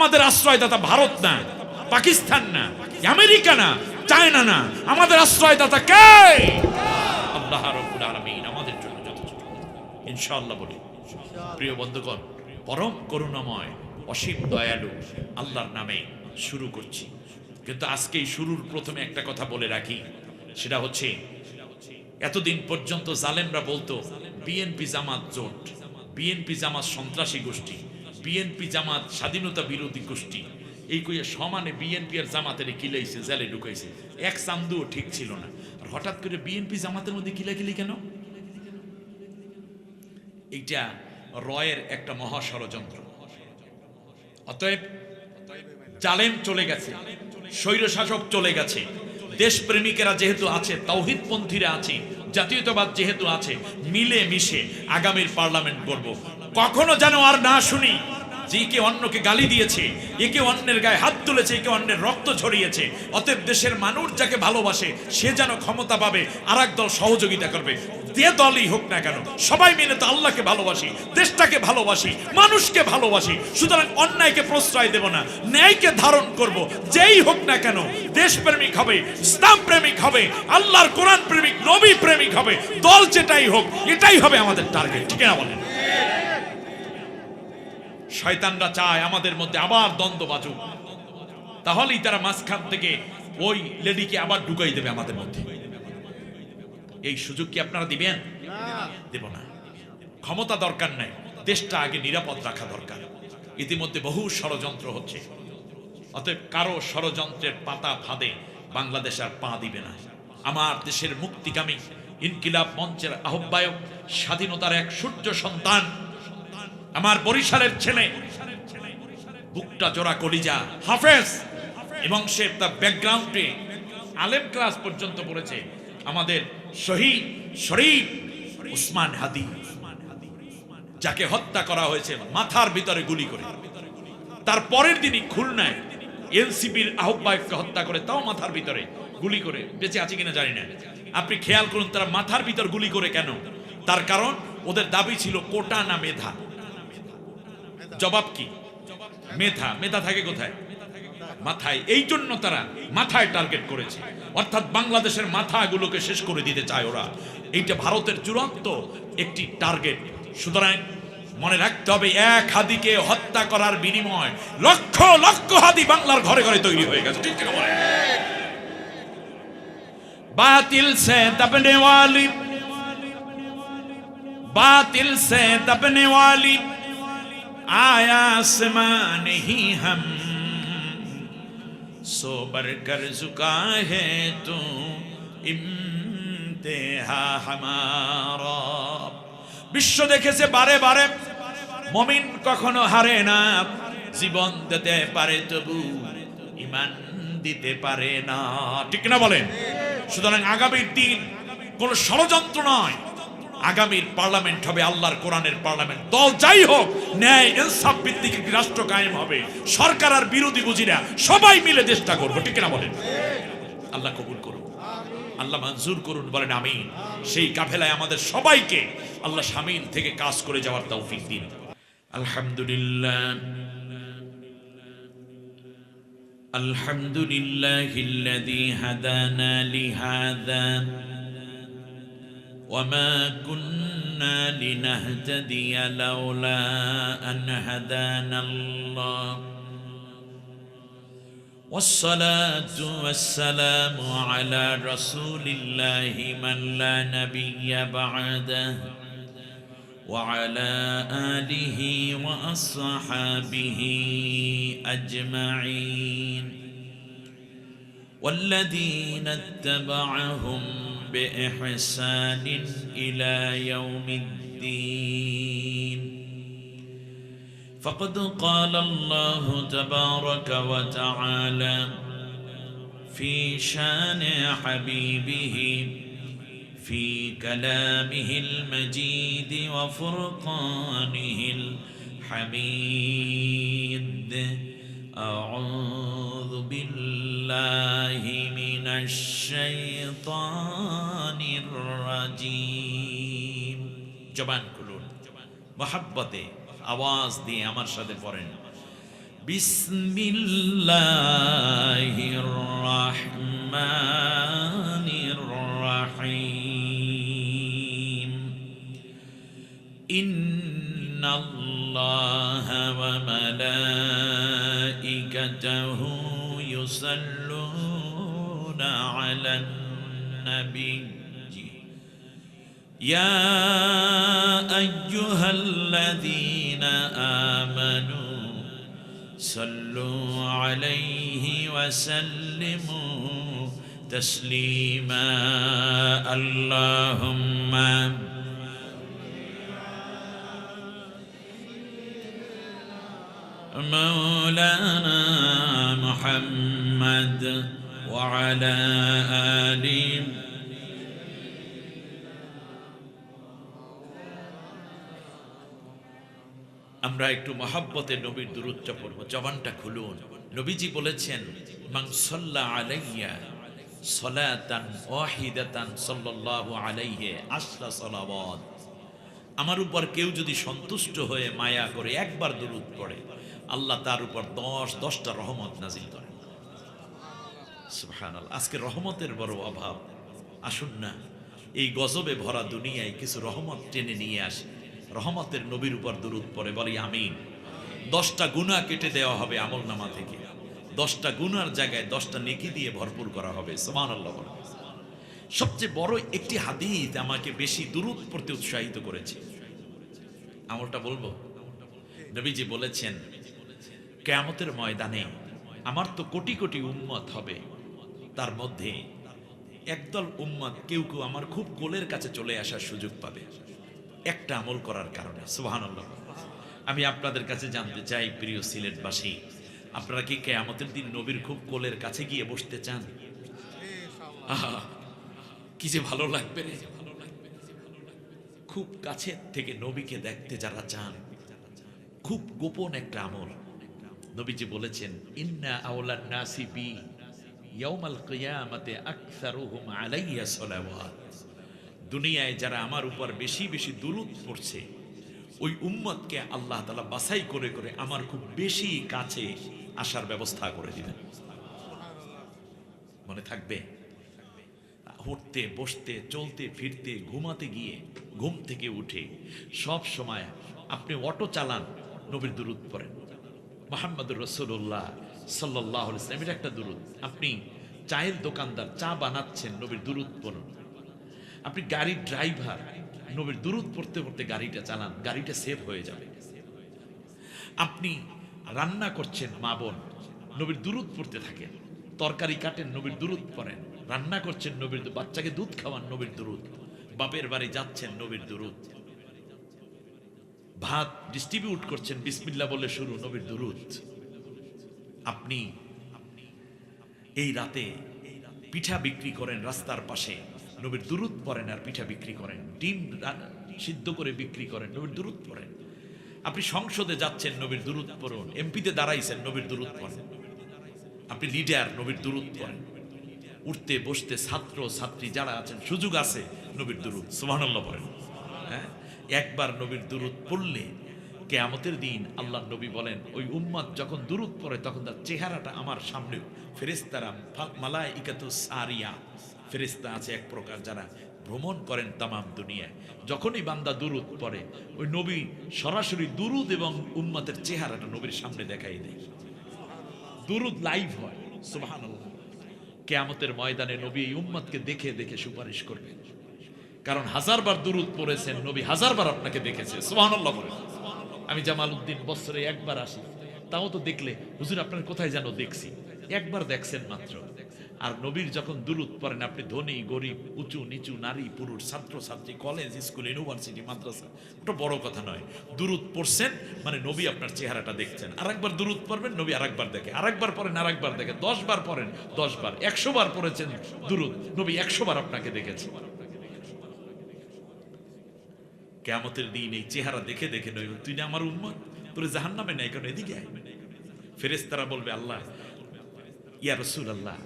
আমাদের আশ্রয়দাতা ভারত না, পাকিস্তান না, আমেরিকা না, চায়না না, আমাদের আশ্রয়দাতা কে? আল্লাহ রাব্বুল আলামিন আমাদের জন্য যথেষ্ট, ইনশাআল্লাহ বলি। প্রিয় বন্ধুগণ, পরম করুণাময় অসীম দয়ালু আল্লাহর নামে শুরু করছি। কিন্তু আজকে এই শুরুর প্রথমে একটা কথা বলে রাখি, সেটা হচ্ছে এতদিন পর্যন্ত জালেমরা বলতো বিএনপি জামাত জোট, বিএনপি জামাত সন্ত্রাসী গোষ্ঠী, বিএনপি জামাত স্বাধীনতা বিরোধী গোষ্ঠী, এই কইয়া সমানে বিএনপি আর জামাতের কিলাইছে, জেলে ঢুকাইছে, এক চান্দুও ঠিক ছিল না। আর হঠাৎ করে বিএনপি জামাতের মধ্যে কিলাকিলি কেন? এইটা রয়ের একটা মহা ষড়যন্ত্র। অতএব জালেম চলে গেছে, স্বৈরশাসক চলে গেছে, দেশপ্রেমিকেরা যেহেতু আছে, তাওহীদপন্থীরা আছে, জাতীয়তাবাদ যেহেতু আছে, মিলে মিশে আগামীর পার্লামেন্ট করব। কখনো যেন আর না শুনি যে একে অন্যকে গালি দিয়েছে, একে অন্যের গায়ে হাত তুলেছে, একে অন্যের রক্ত ঝরিয়েছে। অতএব দেশের মানুষ যাকে ভালোবাসে সে যেন ক্ষমতা পাবে, আর এক দল সহযোগিতা করবে। যে দলই হোক না কেন, সবাই মিলে তো আল্লাহকে ভালোবাসি, দেশটাকে ভালোবাসি, মানুষকে ভালোবাসি। সুতরাং অন্যায়কে প্রশ্রয় দেব না, ন্যায়কে ধারণ করব। যেই হোক না কেন দেশপ্রেমিক হবে, ইসলাম প্রেমিক হবে, আল্লাহর কোরআন প্রেমিক, নবী প্রেমিক হবে। দল যেটাই হোক, এটাই হবে আমাদের টার্গেট, ঠিক না বলেন? শয়তানরা চায় আমাদের মধ্যে আবার দ্বন্দ্ব বাজুক, তাহলেই তারা মাঝখান থেকে ওই লেডিকে আবার ঢুকাই দেবে আমাদের মধ্যে। এই সুযোগ কি আপনারা দিবেন? দেব না। ক্ষমতা দরকার নাই, দেশটা আগে নিরাপদ রাখা দরকার। ইতিমধ্যে বহু ষড়যন্ত্র হচ্ছে, অতএব কারো ষড়যন্ত্রের পাতা ফাঁদে বাংলাদেশ আর পা দিবে না। আমার দেশের মুক্তিকামী ইনকিলাব মঞ্চের আহ্বায়ক, স্বাধীনতার এক সূর্য সন্তান, আমার বরিশালের ছেলে, বুকটা জোড়া কলিজা, হাফেজ, এবং সে তার ব্যাকগ্রাউন্ডে আলেম ক্লাস পর্যন্ত পড়েছে, আমাদের শহীদ শরীফ উসমান হাদি, যাকে হত্যা করা হয়েছে মাথার ভিতরে গুলি করে। তার পরের দিনই খুলনায় এনসিপির আহ্বায়ককে হত্যা করে, তাও মাথার ভিতরে গুলি করে। বেঁচে আছে কিনা জানি না, আপনি খেয়াল করুন তারা মাথার ভিতর গুলি করে কেন? তার কারণ ওদের দাবি ছিল কোটা না মেধা। জবাব কি? মেধা। মেধা থাকে কোথায়? মাথায়। এই জন্য তারা মাথায় টার্গেট করেছে, অর্থাৎ বাংলাদেশের মাথাগুলোকে শেষ করে দিতে চায় ওরা। এইটা ভারতের চূড়ান্ত একটি টার্গেট। সুতরাং মনে রাখতে হবে, এক হাদিকে হত্যা করার বিনিময় লক্ষ লক্ষ হাদি বাংলার ঘরে ঘরে তৈরি হয়ে গেছে, ঠিক না? বাতিল সে দবনে ওয়ালি, বাতিল সে দবনে ওয়ালি आया आसमां नहीं हम, सोबर कर झुका है तू इम्तिहा हमारा। বিশ্ব দেখেছে বারে বারে, মুমিন কখনো হারে না। জীবন দিতে পারে তবু ঈমান দিতে পারে না, ঠিক না বলেন? সুতরাং আগামীর দিন কোন ষড়যন্ত্র নয়, আগামীর পার্লামেন্ট হবে আল্লাহর কোরআনের পার্লামেন্ট। দল যাই হোক, ন্যায় ইনসাফ ভিত্তিক একটি রাষ্ট্র কায়েম হবে। সরকার আর বিরোধী বুঝিরা সবাই মিলে চেষ্টা করবো, ঠিক না বলেন? আল্লাহ কবুল করুন, আল্লাহ মঞ্জুর করুন, বলেন আমিন। সেই কাফেলায় আমাদের সবাইকে আল্লাহ শামিল থেকে কাজ করে যাওয়ার তৌফিক দিন। আলহামদুলিল্লাহ, আলহামদুলিল্লাহিল্লাযী হাদানা লিহাযা وما كنا لنهتدي لولا أن هدانا الله والصلاة والسلام على رسول الله من لا نبي بعده وعلى آله وأصحابه أجمعين والذين اتبعهم بإحسان إلى يوم الدين. فقد قال الله تبارك وتعالى في شان حبيبه في كلامه المجيد وفرقانه الحميد: أعوذ بالله من الشيطان الرجيم। জবান খুলুন, মহব্বতে আওয়াজ দিয়ে আমার সাথে পড়েন: বিসমিল্লাহির রহমানির রহিম। ইন্নাল্লাহা ওয়া মালাইকাতাহু ইউসাল্লুনা আলান নবী ইয়া আইয়ুহাল্লাযীনা আমানু صلوا عليه وسلموا تسليما اللهم مولانا محمد وعلى آله আমরা একটু মহব্বতে নবীর দুরূদটা পড়ব। জবানটা খুলুন। নবীজি বলেছেন, মান সাল্লা আলাইয়া সালাতান ওয়াহিদাতান সাল্লাল্লাহু আলাইহি আশরা সালাওয়াত। আমার উপর কেউ যদি সন্তুষ্ট হয়ে মায়া করে একবার দুরূদ পড়ে, আল্লাহ তার উপর 10টা রহমত নাজিল করেন। সুবহানাল্লাহ। আজকে রহমতের বড় অভাব। আসুন না এই গজবে ভরা দুনিয়ায় কিছু রহমত টেনে নিয়ে আসি। রহমতের নবীর উপর দুরূদ পড়ে বলি আমিন। 10টা গুনাহ কেটে দেওয়া হবে আমলনামা থেকে। 10টা গুনার জায়গায় 10টা নেকি দিয়ে ভরপুর করা হবে। সুবহানাল্লাহ। সবচেয়ে বড় একটি হাদিস আমাকে বেশি দুরূদ পড়তে উৎসাহিত করেছে। আমলটা বলবো। নবীজি বলেছেন, কিয়ামতের ময়দানে আমার তো কোটি কোটি উম্মত হবে, তার মধ্যে একদল উম্মত কেউ কেউ আমার খুব কোলের কাছে চলে আসার সুযোগ পাবে একটা আমল করার কারণে। সুবহানাল্লাহ। আমি আপনাদের কাছে জানতে চাই, প্রিয় সিলেটবাসী, আপনারা কি কিয়ামতের দিন নবীর খুব কোলের কাছে গিয়ে বসতে চান? আহা, কি যে ভালো লাগবে রে। খুব কাছে থেকে নবীকে দেখতে যারা চান, খুব গোপন একটা আমল। নবীজি বলেছেন, ইন্না আওলান নাসি বি ইয়াউমাল কিয়ামাতি আকসারুহুম আলাইয়া সালাওয়াত। দুনিয়ায় যারা আমার উপর বেশি বেশি দুরূদ পড়ছে, ওই উম্মতকে আল্লাহ তাআলা বাছাই করে করে আমার খুব বেশি কাছে আসার ব্যবস্থা করে দিবেন। মনে থাকবে? উঠতে বসতে চলতে ফিরতে ঘুমাতে গিয়ে ঘুম থেকে উঠে সব সময় আপনি অটো চালান, নবীর দুরূদ পড়েন। মুহাম্মদুর রাসূলুল্লাহ সাল্লাল্লাহু আলাইহি ওয়াসাল্লাম, এটা একটা দুরূদ। আপনি চায়ের দোকানদার, চা বানাচ্ছেন, নবীর দুরূদ পড়ুন। আপনি গাড়ির ড্রাইভার, নবীর দুরূদ পড়তে পড়তে গাড়িটা চালান, গাড়িটা সেভ হয়ে যাবে। আপনি রান্না করছেন, মা বোন, নবীর দুরূদ পড়তে থাকেন। তরকারি কাটেন, নবীর দুরূদ পড়েন। রান্না করছেন, নবীর বাচ্চাকে দুধ খাওয়ান, নবীর দুরূদ। বাপের বাড়ি যাচ্ছেন, নবীর দুরূদ। ভাত ডিস্ট্রিবিউট করছেন, বিসমিল্লাহ বলে শুরু, নবীর দুরূদ। আপনি এই রাতে পিঠা বিক্রি করেন রাস্তার পাশে, নবীর দুরূদ পড়েন আর পিঠা বিক্রি করেন। ডিম সিদ্ধ করে বিক্রি করেন, নবীর দুরূদ পড়েন। আপনি সংসদে যাচ্ছেন, নবীর দুরূদ পড়ুন। এমপিতে দাঁড়াইছেন, নবীর দুরূদ পড়েন। আপনি লিডার, নবীর দুরূদ পড়েন। উঠতে বসতে ছাত্র ছাত্রী যারা আছেন, সুযোগ আছে, নবীর দুরূদ। সুবহানাল্লাহ পড়েন। হ্যাঁ, একবার নবীর দুরূদ পড়লে কিয়ামতের দিন আল্লাহর নবী বলেন, ওই উম্মত যখন দুরূদ পড়ে তখন তার চেহারাটা আমার সামনে, ফেরেশতারা মালাইকাতুস সারিয়া, ফেরেশতা আছে এক প্রকার যারা ভ্রমণ করেন তামাম দুনিয়ায়, যখনই বান্দা দুরূদ পড়ে ওই নবী সরাসরি দুরূদ এবং উম্মতের চেহারাটা নবীর সামনে দেখাই দেয়। দুরূদ লাইভ হয়। সুবহানাল্লাহ। কিয়ামতের ময়দানে নবী এই উম্মতকে দেখে দেখে সুপারিশ করবেন, কারণ 1000 বার দুরূদ পড়েছেন, নবী 1000 বার আপনাকে দেখেছে। সুবহানাল্লাহ বলেন। আমি জামালউদ্দিন বছরে একবার আসি, তাও তো দেখলে হুজুর আপনার কোথায় যেন দেখছি, একবার দেখছেন মাত্র। আর নবীর যখন দুরূদ পড়েন, আপনি ধনী গরিব, উঁচু নিচু, নারী পুরুষ, ছাত্র ছাত্রী, কলেজ স্কুল ইউনিভার্সিটি মাদ্রাসা, ওটা বড় কথা নয়। দুরূদ পড়ছেন মানে নবী আপনার চেহারাটা দেখছেন। আরেকবার দুরূদ পড়বেন, নবী আরেকবার দেখে, আরেকবার পড়েন, আরেকবার দেখে, 10 বার পড়েন 10 বার, 100 বার পড়েছেন দুরূদ, নবী 100 বার আপনাকে দেখেছে। কিয়ামতের দিন এই চেহারা দেখে দেখে নবী, তুই না আমার উম্মত, তোর জাহান্নামে নাই কারণ এদিকে আয়। ফেরেশতারা বলবে, আল্লাহ, ইয়া রাসূলুল্লাহ,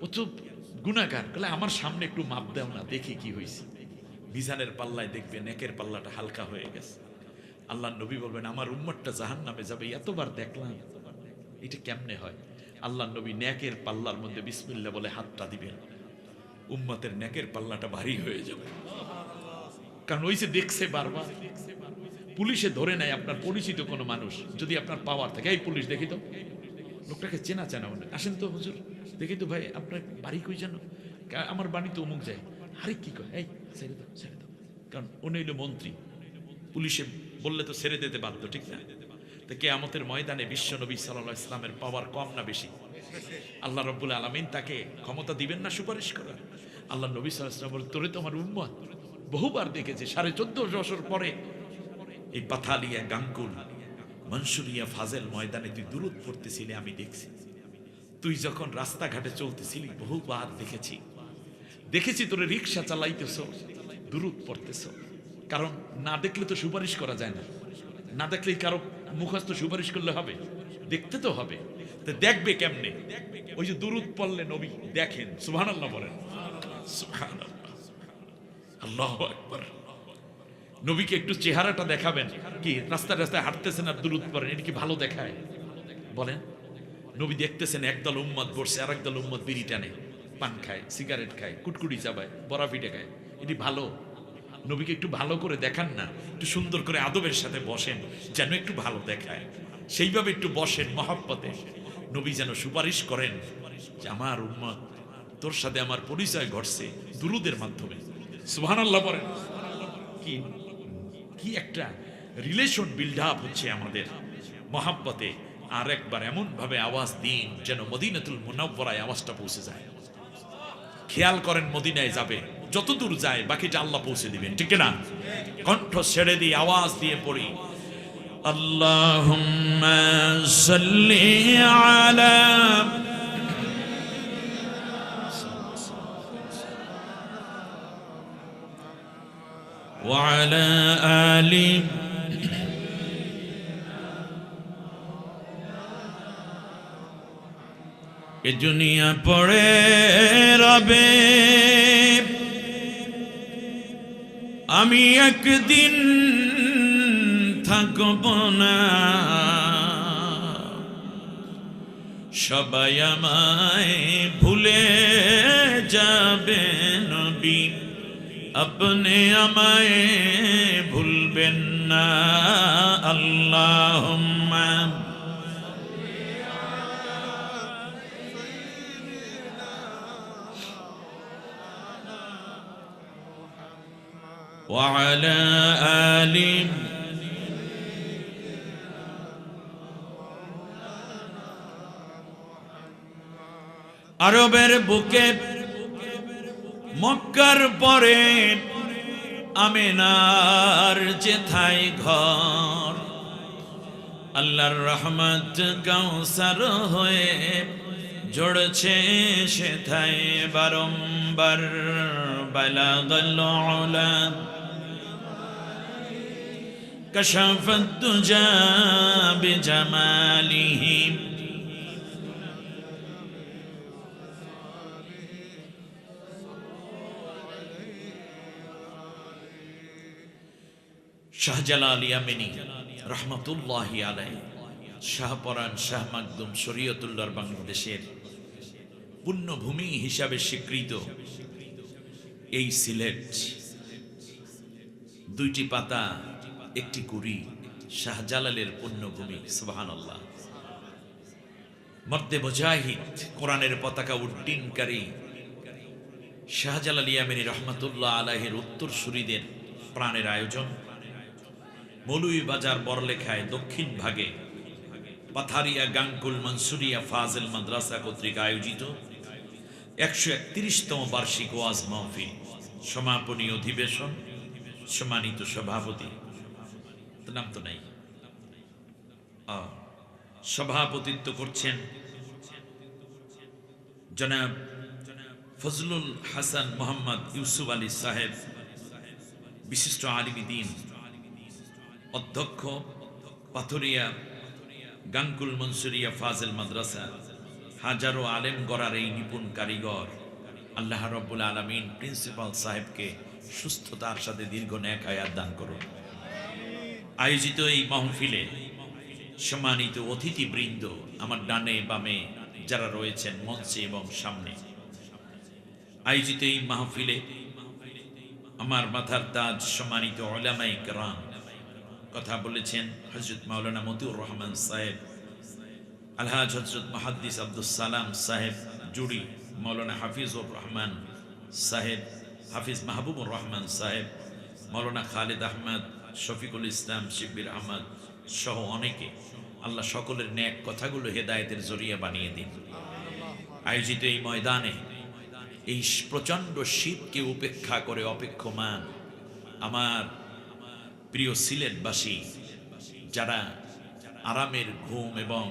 ও তো গুনাহগার, বলে আমার সামনে একটু মাপ দাও না, দেখি কি হয়েছে। মিজানের পাল্লায় দেখবে নেকের পাল্লাটা হালকা হয়ে গেছে। আল্লাহ নবী বলবেন, আমার উম্মতটা জাহান্নামে যাবে, এতবার দেখলাম এটা কেমনে হয়? আল্লাহ নবী ন্যাকের পাল্লার মধ্যে বিসমিল্লাহ বলে হাতটা দিবেন, উম্মতের ন্যাকের পাল্লাটা ভারী হয়ে যাবে। কারণ ওই যে দেখছে বারবার, পুলিশে ধরে নেয় আপনার পরিচিত কোনো মানুষ, যদি আপনার পাওয়ার থাকে, এই পুলিশ দেখি তো লোকটাকে চেনা চেনা মনে, আসেন তো হুজুর দেখি তো ভাই আপনার বাড়ি কই জানো? আমার বাড়ি তো অমুক যায়। আরে কি কয়, এই ছেড়ে দাও ছেড়ে দাও, কারণ উনি হইল মন্ত্রী, পুলিশে বললে তো ছেড়ে দিতে বাধ্য, ঠিক না? তো কিয়ামতের ময়দানে বিশ্ব নবী সাল্লাল্লাহু আলাইহি ওয়াসাল্লামের পাওয়ার কম না বেশি? আল্লাহ রাব্বুল আলামিন তাকে ক্ষমতা দিবেন না সুপারিশ করার? আল্লাহ নবী সাল্লাল্লাহু আলাইহি ওয়াসাল্লাম বলেন, তোরে তো আমার উম্মত বহুবার দেখেছে, 14.5 বছর পরে এই পাথালিয়া, গাঙ্গুল, মনসুরিয়া, ফাজেল ময়দানে তুই দুরূদ পড়তেছিলি, আমি দেখছি। তুই যখন রাস্তাঘাটে চলতেছিলি বহুবার দেখেছি, দেখেছি তোরে রিক্সা চালাইতেছ, দুরূদ পড়তেছ। কারণ না দেখলে তো সুপারিশ করা যায় না, না দেখলে কারো মুখস্থ সুপারিশ করলে হবে, দেখতে তো হবে। তো দেখবে কেমনে? ওই যে দুরূদ পড়লে নবী দেখেন। সুবহানাল্লাহ বলেন, সুবহানাল্লাহ, আল্লাহু আকবার। নবীকে একটু চেহারাটা দেখাবেন, কি রাস্তায় রাস্তায় হাঁটতেছেন আর দুরূদ পড়েন, এটা কি ভালো দেখায়? বলেন। নবী দেখতেছেন একদল উম্মত বসে, আর একদল উম্মত বিড়ি টানে, পান খায়, সিগারেট খায়, কুটকুটি চাবায়, বড়া পিঠে খায়, এটি ভালো? নবীকে একটু ভালো করে দেখান না, একটু সুন্দর করে আদবের সাথে বসেন, যেন একটু ভালো দেখায়, সেইভাবে একটু বসেন মহব্বতে। নবী যেন সুপারিশ করেন যে আমার উম্মত, তোর সাথে আমার পরিচয় ঘটছে দুরূদের মাধ্যমে। সুবহানাল্লাহ বলেন। কি কি একটা রিলেশন বিল্ড আপ হচ্ছে আমাদের মহাব্বতে। আর একবার এমন ভাবে আওয়াজ দিন যেন মদিনাতুল মুনাওয়ারায় আওয়াজটা পৌঁছে যায়। খেয়াল করেন, মদিনায় যাবে, যত দূর যায় বাকিটা আল্লাহ পৌঁছে দিবেন, ঠিক না? কণ্ঠ ছেড়ে দিয়ে আওয়াজ দিয়ে পড়ি, আল্লাহুম্মা সাল্লি আলা ওয়া আলা আলি এ দুনিয়া পড়ে রবে, আমি একদিন থাকব না, সবাই আমায় ভুলে যাবে নবী, আপনি আমায় ভুলবেন না। আল্লাহুম্মা وعلى آل আরবের বুকে মক্কার পরে আমিনার যেথায় ঘর, আল্লাহর রহমত কাউসার হয়ে জড়ছে সেথায় বারংবার, বালাগাল উলা কাশাফাত দুজা বিজামালিহি, শাহজালাল ইয়ামানি রহমতুল্লাহি আলাইহি, শাহপরান শাহ মাকদুম শরীয়তুল্লাহর বাংলাদেশের পুণ্যভূমি হিসাবে স্বীকৃত এই সিলেট, দুইটি পাতা একটি কুড়ি, শাহজালালের পুণ্যভূমি। সুবহানাল্লাহ। মর্দে মুজাহিদ, কোরআনের পতাকা উড্ডীনকারী শাহজালাল ইয়ামানি রহমতুল্লাহ আলাইহির উত্তরসূরিদের প্রাণের আয়োজন মৌলভীবাজার বড়লেখায় দক্ষিণ ভাগে পাথারিয়া, গাঙ্গুল, মনসুরিয়া ফাজেল মাদ্রাসা কর্তৃক আয়োজিত 131তম বার্ষিক ওয়াজ মাহফিল সমাপনী অধিবেশন। সম্মানিত সভাপতি, নাম তো নাই, সভাপতিত্ব করছেন জনাব ফজলুল হাসান মোহাম্মদ ইউসুফ আলী সাহেব, বিশিষ্ট আলিম দ্বীন, অধ্যক্ষ পাথরিয়া গাঙ্গুল মনসুরিয়া ফাজেল মাদ্রাসা। হাজারো আলেম গড়ার এই নিপুণ কারিগর আল্লাহ রাব্বুল আলামিন প্রিন্সিপাল সাহেবকে সুস্থতার সাথে দীর্ঘ নেক হায়াত দান করুন। আয়োজিত এই মাহফিলে সম্মানিত অতিথিবৃন্দ, আমার ডানে বামে যারা রয়েছেন মঞ্চে এবং সামনে, আয়োজিত এই মাহফিলে আমার মাথার তাজ সম্মানিত উলামায়ে কেরাম কথা বলেছেন হযরত মাওলানা মতিউর রহমান সাহেব, আলহাজ হযরত মুহাদ্দিস আব্দুস সালাম সাহেব জুড়ি, মাওলানা হাফিজুর রহমান সাহেব, হাফিজ মাহবুবুর রহমান সাহেব, মাওলানা খালিদ আহমদ, শফিকুল ইসলাম, শিব্বির আহমদ সহ অনেকে। আল্লাহ সকলের ন্যাক কথাগুলো হেদায়েতের জরিয়া বানিয়ে দিন। আয়োজিত এই ময়দানে এই প্রচণ্ড শীতকে উপেক্ষা করে অপেক্ষমান আমার প্রিয় সিলেটবাসী, যারা আরামের ঘুম এবং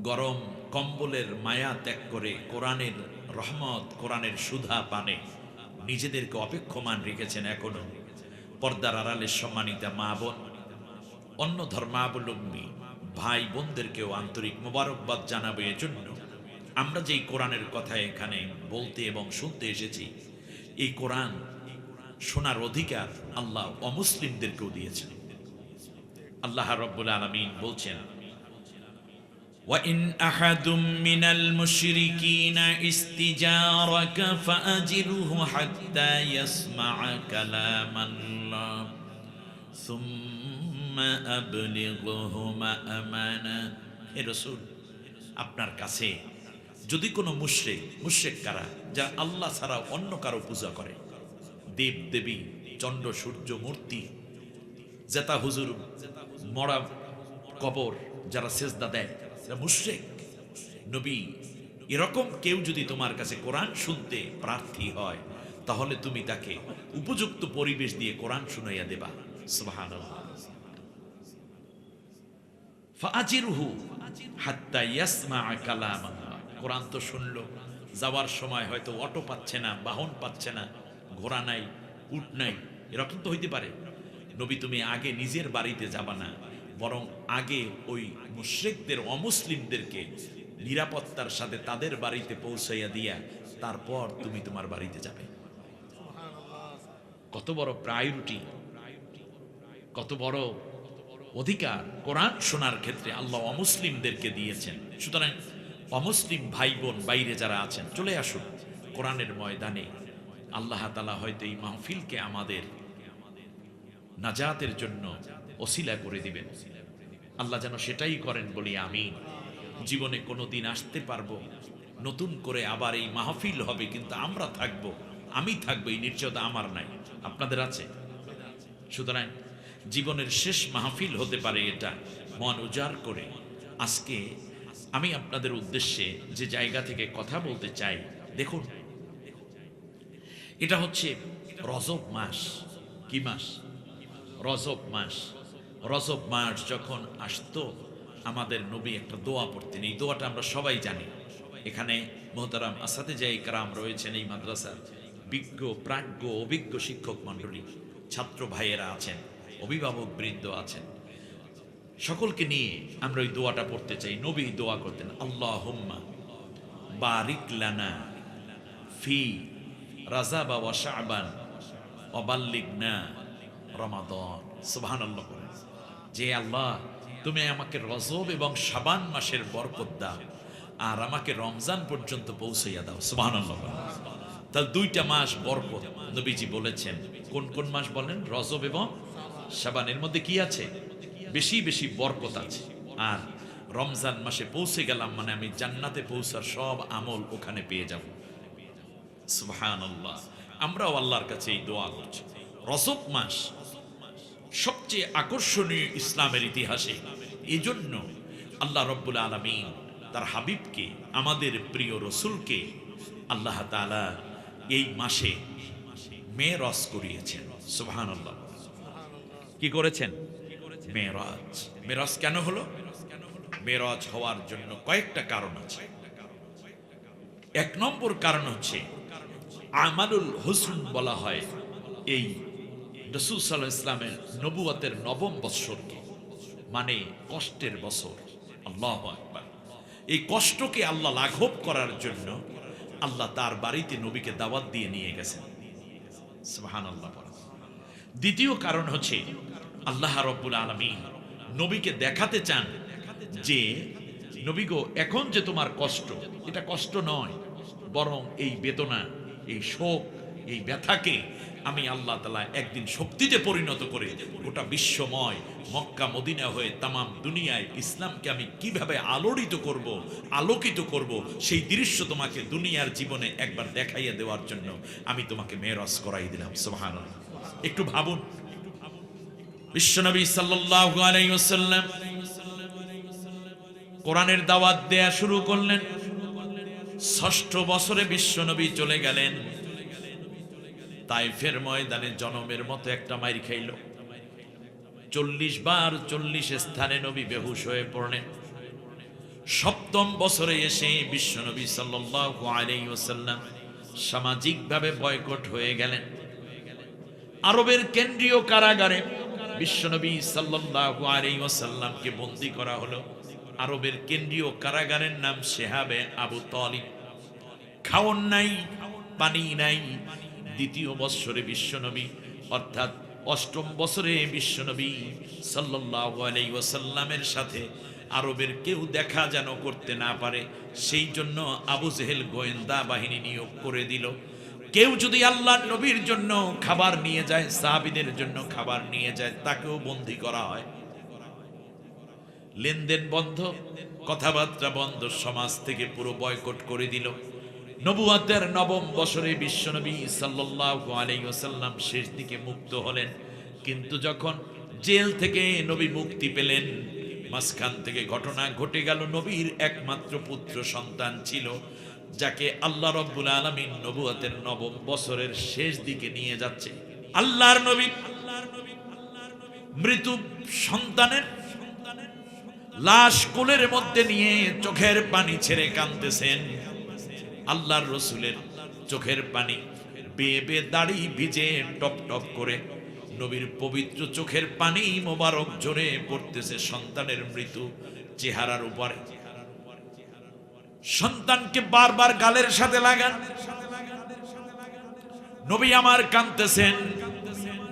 গরম কম্বলের মায়া ত্যাগ করে কোরআনের রহমত, কোরআনের সুধা পানে নিজেদেরকে অপেক্ষমান রেখেছেন, এখনো পর্দার আড়ালের সম্মানিতা মা বোন, অন্য ধর্মাবলম্বী ভাই বোনদেরকেও আন্তরিক মোবারকবাদ জানাবো। এজন্য আমরা যেই কোরআনের কথা এখানে বলতে এবং শুনতে এসেছি, এই কোরআন শোনার অধিকার আল্লাহ অমুসলিমদেরকেও দিয়েছেন। আল্লাহ রাব্বুল আলামিন বলছেন, وَإِنْ أَحَدٌ مِّنَ الْمُشْرِكِينَ اسْتَجَارَكَ فَأَجِرْهُ حَتَّى يَسْمَعَ كَلَامَ اللَّهِ ثُمَّ أَبْلِغْهُ مَأْمَنَهُ। হে রাসূল, আপনার কাছে যদি কোনো মুশরিক কারা, যারা আল্লাহ ছাড়া অন্য কারো পূজা করে, দেব দেবী, চন্দ্র সূর্য মূর্তি, জেতা হুজুর, মরা কবর যারা সেজদা দেয়, মুশরিক। নবী, এরকম কেউ যদি তোমার কাছে কোরআন শুনতে প্রার্থী হয়, তাহলে তুমি তাকে উপযুক্ত পরিবেশ দিয়ে কোরআন শুনাইয়া দেবা। সুবহানাল্লাহ। ফাআজিরহু হাত্তা ইয়াসমা'a কালাম আল্লাহ। কোরআন তো শুনলো, যাওয়ার সময় হয়তো অটো পাচ্ছে না, বাহন পাচ্ছে না, ঘোড়া নাই, উট নাই, এরকম তো হইতে পারে। নবী, তুমি আগে নিজের বাড়িতে যাবা না, বরং আগে ওই মুশরিকদের, অমুসলিমদেরকে নিরাপত্তার সাথে তাদের বাড়িতে পৌঁছাইয়া দিয়া তারপর তুমি তোমার বাড়িতে যাবে। কত বড় প্রায়োরিটি, কত বড় অধিকার কোরআন শোনার ক্ষেত্রে আল্লাহ অমুসলিমদেরকে দিয়েছেন। সুতরাং অমুসলিম ভাই বোন বাইরে যারা আছেন, চলে আসুন কোরআনের ময়দানে। আল্লাহ তাআলা হয়তো এই মাহফিলকে আমাদের নাজাতের জন্য ওসিলা করে দিবেন। আল্লাহ যেন সেটাই করেন বলি আমিন। জীবনে কোনোদিন আসতে পারবো, নতুন করে আবার এই মাহফিল হবে, কিন্তু আমরা থাকবো, আমি থাকবো, এই নিশ্চয়তা আমার নাই, আপনাদের আছে। সুতরাং জীবনের শেষ মাহফিল হতে পারে, এটা মন উজাড় করে আজকে আমি আপনাদের উদ্দেশ্যে যে জায়গা থেকে কথা বলতে চাই, দেখুন, এটা হচ্ছে রজব মাস। কি মাস? রজব মাস। রজব মাস যখন আসতো, আমাদের নবী একটা দোয়া পড়তেন। এই দোয়াটা আমরা সবাই জানি। এখানে মোহতারাম আসাতেজায়ে কেরাম রয়েছেন, এই মাদ্রাসার বিজ্ঞ প্রাজ্ঞ অভিজ্ঞ শিক্ষক মণ্ডলী, ছাত্র ভাইয়েরা আছেন, অভিভাবক বৃন্দ আছেন, সকলকে নিয়ে আমরা ওই দোয়াটা পড়তে চাই। নবী দোয়া করতেন, আল্লাহুম্মা বারিক লানা ফি রাজাব ওয়া শাবান ওয়া বাল্লিগনা রমাদান। সুবহানাল্লাহ। যে আল্লাহ, তুমি আমাকে রজব এবং শাবান মাসের বরকত দাও, আর আমাকে রমজান পর্যন্ত পৌঁছাইয়া দাও। সুবহানাল্লাহ। তাহলে দুইটা মাস বরকত নবীজি বলেছেন। কোন কোন মাস বলেন? রজব এবং শাবানের মধ্যে কি আছে? বেশি বেশি বরকত আছে। আর রমজান মাসে পৌঁছে গেলাম মানে আমি জান্নাতে পৌঁছার সব আমল ওখানে পেয়ে যাব। সুবহানাল্লাহ। আমরাও আল্লাহর কাছে এই দোয়া করছি। রজব মাস সবচেয়ে আকর্ষণীয় ইসলামের ইতিহাসে। এজন্য আল্লাহ রব্বুল আলামিন তার হাবিবকে, আমাদের প্রিয় রসুলকে আল্লাহ তাআলা এই মাসে মেরাজ করিয়েছেন। সুবহানাল্লাহ। কি করেছেন? মেরাজ। মেরাজ কেন হলো? মেরাজ হওয়ার জন্য কয়েকটা কারণ আছে। এক নম্বর কারণ হচ্ছে আমালুল হুসন বলা হয় এই রাসূল সাল্লাল্লাহু আলাইহি ইসলামের নবুয়তের নবম বৎসরকে, মানে কষ্টের বছর। আল্লাহু আকবার। এই কষ্টকে আল্লাহ লাঘব করার জন্য আল্লাহ তার বাড়িতে নবীকে দাওয়াত দিয়ে নিয়ে গেছেন। সুবহানাল্লাহ। দ্বিতীয় কারণ হচ্ছে আল্লাহ রাব্বুল আলামিন নবীকে দেখাতে চান যে নবী গো, এখন যে তোমার কষ্ট, এটা কষ্ট নয়, বরং এই বেদনা, এই শোক, এই ব্যথাকে আমি আল্লাহ তাআলা একদিন শক্তিতে পরিণত করে গোটা বিশ্বময় মক্কা মদিনা হয়ে তামাম দুনিয়ায় ইসলামকে আমি কিভাবে আলোড়িত করব, আলোকিত করব, সেই দৃশ্য তোমাকে দুনিয়ার জীবনে একবার দেখাইয়া দেওয়ার জন্য আমি তোমাকে মেরাজ করাই দিলাম। সুবহানাল্লাহ। একটু ভাবুন, বিশ্বনবী সাল্লাল্লাহু আলাইহি ওয়াসাল্লাম কোরআনের দাওয়াত দেয়া শুরু করলেন। ৬ষ্ঠ বছরে বিশ্বনবী চলে গেলেন। তাইফের ময়দানে জনমের মতো একটা মাইর খাইল। ৪০ বার ৪০ স্থানে নবী বেহুশ হয়ে পড়লেন। ৭ম বছরে এসে বিশ্বনবী সাল্লাল্লাহু আলাইহি ওয়াসাল্লাম সামাজিকভাবে বয়কট হয়ে গেলেন। আরবের কেন্দ্রীয় কারাগারে বিশ্বনবী সাল্লাল্লাহু আলাইহি ওয়াসাল্লামকে বন্দী করা হলো। আরবের কেন্দ্রীয় কারাগারের নাম শেহাবে আবু তালিব। খাওন নাই, পানি নাই। ২য় বৎসরে বিশ্বনবী, অর্থাৎ ৮ম বছরে বিশ্বনবী সাল্লাল্লাহু আলাইহি ওয়াসাল্লামের সাথে আরবের কেউ দেখা যেন করতে না পারে, সেই জন্য আবু জেহেল গোয়েন্দা বাহিনী নিয়োগ করে দিল। কেউ যদি আল্লাহর নবীর জন্য খাবার নিয়ে যায়, সাহাবীদের জন্য খাবার নিয়ে যায়, তাকেও বন্দী করা হয়। লেনদেন বন্ধ, কথাবার্তা বন্ধ, সমাজ থেকে পুরো বয়কট করে দিল। নবুয়তের ৯ম বছরে বিশ্বনবী সাল্লাল্লাহু আলাইহি ওয়াসাল্লাম শেষ দিকে মুক্ত হলেন। কিন্তু যখন জেল থেকে নবী মুক্তি পেলেন, মাঝখান থেকে ঘটনা ঘটে গেল। নবীর একমাত্র পুত্র সন্তান ছিল, যাকে আল্লাহ রাব্বুল আলামিন নবুয়তের ৯ম বছরের শেষ দিকে নিয়ে যাচ্ছে। আল্লাহর নবী মৃত সন্তানের লাশ কোলের মধ্যে নিয়ে চোখের পানি ছেড়ে কাঁদতেছেন। আল্লাহর রসুলের চোখের পানি বেয়ে বেয়ে দাড়ি ভিজে টপ টপ করে নবীর পবিত্র চোখের পানি মোবারক জোরে পড়তেছে সন্তানের মৃত্যু চেহারার উপরে। সন্তানকে বারবার গালের সাথে লাগান। নবী আমার কাঁদতেছেন।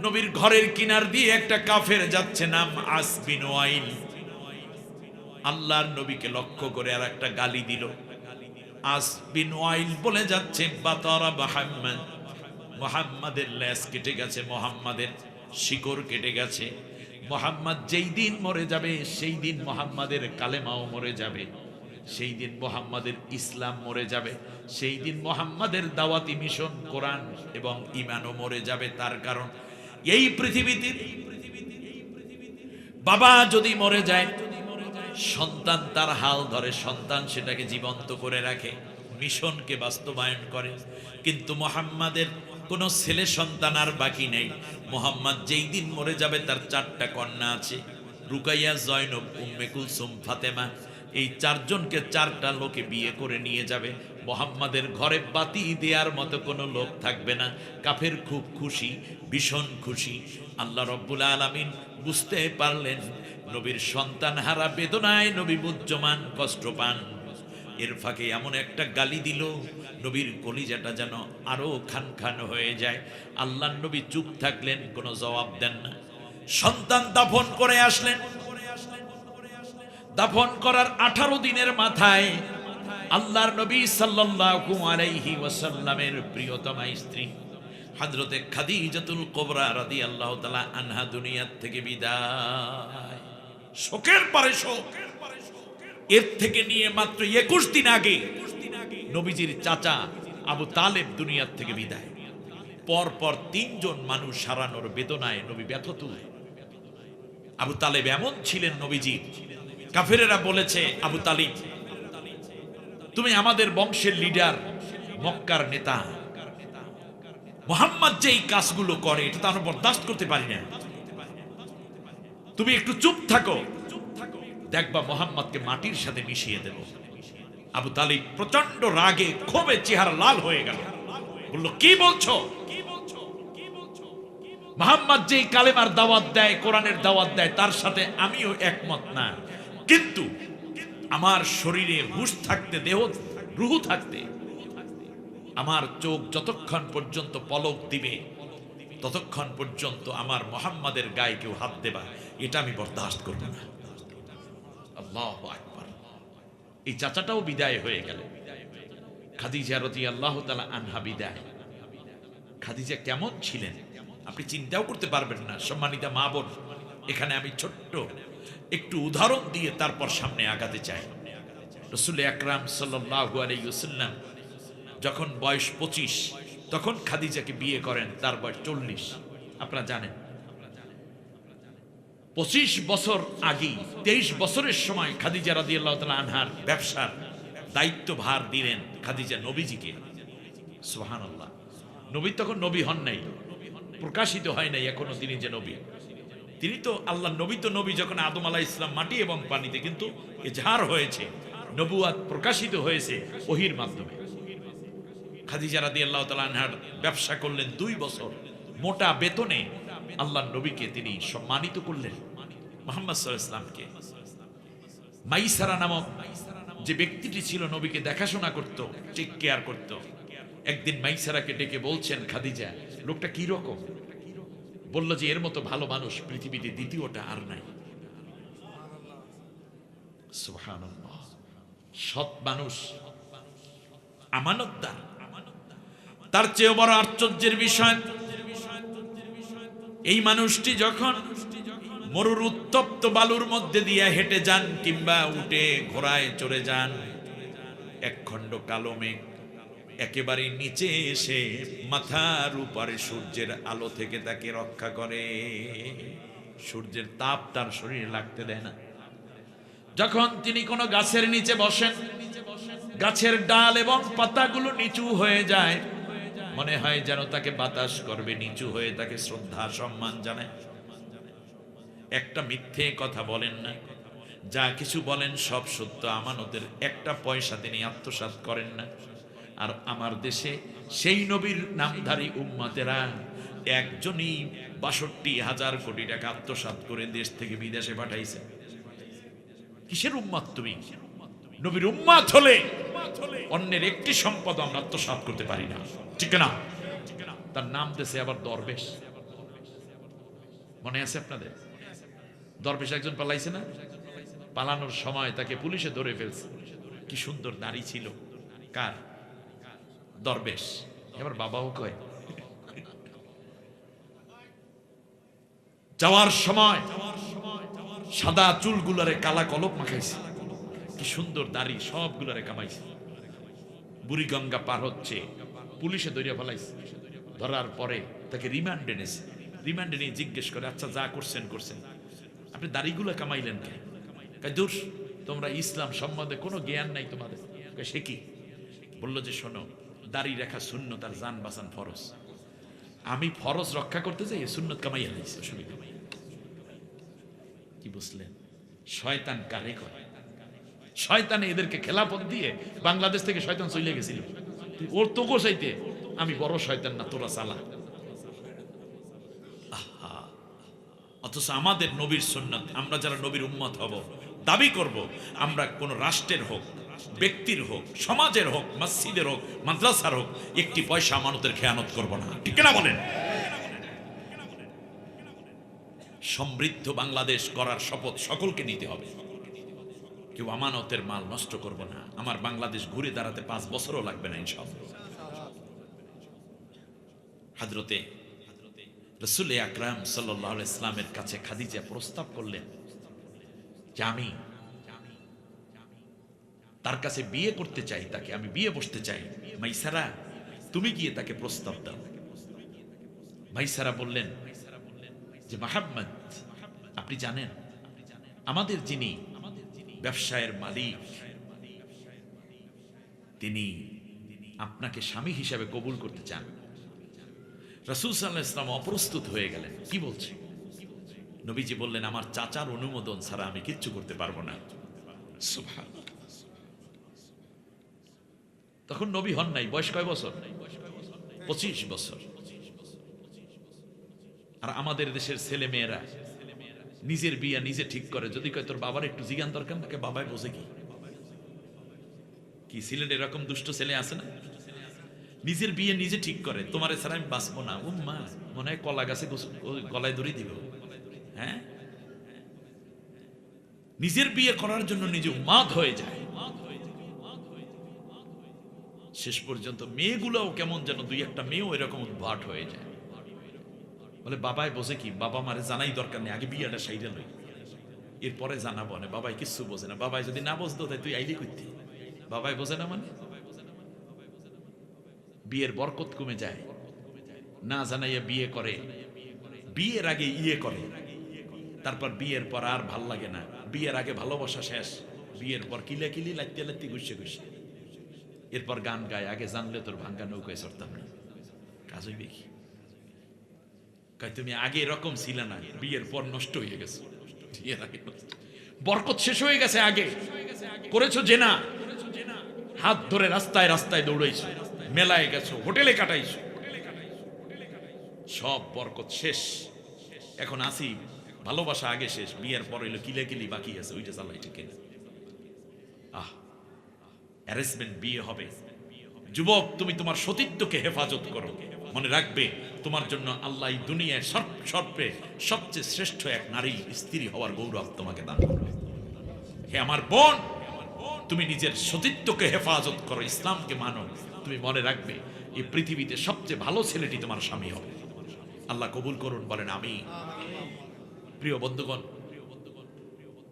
নবীর ঘরের কিনার দিয়ে একটা কাফের যাচ্ছে, নাম আস বিন ওয়াইল। আল্লাহর নবীকে লক্ষ্য করে আর একটা গালি দিল। আস বিন ওয়াইল বলে যাচ্ছে, বাতারা মুহাম্মদ, মুহাম্মাদের লেজ কেটে গেছে, মুহাম্মাদের শিকড় কেটে গেছে। মুহাম্মদ যেই দিন মরে যাবে সেই দিন মুহাম্মাদের কালেমাও মরে যাবে, সেই দিন মুহাম্মাদের ইসলাম মরে যাবে, সেই দিন মুহাম্মাদের দাওয়াতি মিশন, কোরআন এবং ঈমানও মরে যাবে। তার কারণ এই পৃথিবীতে বাবা যদি মরে যায়, সন্তান তার হাল ধরে, সন্তান সেটাকে জীবন্ত করে রাখে, মিশনকে বাস্তবায়ন করে। কিন্তু মুহাম্মাদের কোনো ছেলে সন্তান আর বাকি নেই। মুহাম্মদ যেই দিন মরে যাবে, তার 4টা কন্যা আছে, রুকাইয়া, জয়নব, উম্মে কুলসুম, ফাতেমা। এই 4 জনকে 4টা লোকে বিয়ে করে নিয়ে যাবে। মুহাম্মাদের ঘরে বাতি দেওয়ার মতো কোনো লোক থাকবে না। কাফের খুব খুশি, ভীষণ খুশি। আল্লাহ রাব্বুল আলামিন বুঝতে পারলেন নবীর সন্তান হারা বেদনায় নবী মুহ্যমান, কষ্ট পান। এর ফাঁকে এমন একটা গালি দিল, নবীর কলিজাটা যেন আরো খান খান হয়ে যায়। আল্লাহ নবী চুপ থাকলেন, কোনো জবাব দেন না। সন্তান দাফন করে আসলেন। দাফন করার 18 দিনের মাথায় আল্লাহর নবী সাল্লাল্লাহু আলাইহি ওয়াসাল্লামের প্রিয়তমা স্ত্রী হযরতে খাদিজাতুল কুবরা রাদিয়াল্লাহু তাআলা আনহা দুনিয়া থেকে বিদায়। শোকের পরে শোক। এর থেকে নিয়ে মাত্র 21 দিন আগে নবীজির চাচা আবু তালেব দুনিয়া থেকে বিদায়। পর পর 3 জন মানুষ হারানোর বেদনায় নবী ব্যথিত। আবু তালেব এমন ছিলেন নবীজি, কাফেরেরা বলেছে, আবু তালিব তুমি আমাদের বংশের লিডার, মক্কার নেতা, মুহাম্মদ যেই কাজগুলো করে এটা তো আমরা বরদাস্ত করতে পারি না, তুমি একটু চুপ থাকো, দেখবা মুহাম্মদকে মাটির সাথে মিশিয়ে দেব। আবু তালিব প্রচন্ড রাগে ক্ষোভে চেহারা লাল হয়ে গেল, বলল কি বলছো? মুহাম্মদ যেই কালেমার দাওয়াত দেয়, কোরআনের দাওয়াত দেয়, তার সাথে আমিও একমত না, কিন্তু আমার শরীরে হুঁশ থাকতে, দেহ রূহ থাকতে, আমার চোখ যতক্ষণ পর্যন্ত পলক দিবে ততক্ষণ পর্যন্ত আমার মুহাম্মাদের গায়ে কেউ হাত দেবা, এটা আমি বরদাস্ত করব না। আল্লাহু আকবার। এই চাচাটাও বিদায় হয়ে গেল। খাদিজা রাদিয়াল্লাহু তাআলা আনহা বিদায়। খাদিজা কেমন ছিলেন আপনি চিন্তাও করতে পারবেন না। সম্মানিতা মা বোন, এখানে আমি ছোট্ট একটু উদাহরণ দিয়ে তারপর সামনে আগাতে চাই। রাসূল আকরাম সাল্লাল্লাহু আলাইহি ওয়াসাল্লাম যখন বয়স 25, তখন খাদিজাকে বিয়ে করেন, তার বয়স 40। আপনারা জানেন 25 বছর আগে 23 বছরের সময় খাদিজা রাদিয়াল্লাহু তাআলা আনহার ব্যবসার দায়িত্বভার দিলেন খাদিজা নবীজিকে। সুবহানাল্লাহ। নবী তখন নবী হন নাই, প্রকাশিত হয় নাই এখনো তিনি যে নবী। তিনি তো আল্লাহ নবী, তো নবী যখন আদম আলাইহিস সালাম মাটি এবং পানিতে, কিন্তু ইজহার হয়েছে, নবুয়াত প্রকাশিত হয়েছে ওহীর মাধ্যমে। খাদিজা রাদিয়াল্লাহু তাআলা আনহার ব্যবসা করলেন 2 বছর, মোটা বেতনে আল্লাহর নবীকে তিনি সম্মানিত করলেন, মুহাম্মদ সাল্লাল্লাহু আলাইহি ওয়াসাল্লামকে। মাইসারা নামক যে ব্যক্তিটি ছিল নবীকে দেখাশোনা করত, টেক কেয়ার করত, একদিন মাইসারাকে ডেকে বলছেন, খাদিজা লোকটা কি রকম? বলল যে এর মতো ভালো মানুষ পৃথিবীতে দ্বিতীয়টা আর নাই। সুবহানাল্লাহ। সৎ মানুষ, আমানতদার। তার চেয়ে বড় আশ্চর্যের বিষয়, এই মানুষটি যখন মরুর উত্তপ্ত বালুর মধ্যে দিয়ে হেঁটে যান কিংবা উঠে ঘোড়ায় চড়ে যান, এক খণ্ড কালো মেঘ একেবারে নিচে এসে মাথার উপরে সূর্যের আলো থেকে তাকে রক্ষা করে, সূর্যের তাপ তার শরীরে লাগতে দেয় না। যখন তিনি কোনো গাছের নিচে বসেন, গাছের ডাল এবং পাতাগুলো নিচু হয়ে যায়, মনে হয় যেন তাকে বাতাস করবে, নিচু হয়ে তাকে শ্রদ্ধা সম্মান জানায়। একটা মিথ্যে কথা বলেন না, যা কিছু বলেন সব সত্য, আমানতের একটা পয়সা তিনি আত্মসাৎ করেন না। আর আমার দেশে সেই নবীর নামধারী উম্মতেরা একজনই ৬২,০০০ কোটি টাকা আত্মসাৎ করে দেশ থেকে বিদেশে পাঠাইছে। কিসের উম্মত তুমি? নবীর উম্মত হলে অন্যের একটি সম্পদ আমরা আত্মসাৎ করতে পারি না, ঠিক না? তার নাম দেশে আবার দরবেশ। মনে আছে আপনাদের? দরবেশ একজন পালাইছে না? পালানোর সময় তাকে পুলিশে ধরে ফেলছে। কি সুন্দর দাড়ি ছিল। কার? দরবেশ। এবার বাবাও কয়। যাওয়ার সময় সাদা চুলগুলারে কালা কলপ মাখাইছে, কি সুন্দর দাড়ি সবগুলারে কামাইছে। বুড়িগঙ্গা পার হচ্ছে, পুলিশে ধরিয়া ফেলাইছে। ধরার পরে তাকে রিমান্ডে এনেছে। রিমান্ডে নিয়ে জিজ্ঞেস করে, আচ্ছা যা করছেন করছেন, আপনি দাড়িগুলো কামাইলেন কে? দূর, তোমরা ইসলাম সম্বন্ধে কোনো জ্ঞান নাই তোমাদের। সে কি? বললো যে শোনো, দাড়ি রেখা সুন্নত আর জান বাঁচান ফরজ। আমি ফরজ রক্ষা করতে চাই, সুন্নত কামাইয়া লাইছে, অসুবিধা। কি বুঝলেন? শয়তান কারে করে? শয়তানে এদেরকে খেলাফত দিয়ে বাংলাদেশ থেকে শয়তান চলে গেছিল। ওর তো গোসাইতে আমি বড় শয়তান না, তোরা চালা। অথচ আমাদের নবীর সুন্নাত, আমরা যারা নবীর উম্মত হব, দাবি করব, আমরা কোন রাষ্ট্রের হোক, ব্যক্তির হোক, সমাজের হোক, মসজিদের হোক, মাদ্রাসার হোক, একটি পয়সা আমানতের খেয়ানত করব না, ঠিক না বলেন? সমৃদ্ধ বাংলাদেশ করার শপথ সকলকে নিতে হবে। কেউ আমানতের মাল নষ্ট করব না। আমার বাংলাদেশ ঘুরে দাঁড়াতে 5 বছরও লাগবে না ইনশাআল্লাহ। হযরতে রাসূল আকরাম সাল্লাল্লাহু আলাইহি ওয়াসাল্লামের কাছে খাদিজা প্রস্তাব করলেন যে আমি তার কাছে বিয়ে করতে চাই, তাকে আমি বিয়ে বসতে চাই। মাইসারা, তুমি গিয়ে তাকে প্রস্তাব দাও। মাইসারা বললেন যে মুহাম্মদ, আপনি জানেন আমাদের যিনি ব্যবসায়ের মালিক, তিনি আপনাকে স্বামী হিসেবে কবুল করতে চান। রাসূল সাল্লাল্লাহু আলাইহি ওয়াসাল্লাম অপ্রস্তুত হয়ে গেলেন। কি বলছে? নবীজি বললেন, আমার চাচার অনুমোদন ছাড়া আমি কিচ্ছু করতে পারবো না। সুবহানাল্লাহ। তখন নবী হন নাই, বয়স কয় বছর? 25 বছর। আর আমাদের দেশের ছেলে মেয়েরা নিজের বিয়া নিজে ঠিক করে। যদি কয় তোর বাবার একটু জিজ্ঞান দরকার, তাকে বাবাই বোঝে কি? কি সিলেট এরকম দুষ্ট ছেলে আছে না? নিজের বিয়ে নিজে ঠিক করে, তোমার ছাড়া আমি বাঁচবো না। উম্মা, মনে হয় কলা গাছে গলায় দড়ি দিব। হ্যাঁ, নিজের বিয়ে করার জন্য নিজে উন্মাদ হয়ে যায়। শেষ পর্যন্ত মেয়েগুলোও কেমন যেন, দুই একটা মেয়েও এরকম উদ্ভাট হয়ে যায়। বলে বাবাই বোঝে কি, বাবা মারে জানাই দরকার নেই, আগে বিয়েটা সাইডে লই, এরপরে জানাবো না। বাবাই কিচ্ছু বোঝে না। বাবাই যদি না বুঝতো তাই তুই আইলি করতি। বাবাই বোঝে না মানে বিয়ের বরকত কমে যায়। না জানাইয়া বিয়ে করে, বিয়ের আগে ইয়ে করে, তারপর বিয়ের পর আর ভাল লাগে না। বিয়ের আগে ভালোবাসা শেষ, বিয়ের পর কিলা কিলি লাইতে লাইতে গুছে গুছে, এরপর গান গায়, আগে জানলে তোর ভাঙ্গা নৌকায় চড়তাম না। কাজ হইবে কি? কয় তুমি আগে এরকম ছিল না, বিয়ের পর নষ্ট হয়ে গেছে। বিয়ের আগে বরকত শেষ হয়ে গেছে, আগে করেছো জেনা, হাত ধরে রাস্তায় রাস্তায় দৌড়াইছো, মেলায় গেছো, হোটেলে কাটাইছো, সব বরকত শেষ। এখন আসি ভালোবাসা আগে শেষ, বিয়ের পর হইলো কিলাকিলি বাকি আছে, ওইটা চালাই ঠিক না। অ্যারেঞ্জমেন্ট বিয়ে হবে। যুবক, তুমি তোমার সতীত্বকে হেফাজত করো। মনে রাখবে তোমার জন্য আল্লাহ এই দুনিয়ায় সর্বে সবচেয়ে শ্রেষ্ঠ এক নারী স্ত্রী হওয়ার গৌরব তোমাকে দান করবে। হে আমার বোন, তুমি নিজের সতীত্বকে হেফাজত করো, ইসলামকে মানো। তুমি মনে রাখবে এই পৃথিবীতে সবচেয়ে ভালো ছেলেটি তোমার স্বামী হবে। আল্লাহ কবুল করুন, বলেন আমিন। প্রিয় বন্ধুগণ,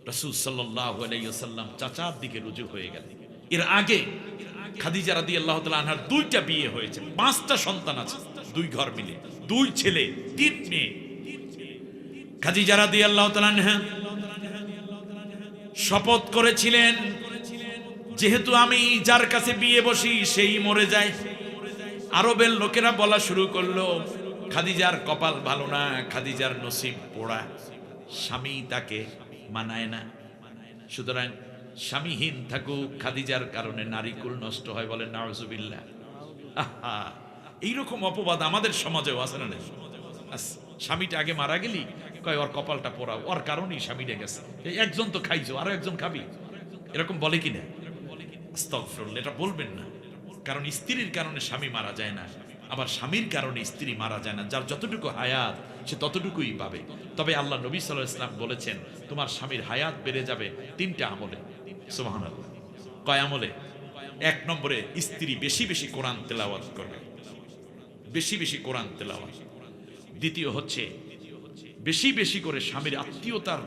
রাসূল সাল্লাল্লাহু আলাইহি ওয়াসাল্লাম চাচার দিকে রুজু হয়ে গেলেন। এর আগে খাদিজা রাদিয়াল্লাহু তাআলা আনহার দুইটা বিয়ে হয়েছে, 5টা সন্তান আছে, 2 ঘর মিলে, 2 ছেলে 3 মেয়ে। খাদিজা রাদিয়াল্লাহু তাআলা আনহা শপথ করেছিলেন, যেহেতু আমি যার কাছে বিয়ে বসি সেই মরে যায়। আরবের লোকেরা বলা শুরু করলো, খাদিজার কপাল ভালো না, খাদিজার নসিব পোড়া, স্বামী তাকে মানায় না, সুতরাং স্বামীহীন থাকুক, খাদিজার কারণে নারীকুল নষ্ট হয়। বলেন নাউজুবিল্লাহ। আহা, এইরকম অপবাদ আমাদের সমাজেও আছে না? স্বামীটা আগে মারা গেলি কয় ওর কপালটা পোড়া, ওর কারণেই স্বামীটা গেছে, একজন তো খাইছো আরো একজন খাবি, এরকম বলে কিনা? আস্তাগফিরুল্লাহ, এটা বলবেন না। কারণ স্ত্রীর কারণে স্বামী মারা যায় না, আবার স্বামীর কারণে স্ত্রী মারা যায় না। যার যতটুকু হায়াত সে ততটুকুই পাবে। তবে আল্লাহ নবী সাল্লাল্লাহু আলাইহি ওয়াসাল্লাম বলেছেন, তোমার স্বামীর হায়াত বেড়ে যাবে 3টা আমলে। সুবহানাল্লাহ। কয় আমলে? 1 নম্বরে স্ত্রী বেশি বেশি কোরআন তেলাওয়াত করবে, বেশি বেশি কোরআন তেলাওয়াত। দ্বিতীয় হচ্ছে বেশি বেশি করে স্বামীর আত্মীয়তার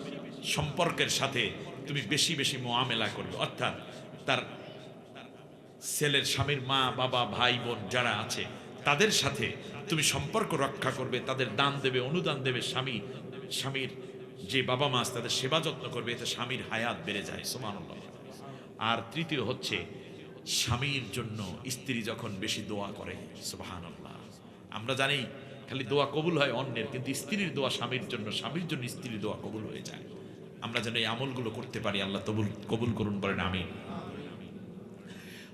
সম্পর্কের সাথে তুমি বেশি বেশি মুআমেলা করবে, অর্থাৎ তার ছেলের স্বামীর মা বাবা ভাই বোন যারা আছে তাদের সাথে তুমি সম্পর্ক রক্ষা করবে, তাদের দান দেবে, অনুদান দেবে। স্বামীর যে বাবা মা তাদের সেবা যত্ন করবে, এতে স্বামীর হায়াত বেড়ে যায়। সুবহানাল্লাহ। আর তৃতীয় হচ্ছে স্বামীর জন্য স্ত্রী যখন বেশি দোয়া করে, সুবহানাল্লাহ। আমরা জানি খালি দোয়া কবুল হয় অন্যের, কিন্তু স্ত্রীর দোয়া স্বামীর জন্য, স্বামীর জন্য স্ত্রীর দোয়া কবুল হয়ে যায়। আমরা যেন এই আমলগুলো করতে পারি, আল্লাহ কবুল করুন, বলেন আমিন।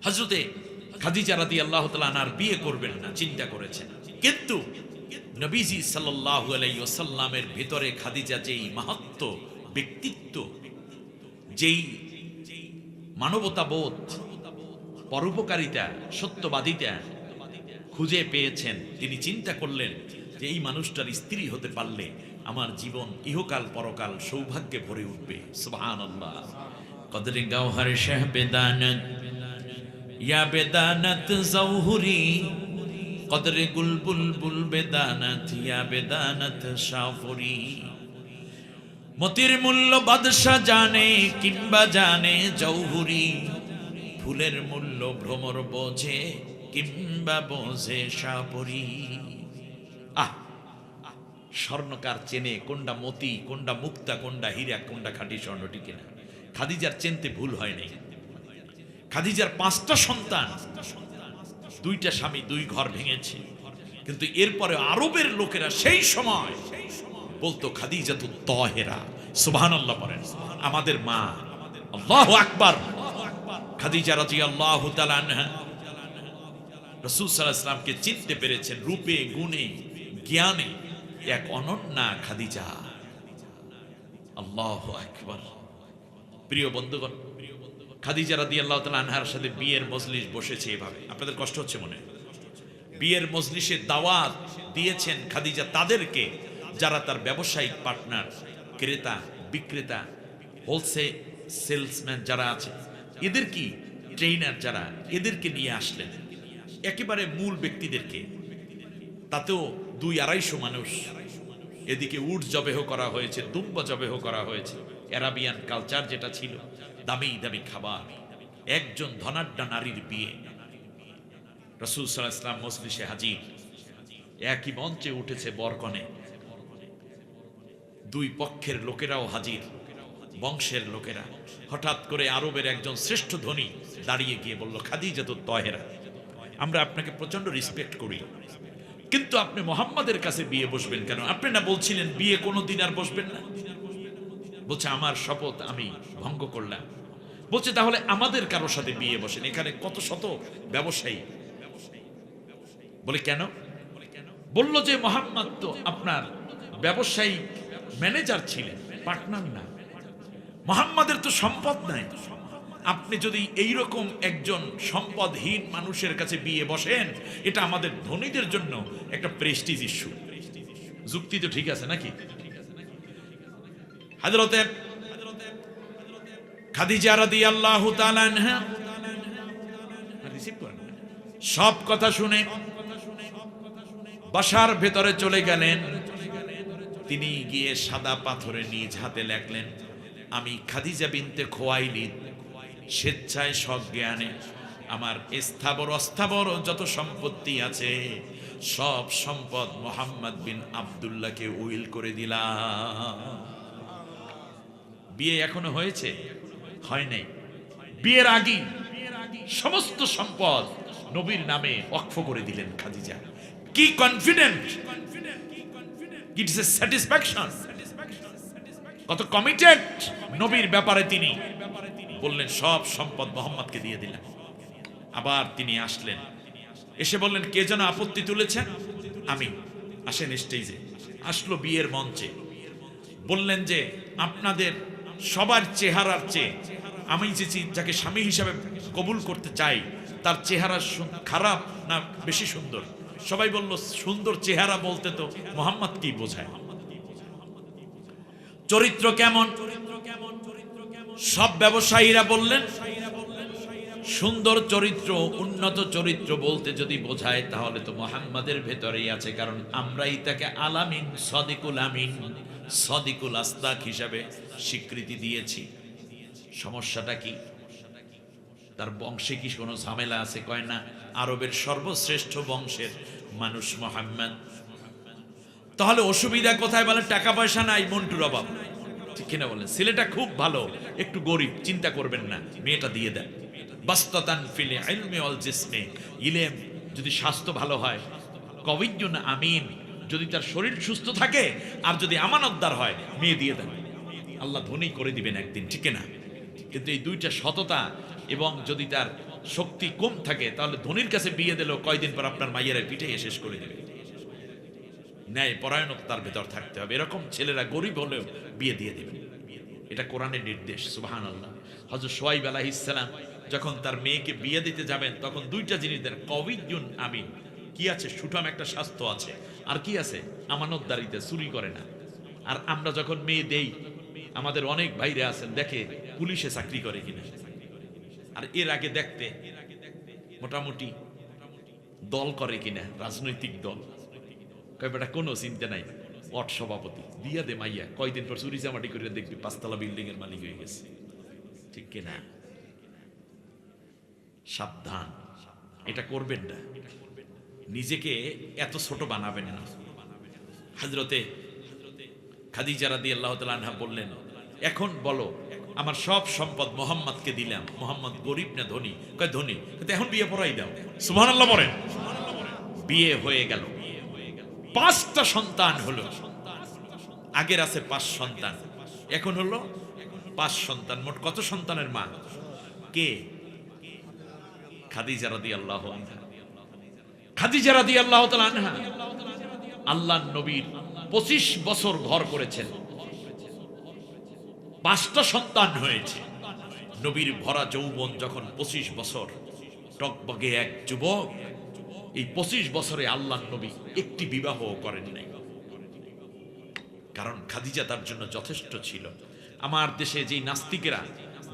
হযরতে খাদিজা রাদিয়াল্লাহু তাআলা আনহার বিয়ে করবেন না চিন্তা করেছেন, কিন্তু নবীজি সাল্লাল্লাহু আলাইহি ওয়াসাল্লামের ভিতরে খাদিজা যেই মাহাত্ম্য, ব্যক্তিত্ব, যেই মানবতাবোধ, পরোপকারিতা, সত্যবাদিতা খুঁজে পেয়েছেন, তিনি চিন্তা করলেন যে এই মানুষটার স্ত্রী হতে পারলে আমার জীবন ইহকাল পরকাল সৌভাগ্যে ভরে উঠবে। সুবহানাল্লাহ। কদরে গাওহার শাহ বেদানত ইয়া বেদানত জৌহুরি, কদরে গুলবুল বেদানত ইয়া বেদানত শাফুরি। মতির মূল্য বাদশা জানে কিংবা জানে জৌহুরি, ফুলের মূল্য ভ্রমর বোঝে কিংবা বোঝে শাফুরি। স্বর্ণকার চেনে কোনটা মতি, কোনটা মুক্তা, কোনটা হীরা, কোনটা খাঁটি স্বর্ণ, ঠিক না? খাদিজার চিনতে ভুল হয় নাই। খাদিজার 5টা সন্তান, 2টা স্বামী, 2 ঘর ভেঙেছে, কিন্তু এরপরে আরবের লোকেরা সেই সময় বলতো খাদিজাতু তাহেরা। সুবহানাল্লাহ বলেন। আমাদের মা, আল্লাহু আকবার। খাদিজা রাদিয়াল্লাহু তাআলা আনহা রাসূল সাল্লাল্লাহু আলাইহি ওয়াসাল্লামকে চিনতে পেরেছেন রূপে, গুণে, জ্ঞানে এক অনন্যা খাদিজা। আল্লাহু আকবার। প্রিয় বন্ধুগণ, খাদিজা রাদিয়াল্লাহু তাআলা আনহার সাথে বিয়ের মজলিস বসেছে এভাবে। আপনাদের কষ্ট হচ্ছে মনে? বিয়ের মজলিসে দাওয়াত দিয়েছেন খাদিজা তাদেরকে যারা তার ব্যবসায়িক পার্টনার, ক্রেতা বিক্রেতা, হোলসেল সেলসম্যান যারা আছে, এদের কি ট্রেনার যারা, এদেরকে নিয়ে আসলেন, একেবারে মূল ব্যক্তিদেরকে। তাতেও 200-250 মানুষ। এদিকে উট জবেহ করা হয়েছে, দুম্বা জবেহ করা হয়েছে। অ্যারাবিয়ান কালচার যেটা ছিল, দামি দামি খাবার। একজন ধনাঢ্য নারীর বিয়ে, রাসূল সাল্লাল্লাহু আলাইহি ওয়াসাল্লাম মজলিসে হাজির। একই মঞ্চে উঠেছে বরকনে, দুই পক্ষের লোকেরাও হাজির, বংশের লোকেরা। হঠাৎ করে আরবের একজন শ্রেষ্ঠ ধনী দাঁড়িয়ে গিয়ে বলল, খাদিজাতুত তাহেরা, আমরা আপনাকে প্রচন্ড রেসপেক্ট করি, কিন্তু আপনি মোহাম্মদের কাছে বিয়ে বসবেন কেন? আপনি না বলছিলেন বিয়ে কোনোদিন আর বসবেন না? বলছে, আমার শপথ আমি ভঙ্গ করলাম। বলছে, তাহলে আমাদের কারো সাথে বিয়ে বসেন, এখানে কত শত ব্যবসায়ী। বলে, কেন? বলল যে মোহাম্মদ তো আপনার ব্যবসায়ী ম্যানেজার ছিলেন, পার্টনার না। মোহাম্মদের তো সম্পদ নাই। আপনি যদি এইরকম একজন সম্পদহীন মানুষের কাছে বিয়ে বসেন, এটা আমাদের ধনীদের জন্য একটা প্রেস্টিজ ইস্যু। যুক্তি তো ঠিক আছে নাকি? হযরতে খাদিজা রাদিয়াল্লাহু তাআলা আনহা সব কথা শুনে বাসার ভেতরে চলে গেলেন। তিনি গিয়ে সাদা পাথরে নিজ হাতে লেখলেন, আমি খাদিজা বিনতে খুয়াইলিদ স্বেচ্ছায় সজ্ঞানে আমার স্থাবর অস্থাবর যত সম্পত্তি আছে সব সম্পদ মোহাম্মদ বিন আব্দুল্লাহকে উইল করে দিলাম। বিয়ে এখনো হয়েছে? হয় নাই। বিয়ের আগে সমস্ত সম্পদ নবীর নামে ওয়াকফ করে দিলেন খাদিজা। কি কনফিডেন্ট, ইটস এ স্যাটিসফ্যাকশন। কত কমিটেড নবীর ব্যাপারে তিনি বললেন, সব সম্পদ মোহাম্মদকে দিয়ে দিলেন। আবার তিনি আসলেন, এসে বললেন, কে যেন আপত্তি তুলেছেন? আমি। আসেন স্টেজে। আসলো বিয়ের মঞ্চে, বললেন যে আপনাদের সবার চেহারার চেয়ে আমি যে যাকে স্বামী হিসাবে কবুল করতে চাই তার চেহারা খারাপ না বেশি সুন্দর? সবাই বলল, সুন্দর চেহারা বলতে তো মোহাম্মদ কি বোঝায়? চরিত্র কেমন? সব ব্যবসায়ীরা বললেন, সুন্দর চরিত্র, উন্নত চরিত্র বলতে যদি বোঝায় তাহলে তো মোহাম্মদের ভেতরেই আছে, কারণ আমরাই তাকে আলামিন, সদিকুল আমিন, সদিকুল আস্তাক হিসাবে স্বীকৃতি দিয়েছি। সমস্যাটা কি? তার বংশে কি কোনো ঝামেলা আছে? কয় না, আরবের সর্বশ্রেষ্ঠ বংশের মানুষ মোহাম্মদ। তাহলে অসুবিধা কোথায়? বলে, টাকা পয়সা নাই, মন্টুর অভাব। ঠিক কিনা বলেন? ছেলেটা খুব ভালো, একটু গরিব, চিন্তা করবেন না, মেয়েটা দিয়ে দেন। বাস্তাতান ফিল ইলমি ওয়াল জিসমি, ইলম যদি স্বাস্থ্য ভালো হয়, কবিয়্যুন আমিন যদি তার শরীর সুস্থ থাকে, আর যদি আমানতদার হয়, মেয়ে দিয়ে দেন, আল্লাহ ধনী করে দিবেন একদিন। ঠিক না? কিন্তু এই দুইটা সততা এবং যদি তার শক্তি কম থাকে, তাহলে ধনীর কাছে বিয়ে দিলেও কয়দিন পর আপনার মাইয়ের পিঠে শেষ করে দেবে। ন্যায় পরায়ণতা তার ভেতর থাকতে হবে। এরকম ছেলেরা গরিব হলেও বিয়ে দিয়ে দেবেন, এটা কোরআনের নির্দেশ। সুবহানাল্লাহ। হযরত শুআয়ব আলাইহিস সালাম যখন তার মেয়েকে বিয়ে দিতে যাবেন, তখন দুইটা জিনিস দেন, কবিয়্যুন আমিন, কি আছে? সুঠাম একটা স্বাস্থ্য আছে, আর কি আছে? আমানতদারিতে, চুরি করে না। আর আমরা যখন মেয়ে দেই, আমাদের অনেক ভাইরা আছেন দেখে পুলিশে চাকরি করে কিনা, আর এর আগে দেখতে মোটামুটি দল করে কিনা, রাজনৈতিক দল। বেটা কোনো চিন্তা নাই, অট সভাপতি, দিয়া দে মাইয়া, কয়দিন পর চুরি জামাটি করে দেখবি 5 তলা বিল্ডিং এর মালিক হয়ে গেছে। ঠিক কিনা? সাবধান, এটা করবেন না, নিজেকে এত ছোট বানাবেন না। হযরতে খাদিজা রাদিয়াল্লাহু তাআলা আনহা বললেন, এখন বলো, আমার সব সম্পদ মোহাম্মদকে দিলাম, মোহাম্মদ গরিব না ধনী? কয় ধনী। এখন বিয়ে পড়াই দাও। সুবহানাল্লাহ বলেন। বিয়ে হয়ে গেল, 5টা সন্তান হলো। আগের আছে 5 সন্তান, এখন হলো 5 সন্তান। মোট কত সন্তানের মা? কে? খাদিজা রাদিয়াল্লাহু আনহা। খাদিজা রাদিয়াল্লাহু তাআলা আনহা আল্লাহর নবীর 25 বছর ঘর করেছেন, 5টা সন্তান হয়েছে। নবীর ভরা যৌবন যখন 25 বছর, টকবগে এক যুবক। এই 25 বছরে আল্লাহর নবী একটি বিবাহ করেন নাই, কারণ খাদিজা তার জন্য যথেষ্ট ছিল। আমার দেশে যে নাস্তিকেরা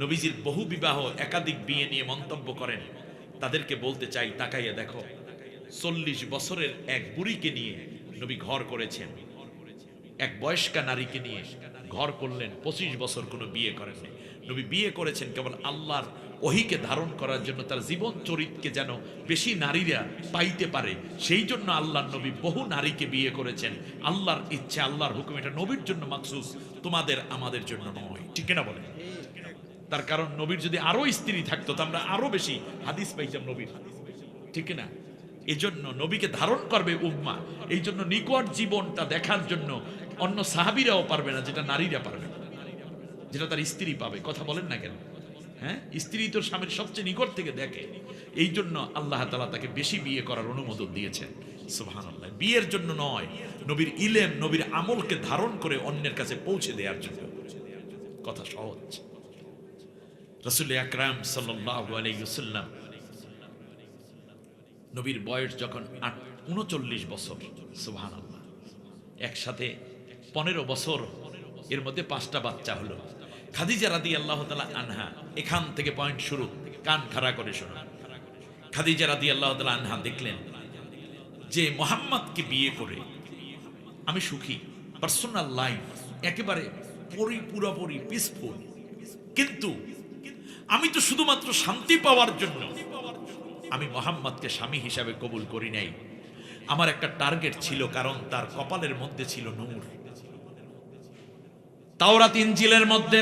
নবীজির বহু বিবাহ একাধিক বিয়ে নিয়ে মন্তব্য করেন, তাদেরকে বলতে চাই, তাকাইয়া দেখো, 40 বছরের এক বুড়িকে নিয়ে নবী ঘর করেছেন, এক বয়স্কা নারীকে নিয়ে ঘর করলেন, 25 বছর কোনো বিয়ে করেননি। নবী বিয়ে করেছেন কেবল আল্লাহর ওহীকে ধারণ করার জন্য, তার জীবন চরিত্রকে যেন বেশি নারীরা পাইতে পারে, সেই জন্য আল্লাহর নবী বহু নারীকে বিয়ে করেছেন। আল্লাহর ইচ্ছা, আল্লাহর হুকুম, এটা নবীর জন্য মাখসুস, তোমাদের আমাদের জন্য নয়। ঠিক না বলে? তার কারণ নবীর যদি আরো স্ত্রী থাকতো তো আমরা আরো বেশি হাদিস পাইতাম নবীর, ঠিক না? এজন্য নবীকে ধারণ করবে উম্মাহ, এই জন্য নিকট জীবনটা দেখার জন্য অন্য সাহাবীরাও পারবে না, যেটা নারীরা পারবে, যেটা তার স্ত্রী পাবে। কথা বলেন না কেন? হ্যাঁ, স্ত্রী তো স্বামীর সবচেয়ে নিকট থেকে দেখে, এই জন্য আল্লাহ তাআলা তাকে বেশি বিয়ে করার অনুমোদন দিয়েছেন। সুবহানাল্লাহ। বিয়ের জন্য নয়, নবীর ইলম, নবীর আমলকে ধারণ করে অন্যের কাছে পৌঁছে দেওয়ার জন্য। কথা সহজ। রাসূল আকরাম সাল্লাল্লাহু আলাইহি ওয়াসাল্লাম, নবীর বয়স যখন 39 বছর, সুবহানাল্লাহ, একসাথে 15 বছর, এর মধ্যে 5টা বাচ্চা হলো। খাদিজা রাদিয়াল্লাহু তাআলা আনহা, এখান থেকে পয়েন্ট শুরু, কান খাড়া করে শোনা। খাদিজা রাদিয়াল্লাহু তাআলা আনহা দেখলেন যে মুহাম্মদকে বিয়ে করে আমি সুখী, পার্সোনাল লাইফ একেবারে পুরোপুরি পিসফুল, কিন্তু আমি তো শুধুমাত্র শান্তি পাওয়ার জন্য আমি মুহাম্মদকে স্বামী হিসাবে কবুল করি নাই। আমার একটা টার্গেট ছিল, কারণ তার কপালের মধ্যে ছিল নূর। তাওরাত ইনজিলের মধ্যে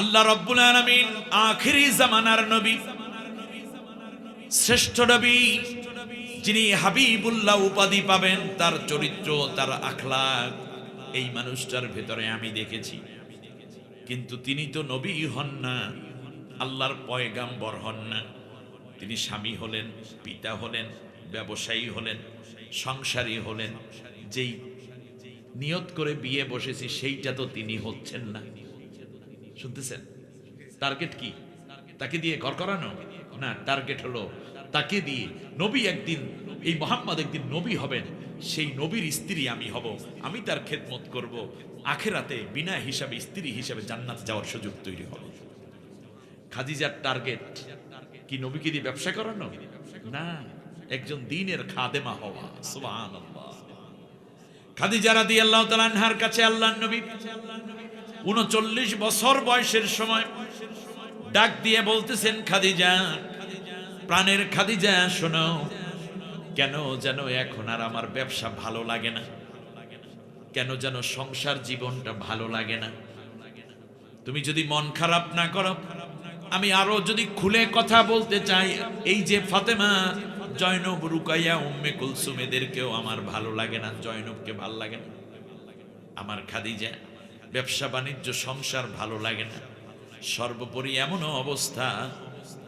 আল্লাহ রাব্বুল আলামিন আখিরি জামানার নবী, শ্রেষ্ঠ নবী, যিনি হাবিবুল্লাহ উপাধি পাবেন, তার চরিত্র, তার আখলাক, এই মানুষটার ভেতরে আমি দেখেছি। কিন্তু তিনি তো নবী হন না, আল্লাহর পয়গাম্বর হন না। তিনি স্বামী হলেন, পিতা হলেন, ব্যবসায়ী হলেন, সংসারী হলেন। যেই নিয়ত করে বিয়ে বসেছি সেইটা তো তিনি হচ্ছেন না। শুনতেছেন? টার্গেট কি? তাকে দিয়ে ঘর করানো না, টার্গেট হলো তাকে দিয়ে নবী একদিন, এই মুহাম্মদ একদিন নবী হবেন, সেই নবীর স্ত্রী আমি হব, আমি তার খেদমত করব, আখিরাতে বিনা হিসাবে স্ত্রী হিসাবে জান্নাত যাওয়ার সুযোগ তৈরি হবে। খাদিজার টার্গেট কি নবীকে দিয়ে ব্যবসা করানো না, একজন দ্বীনের খাদেমা হওয়া। সুবহানাল্লাহ। খাদিজা রাদিয়াল্লাহু তাআলা আনহার কাছে আল্লাহর নবী 39 বছর বয়সের সময় ডাক দিয়ে বলতেছেন, খাদিজা, প্রাণের খাদিজা, শোনো, কেন যেন এখন আর আমার ব্যবসা ভালো লাগে না, কেন যেন সংসার জীবনটা ভালো লাগে না। তুমি যদি মন খারাপ না করো, আমি আরো যদি খুলে কথা বলতে চাই, এই যে ফাতেমা, জয়নব, রুকাইয়া, উম্মে কুলসুম, এদেরকেও আমার ভালো লাগে না, জয়নবকে ভালো লাগে না, আমার খাদিজা, ব্যবসা বাণিজ্য সংসার ভালো লাগে না, সর্বোপরি এমনও অবস্থা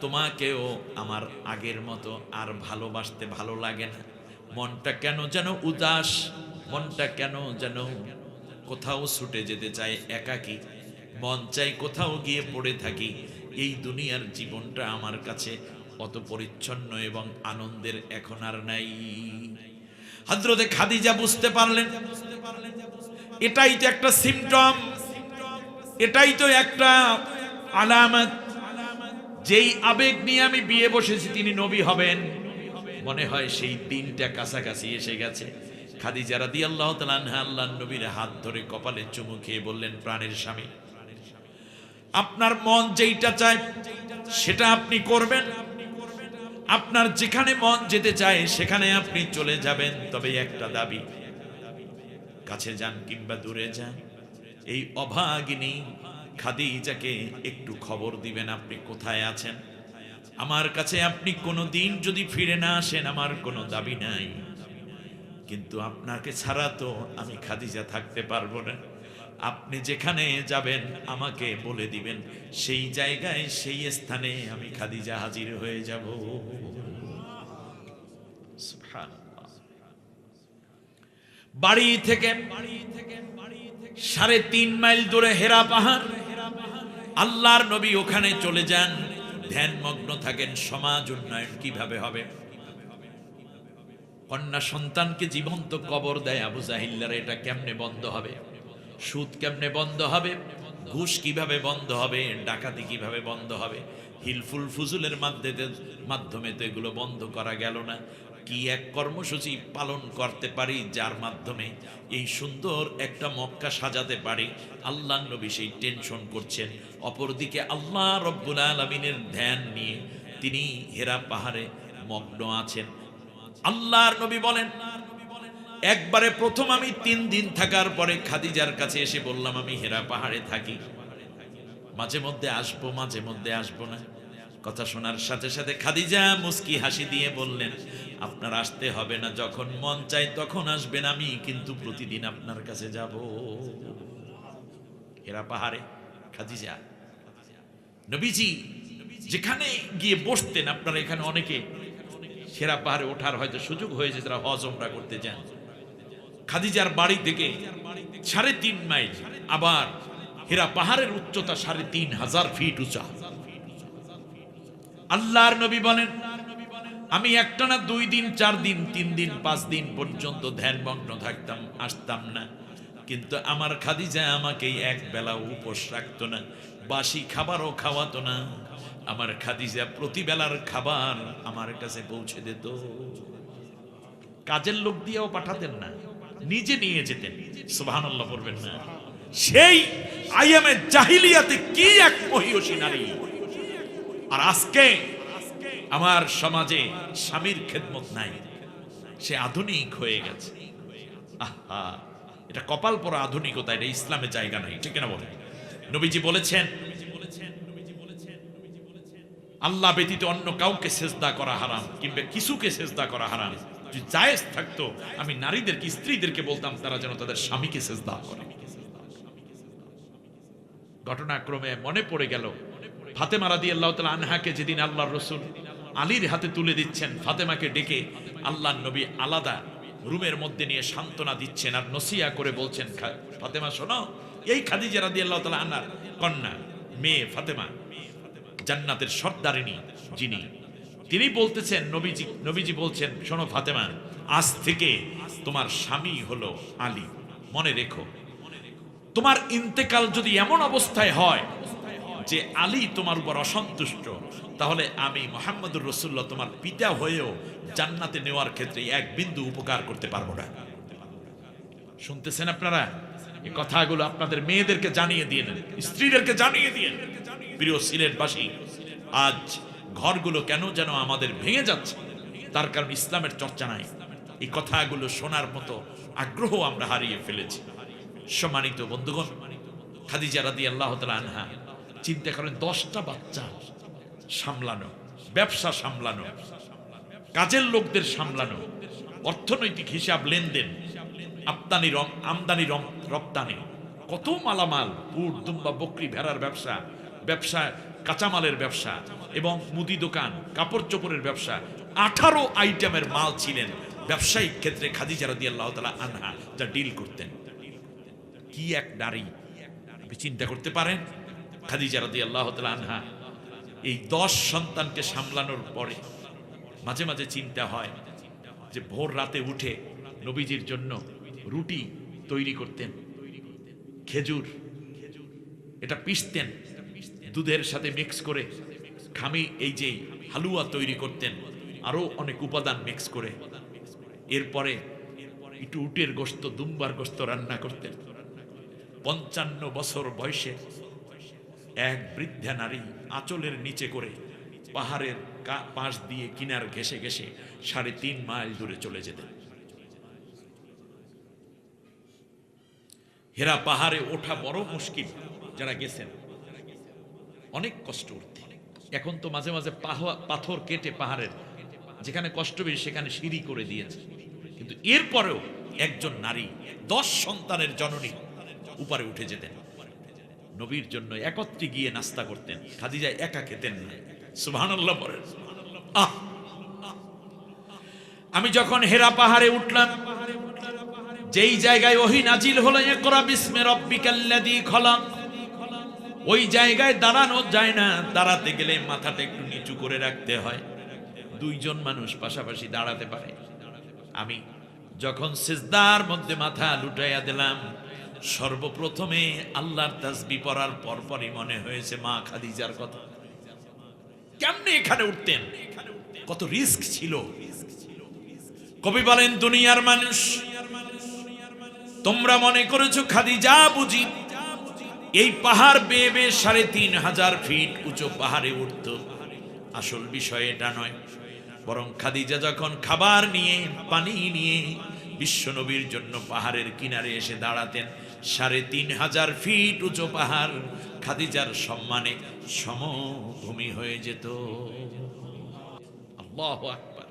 তোমাকেও আমার আগের মতো আর ভালোবাসতে ভালো লাগে না। মনটা কেন যেন উদাস, মনটা কেন যেন কোথাও ছুটে যেতে চায়, একাকী মন চাই কোথাও গিয়ে পড়ে থাকি। এই দুনিয়ার জীবনটা আমার কাছে অত পরিচ্ছন্ন এবং আনন্দের এখন আর নাই। হযরতে খাদিজা বুঝতে পারলেন এটাই তো একটা সিম্পটম, এটাই তো একটা আলামত, যেই আবেগ নিয়ে আমি বিয়ে বসেছি তিনি নবী হবেন, মনে হয় সেই দিনটা কাছাকাছি এসে গেছে। খাদিজা রাদিয়াল্লাহু তাআলা আনহা আল্লাহর নবীর হাত ধরে কপালে চুমু খেয়ে বললেন, প্রাণের স্বামী, আপনার মন যেইটা চায় সেটা আপনি করবেন, আপনার যেখানে মন যেতে চায় সেখানে আপনি চলে যাবেন, তবে একটা দাবি, কাছে যান কিংবা দূরে যান, এই অভাগিনী খাদিজাকে একটু খবর দিবেন আপনি কোথায় আছেন। আমার কাছে আপনি কোনো দিন যদি ফিরে না আসেন, আমার কোনো দাবি নাই, কিন্তু আপনাকে ছাড়া তো আমি খাদিজা থাকতে পারবো না। আপনি যেখানে যাবেন আমাকে বলে দিবেন, সেই জায়গায় সেই স্থানে আমি খাদিজা হাজির হয়ে যাব। সুবহানাল্লাহ। বাড়ি থেকে 3.5 মাইল দূরে হেরা পাহাড়, আল্লাহর নবী ওখানে চলে যান, ধ্যানমগ্ন থাকেন সমাজ উন্নয়ন কিভাবে হবে। কন্যা সন্তানকে জীবন্ত কবর দেয় আবু জাহিল্লার, এটা কেমনে বন্ধ হবে? সুদ কেমনে বন্ধ হবে, ঘুষ কিভাবে বন্ধ হবে, ডাকাতি কিভাবে বন্ধ হবে, হিলফুল ফুজুলের মাধ্যমে তো এগুলো বন্ধ করা গেল না। কি এক কর্মসূচি পালন করতে পারি যার মাধ্যমে এই সুন্দর একটা মক্কা সাজাতে পারি, আল্লাহ নবী সেই টেনশন করছেন। অপরদিকে আল্লাহ রব্বুল আলামিনের ধ্যান নিয়ে তিনি হেরা পাহাড়ে মগ্ন আছেন। আল্লাহর নবী বলেন, একবারে প্রথম আমি 3 দিন থাকার পরে খাদিজার কাছে এসে বললাম, আমি হেরা পাহাড়ে থাকি, মাঝে মধ্যে আসবো মাঝে মধ্যে আসবো না। কথা শোনার সাথে সাথে খাদিজা মুস্কি হাসি দিয়ে বললেন, আপনার আসতে হবে না, যখন মন চাই তখন আসবেন, আমি কিন্তু প্রতিদিন আপনার কাছে যাব। হেরা পাহাড়ে খাদিজা নবীজি যেখানে গিয়ে বসতেন, আপনারা এখানে অনেকে হেরা পাহাড়ে ওঠার হয়তো সুযোগ হয়েছে যারা হজ উমরা করতে যান। খাদিজার বাড়ি থেকে 3.5 মাইল, আবার হেরা পাহাড়ের উচ্চতা 3,500 ফিট উঁচা। আল্লাহর নবী বলেন, আমি একটানা 2 দিন 4 দিন 3 দিন 5 দিন পর্যন্ত ধ্যানমগ্ন থাকতাম, আসতাম না। কিন্তু আমার খাদিজা আমাকে এক বেলা উপোস রাখতো না, বাসি খাবারও খাওয়াতো না। আমার খাদিজা প্রতি বেলার খাবার আমার কাছে পৌঁছে দিত। কাজের লোক দিয়েও পাঠাতেন না, নিজে নিয়ে যেতেন। সুবহানাল্লাহ পড়বেন না? সেই আইয়ামে জাহিলিয়াতে কি এক মহিয়সী নারী। আর আজকে আমার সমাজে স্বামীর খেদমত নাই, সে আধুনিক হয়ে গেছে। আহা, এটা কপাল পরা আধুনিকতা, এটা ইসলামে জায়গা নাই, ঠিক না বলে? নবীজি বলেছেন, আল্লাহ ব্যতীত অন্য কাউকে সেজদা করা হারাম, কিংবা কিছুকে সেজদা করা হারাম। যদি জায়েজ থাকতো আমি নারীদেরকে, স্ত্রীদেরকে বলতাম তারা যেন তাদের স্বামীকে সেজদা করে। ঘটনাক্রমে মনে পড়ে গেল ফাতেমা রাদিয়াল্লাহু তাআলা আনহাকে যেদিন আল্লাহর রাসূল আলীর হাতে তুলে দিচ্ছেন, ফাতেমাকে ডেকে আল্লাহর নবী আলাদা রুমের মধ্যে নিয়ে সান্ত্বনা দিচ্ছেন আর নসিহা করে বলছেন, ফাতেমা শোনো, এই খাদিজা রাদিয়াল্লাহু তাআলা আনহার কন্যা, মেয়ে ফাতেমা, জান্নাতের সর্দারিনী যিনি, তিনি বলতেছেন, নবীজি বলছেন, শোনো ফাতেমা, আজ থেকে তোমার স্বামী হলো আলী। মনে রেখো, তোমার ইন্তেকাল যদি এমন অবস্থায় হয় যে আলী তোমার উপর অসন্তুষ্ট, তাহলে আমি মুহাম্মদুর রাসূলুল্লাহ তোমার পিতা হয়েও জান্নাতে নেওয়ার ক্ষেত্রে এক বিন্দু উপকার করতে পারবো না। শুনতেছেন আপনারা? এই কথাগুলো আপনাদের মেয়েদেরকে জানিয়ে দিয়ে নেন, স্ত্রীদেরকে জানিয়ে দিয়ে। প্রিয় সিলেটবাসী, আজ ঘরগুলো কেন যেন আমাদের ভেঙে যাচ্ছে, তার কারণ ইসলামের চর্চা নাই। এই কথাগুলো শোনার মতো আগ্রহ আমরা হারিয়ে ফেলেছি। সম্মানিত বন্ধুগণ, খাদিজা রাদিয়াল্লাহু তাআলা আনহা চিন্তা করেন, 10টা বাচ্চা সামলানো, ব্যবসা সামলানো, কাজের লোকদের সামলানো, অর্থনৈতিক হিসাব লেনদেন, আমদানি রপ্তানি, কত মালামাল, উট দুম্বা বকরি ভেড়ার ব্যবসা, কাঁচামালের ব্যবসা এবং মুদি দোকান, কাপড় চোপড়ের ব্যবসা, 18 আইটেমের মাল ছিলেন ব্যবসায়িক ক্ষেত্রে খাদিজা রাদিয়াল্লাহু তাআলা আনহা যা ডিল করতেন। কি এক নারী, আপনি চিন্তা করতে পারেন? খাদিজা রাদিয়াল্লাহু তাআলা আনহা এই 10 সন্তানকে সামলানোর পরে মাঝে মাঝে চিন্তা হয় যে ভোর রাতে উঠে নবীজির জন্য রুটি তৈরি করতেন, খেজুর এটা পিষতেন, দুধের সাথে মিক্স করে খামি, এই যে হালুয়া তৈরি করতেন, আরো অনেক উপাদান মিক্স করে। এরপরে একটু উটের গোশত, দুম্বার গোশত রান্না করতেন। 55 বছর বয়সে এক বৃদ্ধা নারী আঁচলের নিচে করে পাহাড়ের পাশ দিয়ে কিনার ঘেঁষে ঘেঁষে 3.5 মাইল দূরে চলে যেতেন। হেরা পাহাড়ে ওঠা বড় মুশকিল, যারা গেছেন অনেক কষ্ট উঠতে। এখন তো মাঝে মাঝে পাথর কেটে পাহাড়ের যেখানে কষ্ট বেশি সেখানে সিঁড়ি করে দিয়েছে, কিন্তু এরপরেও একজন নারী 10 সন্তানের জননী উপরে উঠে যেতেন। নবীর জন্য একত্রে গিয়ে নাস্তা করতেন, খাদিজা একা খেতেন না। সুবহানাল্লাহ বলেন। আমি যখন হেরা পাহাড়ে উঠলাম, যেই জায়গায় ওহী নাজিল হলো, ইকরা বিসমি রাব্বিকাল্লাযী খলাক, ওই জায়গায় দাঁড়ানো যায় না, দাঁড়াতে গেলে মাথাটা একটু নিচু করে রাখতে হয়। 2 জন মানুষ পাশাপাশি দাঁড়াতে পারে। আমি যখন সিজদার মধ্যে মাথা লুটাইয়া দিলাম, সর্বপ্রথমে আল্লাহর তাসবিহ পড়ার পরপরই মনে হয়েছে মা খাদিজার কথা। কেমনে এখানে উঠতেন, কত রিস্ক ছিল। কবি বলেন, দুনিয়ার মানুষ তোমরা মনে করেছো খাদিজা বুঝি এই পাহাড় বেয়ে বেয়ে ৩৫০০ ফিট উঁচু পাহাড়ে উঠত। আসল বিষয় এটা নয়, বরং খাদিজা যখন খাবার নিয়ে পানি নিয়ে বিশ্বনবীর জন্য পাহাড়ের কিনারে এসে দাঁড়াতেন, ৩৫০০ ফিট উঁচু পাহাড় খাদিজার সম্মানে সমভূমি হয়ে যেত। আল্লাহু আকবার।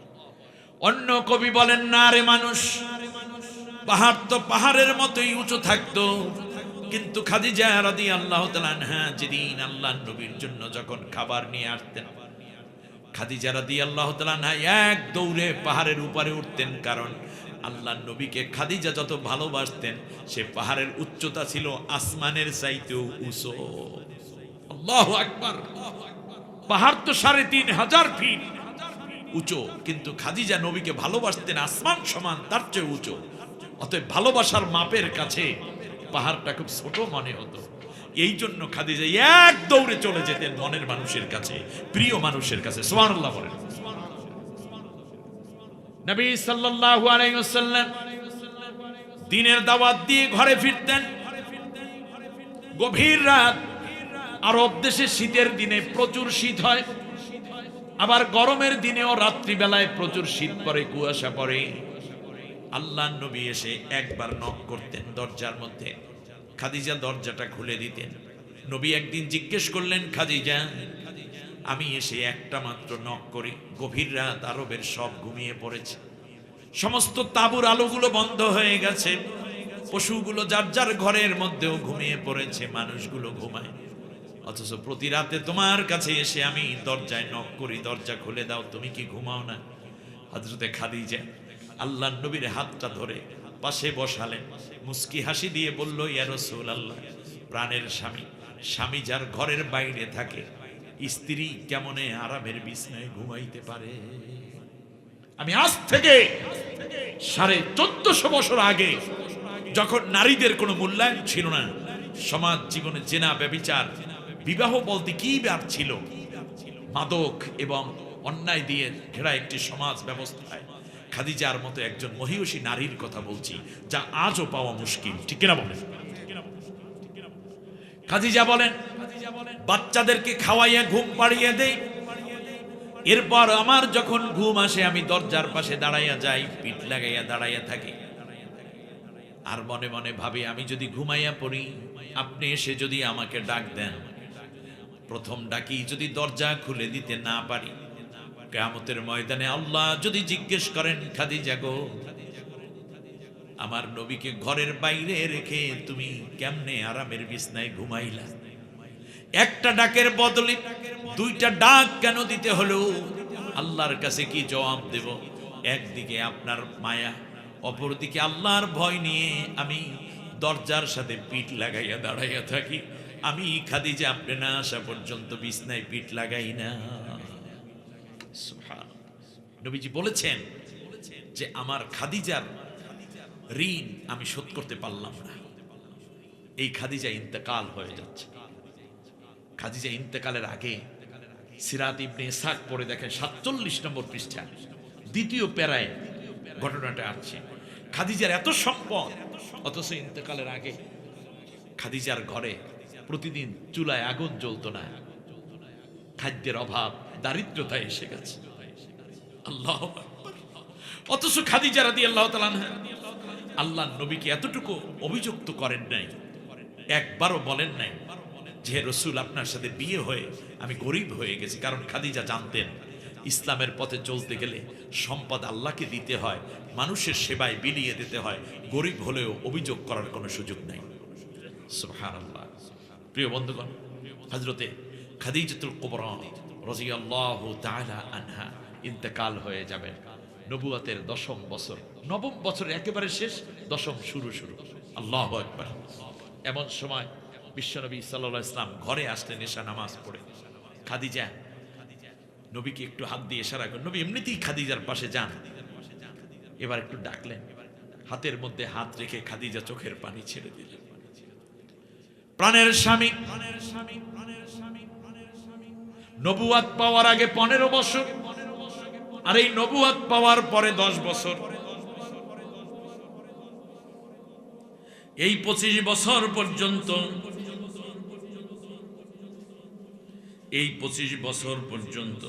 অন্য কবি বলেন, না রে মানুষ, পাহাড় তো পাহাড়ের মতোই উঁচু থাকতো, কিন্তু খাদিজা রাদিয়াল্লাহু তাআলা আনহা যেদিন আল্লাহর নবীর জন্য যখন খাবার নিয়ে আসতেন, খাদিজা রাদিয়াল্লাহু তাআলা আনহা এক দৌড়ে পাহাড়ের উপরে উঠতেন। কারণ আল্লাহর নবীকে খাদিজা যত ভালোবাসতেন, সে পাহাড়ের উচ্চতা ছিল আসমানের চাইতেও উঁচু। আল্লাহু আকবার। পাহাড় তো ৩৫০০ ফিট উঁচু, কিন্তু খাদিজা নবীকে ভালোবাসতেন আসমান সমান, তার চেয়ে উঁচু। অতএব ভালোবাসার মাপের কাছে পাহাড়টা খুব ছোট মনে হতো। এই জন্য খাদিজা এক দৌড়ে চলে যেতেন মনের মানুষের কাছে, প্রিয় মানুষের কাছে। সুবহানাল্লাহ বলেন। নবী সাল্লাল্লাহু আলাইহি ওয়াসাল্লাম দিনের দাওয়াত দিয়ে ঘরে ফিরতেন। গভীর রাত, আরব দেশে শীতের দিনে প্রচুর শীত হয়, আবার গরমের দিনেও রাত্রিবেলায় প্রচুর শীত পড়ে, কুয়াশা পড়ে। আল্লাহর নবী এসে একবার নক করতেন দরজার মধ্যে, খাদিজা দরজাটা খুলে দিতেন। নবী একদিন জিজ্ঞেস করলেন, খাদিজা আমি এসে একটা মাত্র নক করি, গভীর রাত, আরবের সব ঘুমিয়ে পড়েছে, সমস্ত তাঁবুর আলোগুলো বন্ধ হয়ে গেছে, পশুগুলো যার যার ঘরের মধ্যেও ঘুমিয়ে পড়েছে, মানুষগুলো ঘুমায়, অথচ প্রতি রাতে তোমার কাছে এসে আমি দরজায় নক করি, দরজা খুলে দাও, তুমি কি ঘুমাও না? হযরতে খাদিজা আল্লাহর নবীর হাতটা ধরে পাশে বসালেন, মুস্কি হাসি দিয়ে বলল, ইয়া রাসূলুল্লাহ, প্রাণের স্বামী, স্বামী যার ঘরের বাইরে থাকে, স্ত্রী কেমনে আরামের বিছানায় ঘুমাইতে পারে? আমি আজ থেকে ১৪৫০ বছর আগে, যখন নারীদের কোনো মূল্যায়ন ছিল না, সমাজ জীবনে জেনা, ব্যভিচার, বিবাহ বলতে কি ব্যাপার ছিল, মাদক এবং অন্যায় দিয়ে ঘেরা একটি সমাজ ব্যবস্থায় খাদিজার মতো একজন মহিয়সী নারীর কথা বলছি, যা আজও পাওয়া মুশকিল। ঠিক কিনা বলেন? খাদিজা বলেন, বাচ্চাদেরকে খাওয়াইয়া ঘুম পাড়িয়ে দেই, এরপর আমার যখন ঘুম আসে আমি দরজার পাশে দাঁড়াইয়া যাই, পিঠ লাগাইয়া দাঁড়াইয়া থাকি, আর মনে মনে ভাবি আমি যদি ঘুমাইয়া পড়ি, আপনি এসে যদি আমাকে ডাক দেন, প্রথম ডাকি যদি দরজা খুলে দিতে না পারি, কিয়ামতের ময়দানে আল্লাহ যদি জিজ্ঞেস করেন, খাদিজা গো, আমার নবীকে ঘরের বাইরে রেখে তুমি কেমনে আরামের বিছনায় ঘুমাইলা? একটা ডাকের বদলে দুইটা ডাক কেন দিতে হলো? আল্লাহর কাছে কি জবাব দেব? একদিকে আপনার মায়া, অপরদিকে আল্লাহর ভয় নিয়ে আমি দরজার সাথে পিঠ লাগাইয়া দাঁড়াইয়া থাকি। আমি খাদিজা আপনি না আসা পর্যন্ত বিছনায় পিঠ লাগাই না। নবীজি বলেছেন যে আমার খাদিজার ঋণ আমি শোধ করতে পারলাম না। এই খাদিজা ইন্তেকাল হয়ে যাচ্ছে। খাদিজা ইন্তেকালের আগে সিরাত ইবনে ইসহাক পড়ে দেখেন ৪৭ নম্বর পৃষ্ঠা, দ্বিতীয় প্যারায় ঘটনাটা আছে। খাদিজার এত সম্পদ, অথচ ইন্তেকালের আগে খাদিজার ঘরে প্রতিদিন চুলায় আগুন জ্বলতো না, খাদ্যের অভাব, দারিদ্রতা এসে গেছে। আল্লাহু আকবার। অথচ খাদিজা রাদিয়াল্লাহু তাআলা আনহা আল্লাহর নবীকে এতটুকু অভিযুক্ত করেন নাই, একবারও বলেন নাই যে রাসূল আপনার সাথে বিয়ে হয়ে আমি গরিব হয়ে গেছি। কারণ খাদিজা জানতেন ইসলামের পথে চলতে গেলে সম্পদ আল্লাহকে দিতে হয়, মানুষের সেবায় বিলিয়ে দিতে হয়, গরিব হলেও অভিযোগ করার কোনো সুযোগ নাই। সুবহানাল্লাহ। প্রিয় বন্ধুগণ, হযরতে খাদিজাতুল কুবরা রাদিয়াল্লাহু তাআলা আনহা ইন্তেকাল হয়ে যাবেন নবুয়তের ১০ম বছর, ৯ম বছরের একেবারে শেষ, ১০ম শুরু। আল্লাহু আকবার। এমন সময় বিশ্বনবী সাল্লাল্লাহু আলাইহি ওয়াসাল্লাম ঘরে আসলেন এশা নামাজ পড়ে। খাদিজা নবীকে একটু হাত দিয়ে ইশারা করেন, নবী এমনিতেই খাদিজার পাশে যান, এবার একটু ডাকলেন, হাতের মধ্যে হাত রেখে খাদিজা চোখের পানি ছেড়ে দিলেন। প্রাণের স্বামী নবুয়াত পাওয়ার আগে 15 বছর, আর এই নবুয়াত পাওয়ার পরে 10 বছর। এই 25 বছর পর্যন্ত, এই 25 বছর পর্যন্ত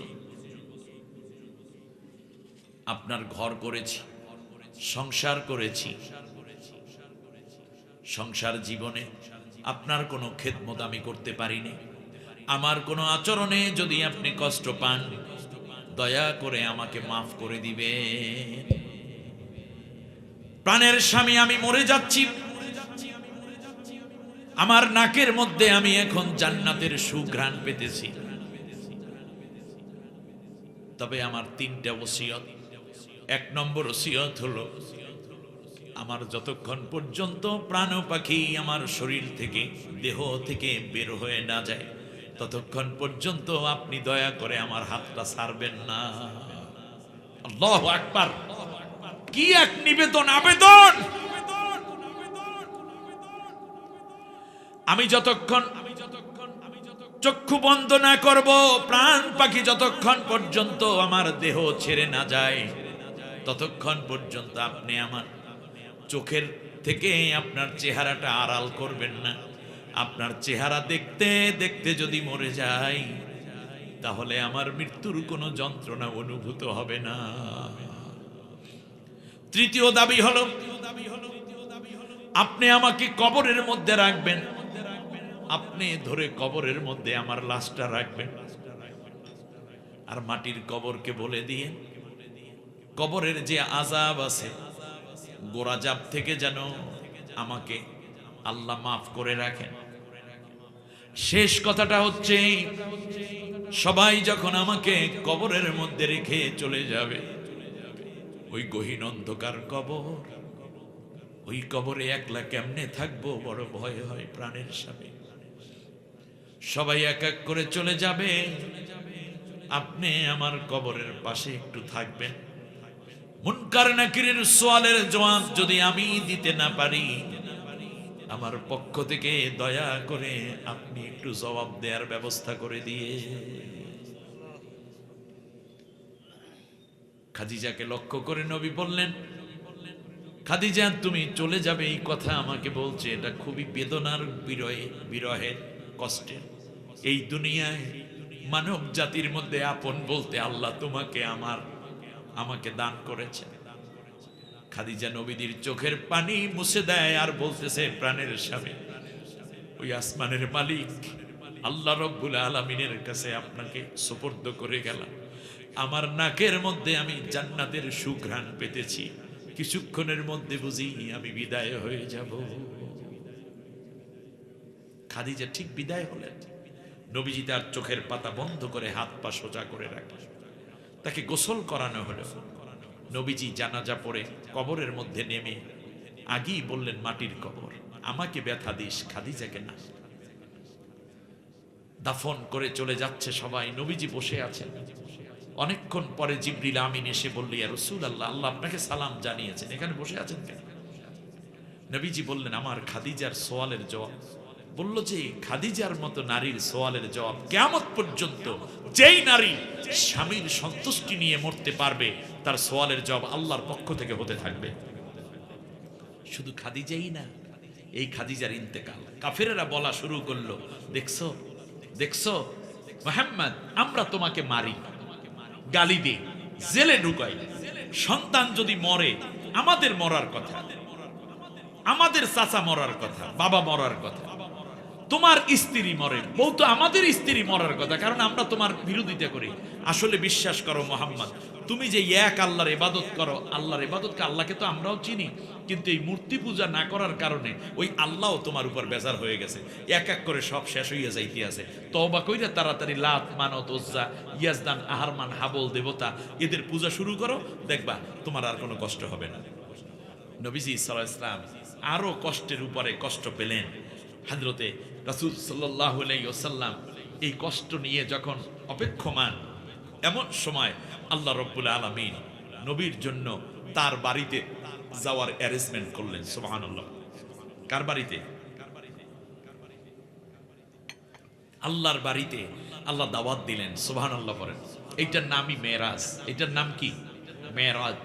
আপনার ঘর করেছি, সংসার করেছি। সংসার জীবনে আপনার কোনো খেদমত আমি করতে পারিনি। আমার কোনো আচরণে যদি আপনি কষ্ট পান, দয়া করে আমাকে মাফ করে দিবেন। প্রাণের স্বামী আমি মরে যাচ্ছি, আমার নাকের মধ্যে আমি এখন জান্নাতের সুঘ্রাণ পেতেছি, তবে আমার 3টা ওসিয়ত। 1 নম্বর ওসিয়ত হলো, আমার যতক্ষণ পর্যন্ত প্রাণ পাখি আমার শরীর থেকে, দেহ থেকে বের হয়ে না যায়, ততক্ষণ পর্যন্ত আপনি দয়া করে আমার হাতটা ছাড়বেন না। আল্লাহু আকবার! কি এক নিবেদন, আবেদন! আমি যতক্ষণ চক্ষু বন্ধ না করব, প্রাণ পাখি যতক্ষণ পর্যন্ত আমার দেহ ছেড়ে না যায়, ততক্ষণ পর্যন্ত আপনি আমার চোখের থেকে আপনার চেহারাটা আড়াল করবেন না। আপনার চেহারা দেখতে দেখতে যদি মরে যাই, তাহলে আমার মৃত্যুর কোনো যন্ত্রণা অনুভূত হবে না। 3য় দাবি হলো, আপনি আমাকে কবরের মধ্যে রাখবেন, আপনি ধরে কবরের মধ্যে আমার লাশটা রাখবেন। আর মাটির কবরকে বলে দিয়ে, কবরের যে আযাব আছে, গোরাজাব থেকে যেন আমাকে আল্লাহ মাফ করে রাখেন। শেষ কথাটা হচ্ছে, সবাই যখন আমাকে কবরের মধ্যে রেখে চলে যাবে, ওই গহীন অন্ধকার কবর, ওই কবরে একলা কেমনে থাকবো, বড় ভয় হয় প্রাণের স্বামী। সবাই এক এক করে চলে যাবে, আপনি আমার কবরের পাশে একটু থাকবেন। মুনকার নাকিরের সওয়ালের জবাব যদি আমি দিতে না পারি, আমার পক্ষ থেকে দয়া করে আপনি একটু জবাব দেওয়ার ব্যবস্থা করে দিয়ে। খাদিজাকে লক্ষ্য করে নবী বললেন, খাদিজা তুমি চলে যাবে এই কথা আমাকে বলছে, এটা খুবই বেদনার, বিরহের, কষ্টের। এই দুনিয়ায় মানব জাতির মধ্যে আপন বলতে আল্লাহ তোমাকে আমাকে দান করেছে। খাদিজা নবীদের চোখের পানি মুছে দেয় আর বলতেছে, প্রাণের স্বামী, ওই আসমানের মালিক আল্লাহ রব্বুল আলামিনের কাছে আপনাকে সুপর্দ করে গেলাম। আমার নাকের মধ্যে আমি জান্নাতের সুঘ্রাণ পেতেছি, কিছুক্ষণের মধ্যে বুঝি আমি বিদায় হয়ে যাব। খাদিজা ঠিক বিদায় হলেন। নবীজি তার চোখের পাতা বন্ধ করে হাত পা সোজা করে রাখলেন, তাকে গোসল করানো হলো। নবীজি জানাজা পড়ে কবরের মধ্যে নেমে আগেই বললেন, মাটির কবর, আমাকে ব্যথা দিস, খাদিজাকে না। দাফন করে চলে যাচ্ছে সবাই, নবীজি বসে আছেন। অনেকক্ষণ পরে জিবরিল আমিন এসে বলল, ইয়া রাসূলুল্লাহ, আল্লাহ আপনাকে সালাম জানিয়েছেন, এখানে বসে আছেন কেন? নবীজি বললেন, আমার খাদিজার সওয়ালের জবাব। বলল যে, খাদিজার মতো নারীর সওয়ালের জবাব কিয়ামত পর্যন্ত যেই নারী স্বামীর সন্তুষ্টি নিয়ে মরতে পারবে, তার সওয়ালের জবাব আল্লাহর পক্ষ থেকে হতে থাকবে। শুধু খাদিজাই না, এই খাদিজার ইন্তেকাল কাফেরেরা বলা শুরু করলো, দেখছো দেখছো মুহাম্মদ, আমরা তোমাকে মারি, গালি দিই, জেলে ঢুকাই, সন্তান যদি মরে আমাদের মরার কথা, আমাদের চাচা মরার কথা, বাবা মরার কথা, তোমার স্ত্রী মরে, বউ তো আমাদের স্ত্রী মরার কথা, কারণ আমরা তোমার বিরোধিতা করি। আসলে বিশ্বাস করো মুহাম্মদ, তুমি যে এক আল্লাহর ইবাদত করো, আল্লাহর ইবাদতকে, আল্লাহকে তো আমরাও চিনি, কিন্তু এই মূর্তি পূজা না করার কারণে ওই আল্লাহও তোমার উপর বেজার হয়ে গেছে। এক এক করে সব শেষ হইয়া যাইতে আছে। তওবা কইরা তাড়াতাড়ি লাত, মানত, উজ্জা, ইয়াজদান, আহারমান, হাবল দেবতা, এদের পূজা শুরু করো, দেখবা তোমার আর কোনো কষ্ট হবে না। নবীজি সাল্লাল্লাহু আলাইহি ওয়াসাল্লাম আরো কষ্টের উপরে কষ্ট পেলেন। হযরতে রাসূল সাল্লাল্লাহু আলাইহি ওয়াসাল্লাম এই কষ্ট নিয়ে যখন অপেক্ষমান, এমন সময় আল্লাহ রব্বুল আলামিন নবীর জন্য তার বাড়িতে যাওয়ার অ্যারেঞ্জমেন্ট করলেন। সুবহানাল্লাহ। কার বাড়িতে? আল্লাহর বাড়িতে আল্লাহ দাওয়াত দিলেন, সুবহানাল্লাহ বলেন। এইটার নামই মেরাজ। এটার নাম কি? মেরাজ।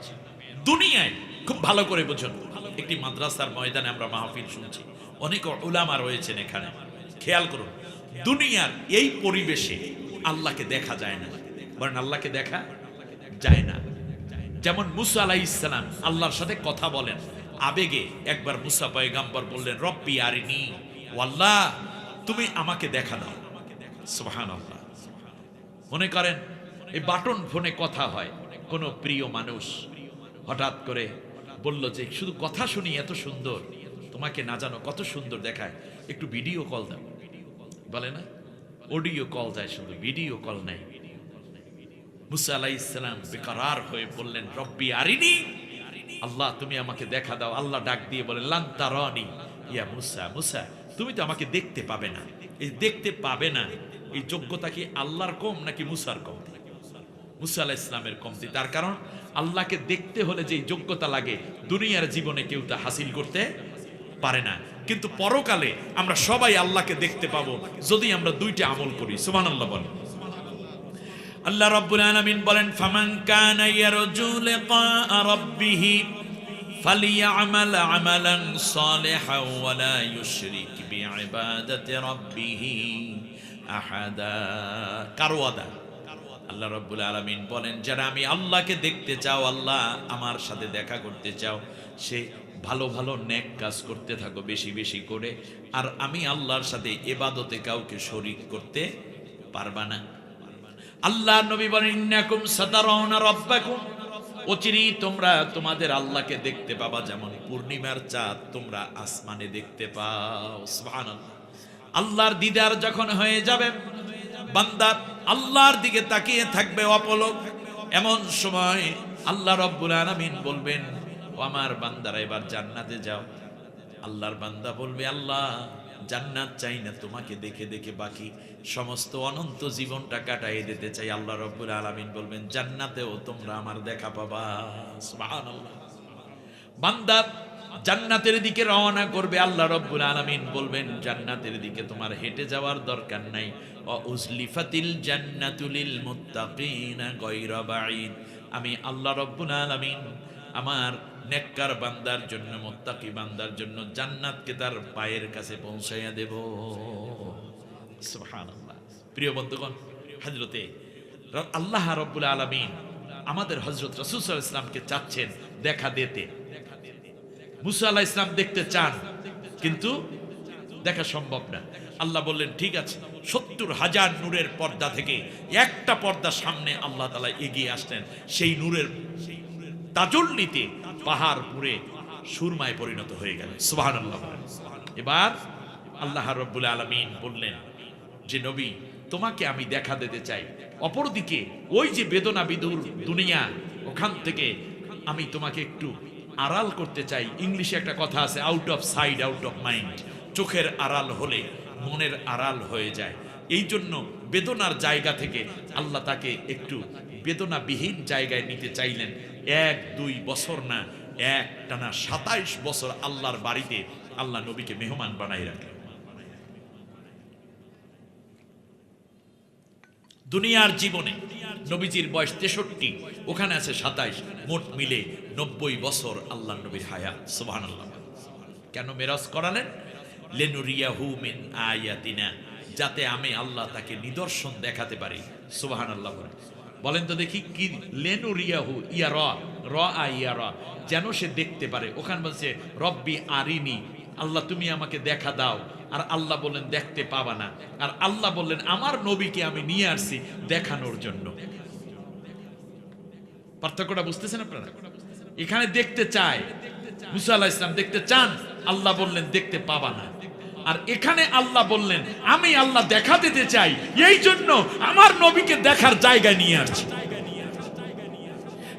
দুনিয়ায় খুব ভালো করে বুঝুন, একটি মাদ্রাসার ময়দানে আমরা মাহফিল শুনছি, অনেক উলামা রয়েছেন এখানে, খেয়াল করুন, দুনিয়ার এই পরিবেশে আল্লাহকে দেখা যায় না। বলেন আল্লাহকে দেখা যায় না। যেমন মুসা আলাইহিস সালাম আল্লাহর সাথে কথা বলেন, আবেগে একবার মুসা পয়গম্বর বললেন, রব্বি আরিনি, ও আল্লাহ তুমি আমাকে দেখা দাও। সুবহানাল্লাহ। মনে করেন এই বাটন ফোনে কথা হয়, কোন প্রিয় মানুষ হঠাৎ করে বলল যে শুধু কথা শুনি এত সুন্দর, তোমাকে না জানো কত সুন্দর দেখায়, একটু ভিডিও কল দাও। বলে না, অডিও কল যায়, শুধু ভিডিও কল নাই। মুসা আলাইহিস সালাম বেকরার হয়ে বললেন, রব্বি আরিনি, আল্লাহ তুমি আমাকে দেখা দাও। আল্লাহ ডাক দিয়ে বলেন, লান তারানি ইয়া মুসা, মুসা তুমি তো আমাকে দেখতে পাবে না। এই দেখতে পাবে না, এই যোগ্যতা কি আল্লাহর কম নাকি মুসার কম? মুসা আলাইহিস সালামের কমতি। তার কারণ আল্লাহকে দেখতে হলে যে যোগ্যতা লাগে দুনিয়ার জীবনে কেউ তা হাসিল করতে পারে না। কিন্তু পরকালে আমরা সবাই আল্লাহকে দেখতে পাবো যদি আমরা দুইটা আমল করি। সুবহানাল্লাহ বলেন। আল্লাহ রাব্বুল আলামিন বলেন, ফামান কানা ইয়ারজু লিকা রাব্বিহি ফালিয়ামাল আমালান সালিহান ওয়া লা ইউশরিক বিইবাদাতি রাব্বিহি আহাদা। কারো আদা আল্লাহ রাব্বুল আলামিন বলেন, যারা আমি আল্লাহকে দেখতে চাও, আল্লাহ আমার সাথে দেখা করতে চাও, সে ভালো ভালো নেক কাজ করতে থাকো বেশি বেশি করে। আর আমি আল্লাহর সাথে ইবাদতে কাউকে শরীক করতে পারবা না। আল্লাহ নবী বলেন, ইন্নাকুম সাতারাউনা রাব্বাকুম, অচিরেই তোমরা তোমাদের আল্লাহকে দেখতে পাবা, যেমন পূর্ণিমার চাঁদ তোমরা আসমানে দেখতে পাও। সুবহানাল্লাহ। আল্লাহর দিদার যখন হয়ে যাবে, বান্দা আল্লাহর দিকে তাকিয়ে থাকবে অপলক। এমন সময় আল্লাহ রাব্বুল আলামিন বলবেন, ও আমার বান্দারা এবার জান্নাতে যাও। আল্লাহর বান্দা বলবে, আল্লাহ জান্নাত চাই না, তোমাকে দেখে দেখে বাকি সমস্ত অনন্ত জীবনটা কাটাই দিতে চাই। আল্লাহ রাব্বুল আলামিন বলবেন, জান্নাতেও তোমরা আমার দেখা পাবা। সুবহানাল্লাহ। বান্দা জান্নাতের দিকে রওনা করবে, আল্লাহ রাব্বুল আলামিন বলবেন, জান্নাতের দিকে তোমার হেঁটে যাওয়ার দরকার নাই। ওয়া উজলিফাতিল জান্নাতু লিল মুত্তাকিনা গায়রা বাঈদ। আমি আল্লাহ রাব্বুল আলামিন আমার নেককার বান্দার জন্য, মুত্তাকি বান্দার জন্য জান্নাতকে তার পায়ের কাছে পৌঁছাইয়া দেব। সুবহানাল্লাহ। প্রিয় বন্ধুগণ, হযরতে আল্লাহ রাব্বুল আলামিন আমাদের হযরত রাসূল সাল্লাল্লাহু আলাইহি ওয়াসাল্লামকে চাচ্ছেন দেখা দিতে। মুসা আলাইহিস সালাম দেখতে চান, কিন্তু দেখা সম্ভব না। আল্লাহ বললেন, ঠিক আছে। ৭০,০০০ নূরের পর্দা থেকে একটা পর্দা সামনে আল্লাহ তাআলা এগিয়ে আসলেন, সেই নূরের তাজল্লিতে পাহাড় পুরে সুরমায় পরিণত হয়ে গেল। সুবহানাল্লাহ। এবার আল্লাহ রাব্বুল আলামিন বললেন যে, নবী তোমাকে আমি দেখা দিতে চাই। অপরদিকে ওই যে বেদনা বিদুর দুনিয়া, ওখান থেকে আমি তোমাকে একটু আড়াল করতে চাই। ইংলিশে একটা কথা আছে, out of side out of mind. চোখের আড়াল হলে মনের আড়াল হয়ে যায়। এই জন্য বেদনার জায়গা থেকে আল্লাহ তাকে একটু বেদনাবিহীন জায়গায় নিতে চাইলেন। ১-২ বছর না, টানা ২৭ বছর আল্লাহর বাড়িতে আল্লাহ নবীকে মেহমান বানাই রাখলেন। দুনিয়ার জীবনে নবীজির বয়স ৬৩, ওখানে আছে ২৭, মোট মিলে ৯০ বছর আল্লাহ নবীর হায়াত। সুবহানাল্লাহ। কেন মেরাজ করালেন? লিনুরিয়াহু মিন আয়াতিনা, যাতে আমি আল্লাহ তাকে নিদর্শন দেখাতে পারি। সুবহানাল্লাহ। বলেন তো দেখি কি? লিনুরিয়াহু ইয়ারা, ইয়ারা, যেন সে দেখতে পারে। ওখানে বলছে রব্বি আরিনি, আল্লাহ তুমি আমাকে দেখা দাও। আর আল্লাহ বললেন দেখতে পাবা না। আর আল্লাহ বললেন আমার নবীকে আমি নিয়ে আসছি দেখানোর জন্য। পার্থক্যটা বুঝতেছেন আপনারা? এখানে দেখতে চায়, মুসা আলাইহিস সালাম দেখতে চান, আল্লাহ বললেন দেখতে পাবা না। আর এখানে আল্লাহ বললেন আমি আল্লাহ দেখা দিতে চাই, এই জন্য আমার নবীকে দেখার জায়গায় নিয়ে আসছি।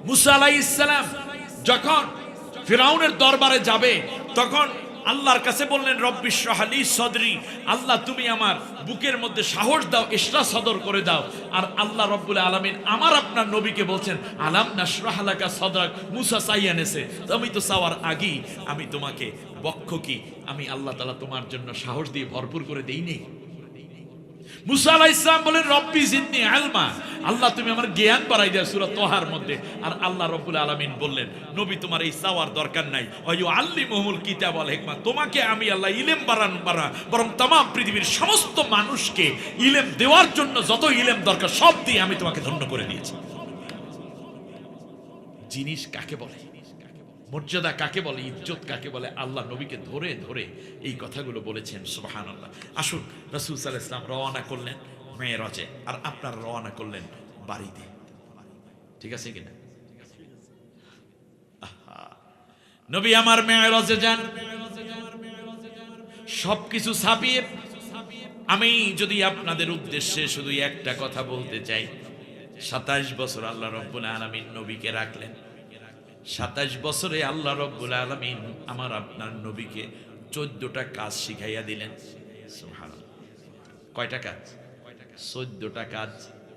মুসা আলাইহিস সালাম যখন ফিরাউনের দরবারে যাবে, তখন আল্লাহর কাছে বললেন রব্বি ইশরাহ লি সদরি, আল্লাহ তুমি আমার বুকের মধ্যে সাহস দাও, ইশরা সদর করে দাও। আর আল্লাহ রব্বুল আলামিন আমার আপনার নবীকে বলছেন আলাম নাশরাহ লাকা সদরাক। মুসা চাইয়ানেছে, আমি তো চাওয়ার আগেই আমি তোমাকে বক্ষ কি আমি আল্লাহ তাআলা তোমার জন্য সাহস দিয়ে ভরপুর করে দেই নেই। মুসা আলাইহিস সালাম বলেন রব্বি জিদনি ইলমা, আল্লাহ তুমি আমার জ্ঞান বাড়াই দাও সূরা তোহার মধ্যে। আর আল্লাহ রাব্বুল আলামিন বললেন নবী তোমার এই চাওয়ার দরকার নাই, ওয়ায়ুআল্লিমুহুল কিতাব ওয়াল হিকমা, তোমাকে আমি আল্লাহ ইলম বাড়ানো বরং तमाम পৃথিবীর সমস্ত মানুষকে ইলম দেওয়ার জন্য যত ইলম দরকার সব দিয়ে আমি তোমাকে ধন্য করে দিয়েছি। জিনিস কাকে বলে, মর্যাদা কাকে বলে, ইজ্জত কাকে বলে, আল্লাহ নবীকে ধরে ধরে এই কথাগুলো বলেছেন। সুবহানাল্লাহ। আসুন, রাসূল সাল্লাল্লাহু আলাইহি ওয়াসাল্লাম রওনা করলেন মেরাজে, আর আপনারা রওনা করলেন বাড়িতে। ঠিক আছে কিনা? নবী আমার মেরাজে যান, সবকিছু ছাপিয়ে আমি যদি আপনাদের উদ্দেশ্যে শুধু একটা কথা বলতে চাই, 27 বছর আল্লাহ রাব্বুল আলামিন নবীকে রাখলেন। 27 বছরে আল্লাহ রাব্বুল আলামিন আমার আপনার নবীকে 14টা কাজ শিখাইয়া দিলেন। সুবহানাল্লাহ। কয়টা কাজ? 14টা কাজ।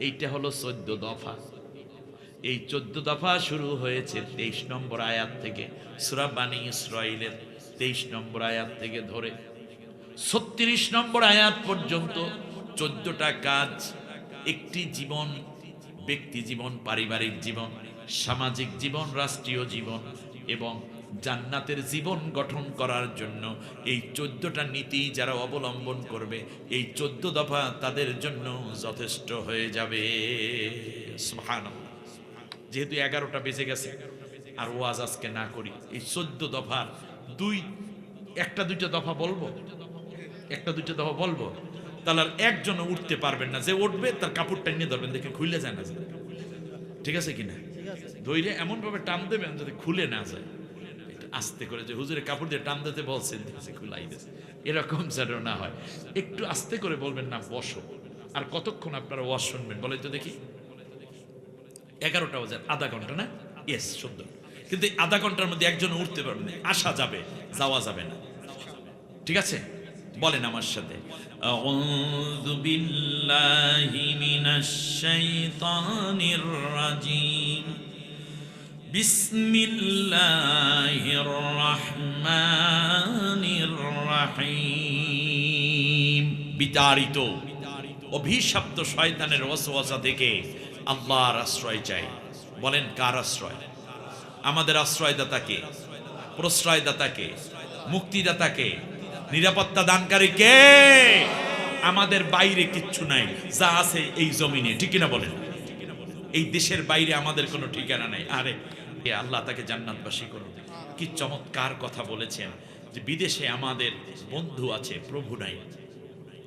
এইটা হলো 14 দফা। এই 14 দফা শুরু হয়েছে 23 নম্বর আয়াত থেকে, সূরা বানী ইসরাঈলের 23 নম্বর আয়াত থেকে ধরে 36 নম্বর আয়াত পর্যন্ত 14টা কাজ। একটি জীবন, ব্যক্তি জীবন, পারিবারিক জীবন, সামাজিক জীবন, রাষ্ট্রীয় জীবন এবং জান্নাতের জীবন গঠন করার জন্য এই 14টা নীতি যারা অবলম্বন করবে, এই 14 দফা তাদের জন্য যথেষ্ট হয়ে যাবে। সুবহানাল্লাহ। যেহেতু 11টা বেজে গেছে, আর ওয়াজ আজকে না করি, এই 14 দফার একটা দুইটা দফা বলবো, একটা দুইটা দফা বলবো, তাহলে আর একজনও উঠতে পারবেন না। যে উঠবে তার কাপড়টা নিয়ে ধরবেন, দেখে খুলে যায় না। ঠিক আছে কিনা? ধৈর্য এমন ভাবে টান দেবেন যাতে খুলে না যায়। আস্তে করে, যে হুজুরে কাপড় দিয়ে টান দিতে বলছেন, খুলাই দিয়েছে, এরকম যেন না হয়। একটু আস্তে করে বলবেন, না বসো। আর কতক্ষণ আপনারা ওয়াজ শুনবেন বলে তো দেখি? 11টা বাজে, আধা ঘন্টা না? ইয়েস, সুন্দর। কিন্তু আধা ঘন্টার মধ্যে একজন উঠতে পারবেন না, আসা যাবে, যাওয়া যাবে না। ঠিক আছে? বলেন আমার সাথে, আউযু বিল্লাহি মিনাশ শাইতানির রাজিম, বিসমিল্লাহির রহমানির রহিম। বিতাড়িত অভিশপ্ত শয়তানের ওয়াসওয়াসা থেকে আল্লাহর আশ্রয় চাই। বলেন, কার আশ্রয়? আমাদের আশ্রয়দাতাকে, প্রশ্রয়দাতাকে, মুক্তিদাতাকে, নিরাপত্তা দানকারী কে? আমাদের বাইরে কিচ্ছু নাই, যা আছে এই জমিনে। ঠিক কিনা বলেন? এই দেশের বাইরে আমাদের কোনো ঠিকানা নাই। আরে আল্লাহ তাকে জান্নাতবাসী করুন। কি চমৎকার কথা বলেছেন যে বিদেশে আমাদের বন্ধু আছে, প্রভু নাই।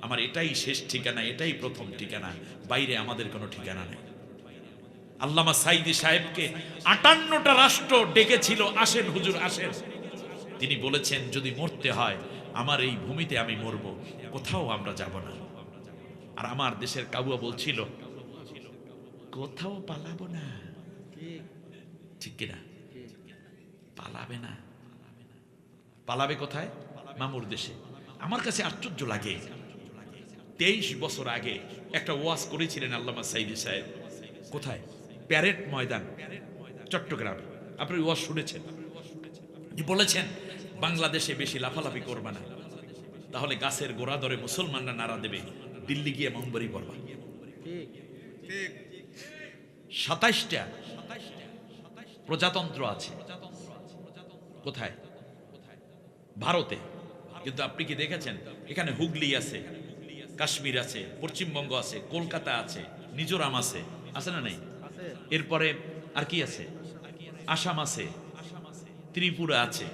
আমার এটাই শেষ ঠিকানা, এটাই প্রথম ঠিকানা, বাইরে আমাদের কোনো ঠিকানা নেই। আল্লামা সাইদি সাহেবকে 58টা রাষ্ট্র ডেকেছিল, আসেন হুজুর আসেন। তিনি বলেছেন যদি মরতে হয় আমার এই ভূমিতে আমি মরবো, কোথাও আমরা যাব না। আর আমার দেশের কাবুয়া বলছিল কোথাও পালাবো না। ঠিক কিনা? পালাবে না। পালাবে কোথায়? মামুর দেশে। আমার কাছে আশ্চর্য লাগে, 23 বছর আগে একটা ওয়াজ করেছিলেন আল্লামা সাইদি সাহেব। কোথায়? প্যারেড ময়দান, চট্টগ্রাম। আপনি ওয়াজ শুনেছেন? বলেছেন বাংলাদেশে বেশি লাফালাফি করবা না, তাহলে গাছের গোড়া ধরে মুসলমানরা নারা দেবে, দিল্লি গিয়ে মোমবাড়ি পড়বা। 27টা প্রজাতন্ত্র আছে। কোথায়? ভারতে। কিন্তু আপনি কি দেখেছেন? এখানে হুগলি আছে, কাশ্মীর আছে, পশ্চিমবঙ্গ আছে, কলকাতা আছে, মিজোরাম আছে, আছে না নাই? এরপরে আর কি আছে? আসাম আছে, ত্রিপুরা আছে।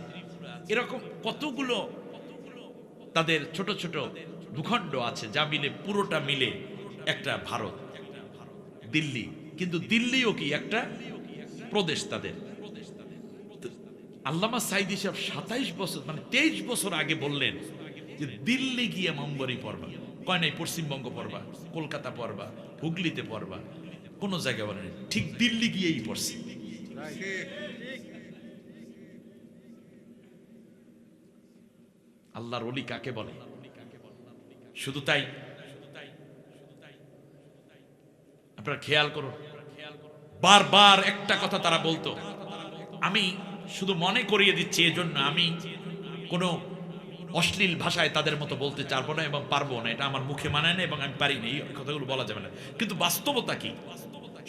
এরকম কতগুলো তাদের ছোট ছোট ভূখণ্ড আছে, যা মিলে পুরোটা মিলে একটা ভারত, দিল্লি। কিন্তু দিল্লিও কি একটা প্রদেশ তাদের। আল্লামা সাইদি সাহেব 27 বছর মানে 23 বছর আগে বললেন যে দিল্লি গিয়ে মোমবাড়ি পড়বা। কয় নাই পশ্চিমবঙ্গ পড়বা, কলকাতা পড়বা, হুগলিতে পড়বা, কোন জায়গায় বলেন, ঠিক দিল্লি গিয়েই পড়ছে। আল্লাহর ওলি কাকে বলে? শুধু তাই? আপনারা খেয়াল করুন, বারবার একটা কথা তারা বলতো। আমি শুধু মনে করিয়ে দিচ্ছি, এজন্য আমি কোনো অশ্লীল ভাষায় তাদের মতো বলতে চারবো না এবং পারবো না, এটা আমার মুখে মানায় না এবং আমি পারি না, এই কথাগুলো বলা যাবে না। কিন্তু বাস্তবতা কি?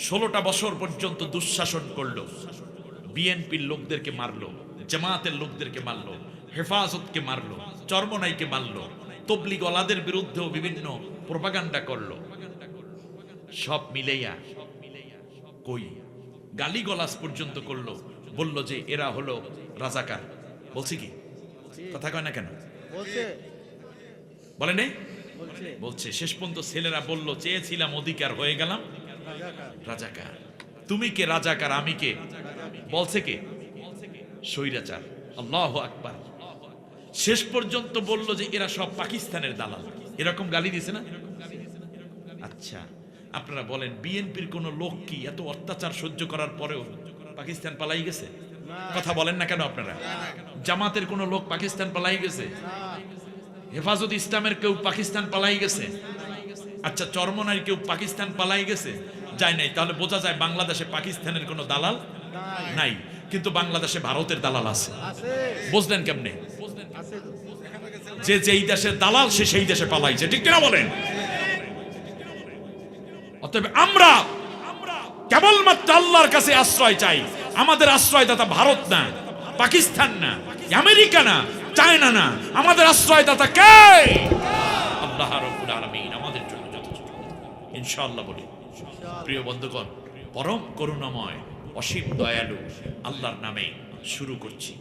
16টা বছর পর্যন্ত দুঃশাসন করলো, বিএনপির লোকদেরকে মারলো, জামাতের লোকদেরকে মারলো, হেফাজতকে মারলো, চরমনাইকে মারলো, তবলিগ ওয়ালাদের বিরুদ্ধেও বিভিন্ন প্রোপাগান্ডা করলো। সব মিলেইয়া কই গালিগালাজ পর্যন্ত করলো, বলল যে এরা হলো রাজাকার। বলছি কি? কথা কয় না কেন? বলে নেই? বলছে। শেষ পর্যন্ত ছেলেরা বলল, চেয়েছিলাম অধিকার, হয়ে গেলাম রাজাকার। তুমি কে রাজাকার, আমি কে? বলছে কে? স্বৈরাচার। আল্লাহু আকবার। শেষ পর্যন্ত বলল যে এরা সব পাকিস্তানের দালাল। এরকম গালি দিছে না? আচ্ছা আপনারা বলেন, বিএনপির কোন লোক কি এত অত্যাচার সহ্য করার পরেও পাকিস্তান পালাই গেছে? কথা বলেন না কেন আপনারা? জামাতের কোন লোক পাকিস্তান পালাই গেছে? হেফাজত ইসলামের কেউ পাকিস্তান পালাই গেছে? আচ্ছা চরমনাইয়ের কেউ পাকিস্তান পালাই গেছে? যায় নাই। তাহলে বোঝা যায় বাংলাদেশে পাকিস্তানের কোনো দালাল নাই, কিন্তু বাংলাদেশে ভারতের দালাল আছে। বুঝলেন কেমনে? যে যেই দেশের দালাল সে সেই দেশে পালাইছে, ঠিক কিনা বলেন? অতএব আমরা কেবলমাত্র আল্লাহর কাছে আশ্রয় চাই। আমাদের আশ্রয়দাতা ভারত না, পাকিস্তান না, আমেরিকা না, চায়না না। আমাদের আশ্রয়দাতা কে? আল্লাহ রাব্বুল আলামিন আমাদের জন্য যথেষ্ট, ইনশাআল্লাহ বলি। প্রিয় বন্ধুগণ, পরম করুণাময় অসীম দয়ালু আল্লাহর নামে শুরু করছি।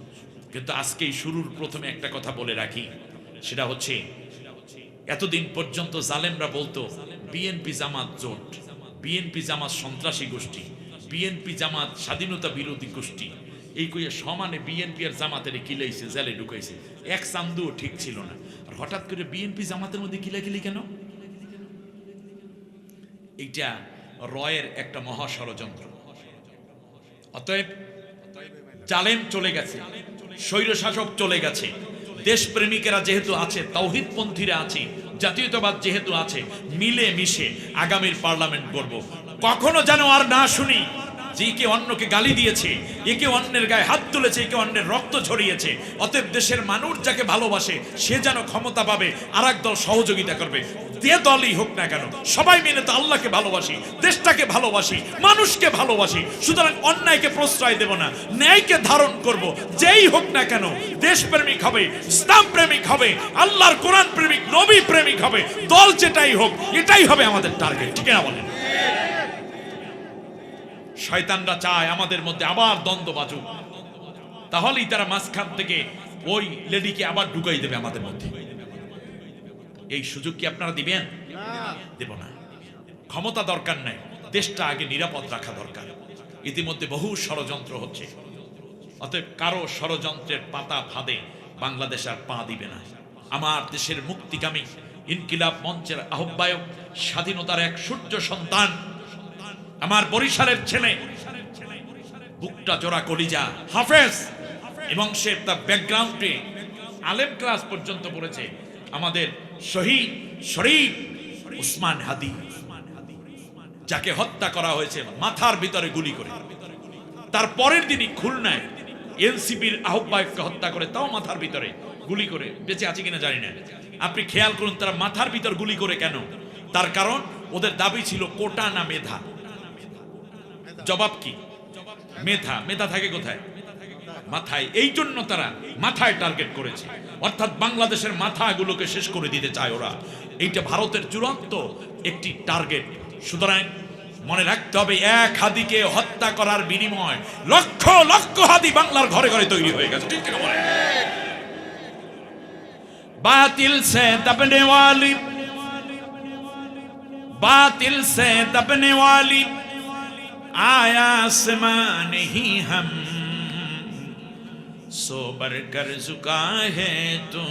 কিন্তু আজকে এই শুরুর প্রথমে একটা কথা বলে রাখি, সেটা হচ্ছে এতদিন পর্যন্ত জালেমরা বলতো বিএনপি জামাত জোট, বিএনপি জামাত সন্ত্রাসী গোষ্ঠী, বিএনপি জামাত স্বাধীনতা বিরোধী গোষ্ঠী, এই কইয়া সমানে বিএনপি আর জামাতের কিলাইছে, জেলে ঢুকাইছে। এক চান্দুও ঠিক ছিল না। আর হঠাৎ করে বিএনপি জামাতের মধ্যে কিলাকিলি কেন? এইটা রয়ের একটা মহা ষড়যন্ত্র। অতএব জালেম চলে গেছে, স্বৈরশাসক চলে গেছে, দেশপ্রেমিকেরা যেহেতু আছে, তাওহীদপন্থীরা আছে, জাতীয়তাবাদ যেহেতু আছে, মিলে মিশে আগামীর পার্লামেন্ট করব। কখনো যেন আর না শুনি যে একে অন্যকে গালি দিয়েছে, একে অন্যের গায়ে হাত তুলেছে, একে অন্যের রক্ত ঝরিয়েছে। অতএব দেশের মানুষ যাকে ভালোবাসে সে যেন ক্ষমতা পাবে, আর এক দল সহযোগিতা করবে। যে দলই হোক না কেন, সবাই মিলে তো আল্লাহকে ভালোবাসি, দেশটাকে ভালোবাসি, মানুষকে ভালোবাসি। সুতরাং অন্যায়কে প্রশ্রয় দেব না, ন্যায়কে ধারণ করব। যেই হোক না কেন দেশপ্রেমিক হবে, ইসলাম প্রেমিক হবে, আল্লাহর কোরআন প্রেমিক, নবী প্রেমিক হবে। দল যেটাই হোক, এটাই হবে আমাদের টার্গেট, ঠিক না বলেন? শয়তানরা চায় আমাদের মধ্যে আবার দ্বন্দ্ব বাজুক, তাহলেই তারা মাঝখান থেকে ওই লেডিকে আবার ঢুকাই দেবে আমাদের মধ্যে। এই সুযোগ কি আপনারা দিবেন? দেব না। ক্ষমতা দরকার নাই, দেশটা আগে নিরাপদ রাখা দরকার। ইতিমধ্যে বহু ষড়যন্ত্র হচ্ছে, অতএব কারো ষড়যন্ত্রের পাতা ফাঁদে বাংলাদেশ আর পা দিবে না। আমার দেশের মুক্তিগামী ইনকিলাব মঞ্চের আহ্বায়ক, স্বাধীনতার এক সূর্য সন্তান, আমার বরিশালের ছেলে, বুকটা জোড়া কলিজা, হাফেজ, এবং সে তার ব্যাকগ্রাউন্ডে আলেম ক্লাস পর্যন্ত পড়েছে, আমাদের শহীদ শরীফ উসমান হাদি, যাকে হত্যা করা হয়েছে মাথার ভিতরে গুলি করে। তার পরের দিনই খুলনায় এনসিপির আহ্বায়ককে হত্যা করে, তাও মাথার ভিতরে গুলি করে। বেঁচে আছে কিনা জানি না। আপনি খেয়াল করুন তারা মাথার ভিতর গুলি করে কেন? তার কারণ ওদের দাবি ছিল কোটা না মেধা। জবাব কি? মেধা। মেধা থাকে কোথায়? মাথায়। এই জন্য তারা মাথায় টার্গেট করেছে, অর্থাৎ বাংলাদেশের মাথাগুলোকে শেষ করে দিতে চায় ওরা। এইটা ভারতের চূড়ান্ত একটি টার্গেট। সুতরাং মনে রাখতে হবে, এক হাদিকে হত্যা করার বিনিময় লক্ষ লক্ষ হাদি বাংলার ঘরে ঘরে তৈরি হয়ে গেছে, ঠিক কিনা বলেন? বাতিল সে দবনে ওয়ালি, বাতিল সে দবনে ওয়ালি आया आसमां नहीं हम, सो बढ़कर झुका है तू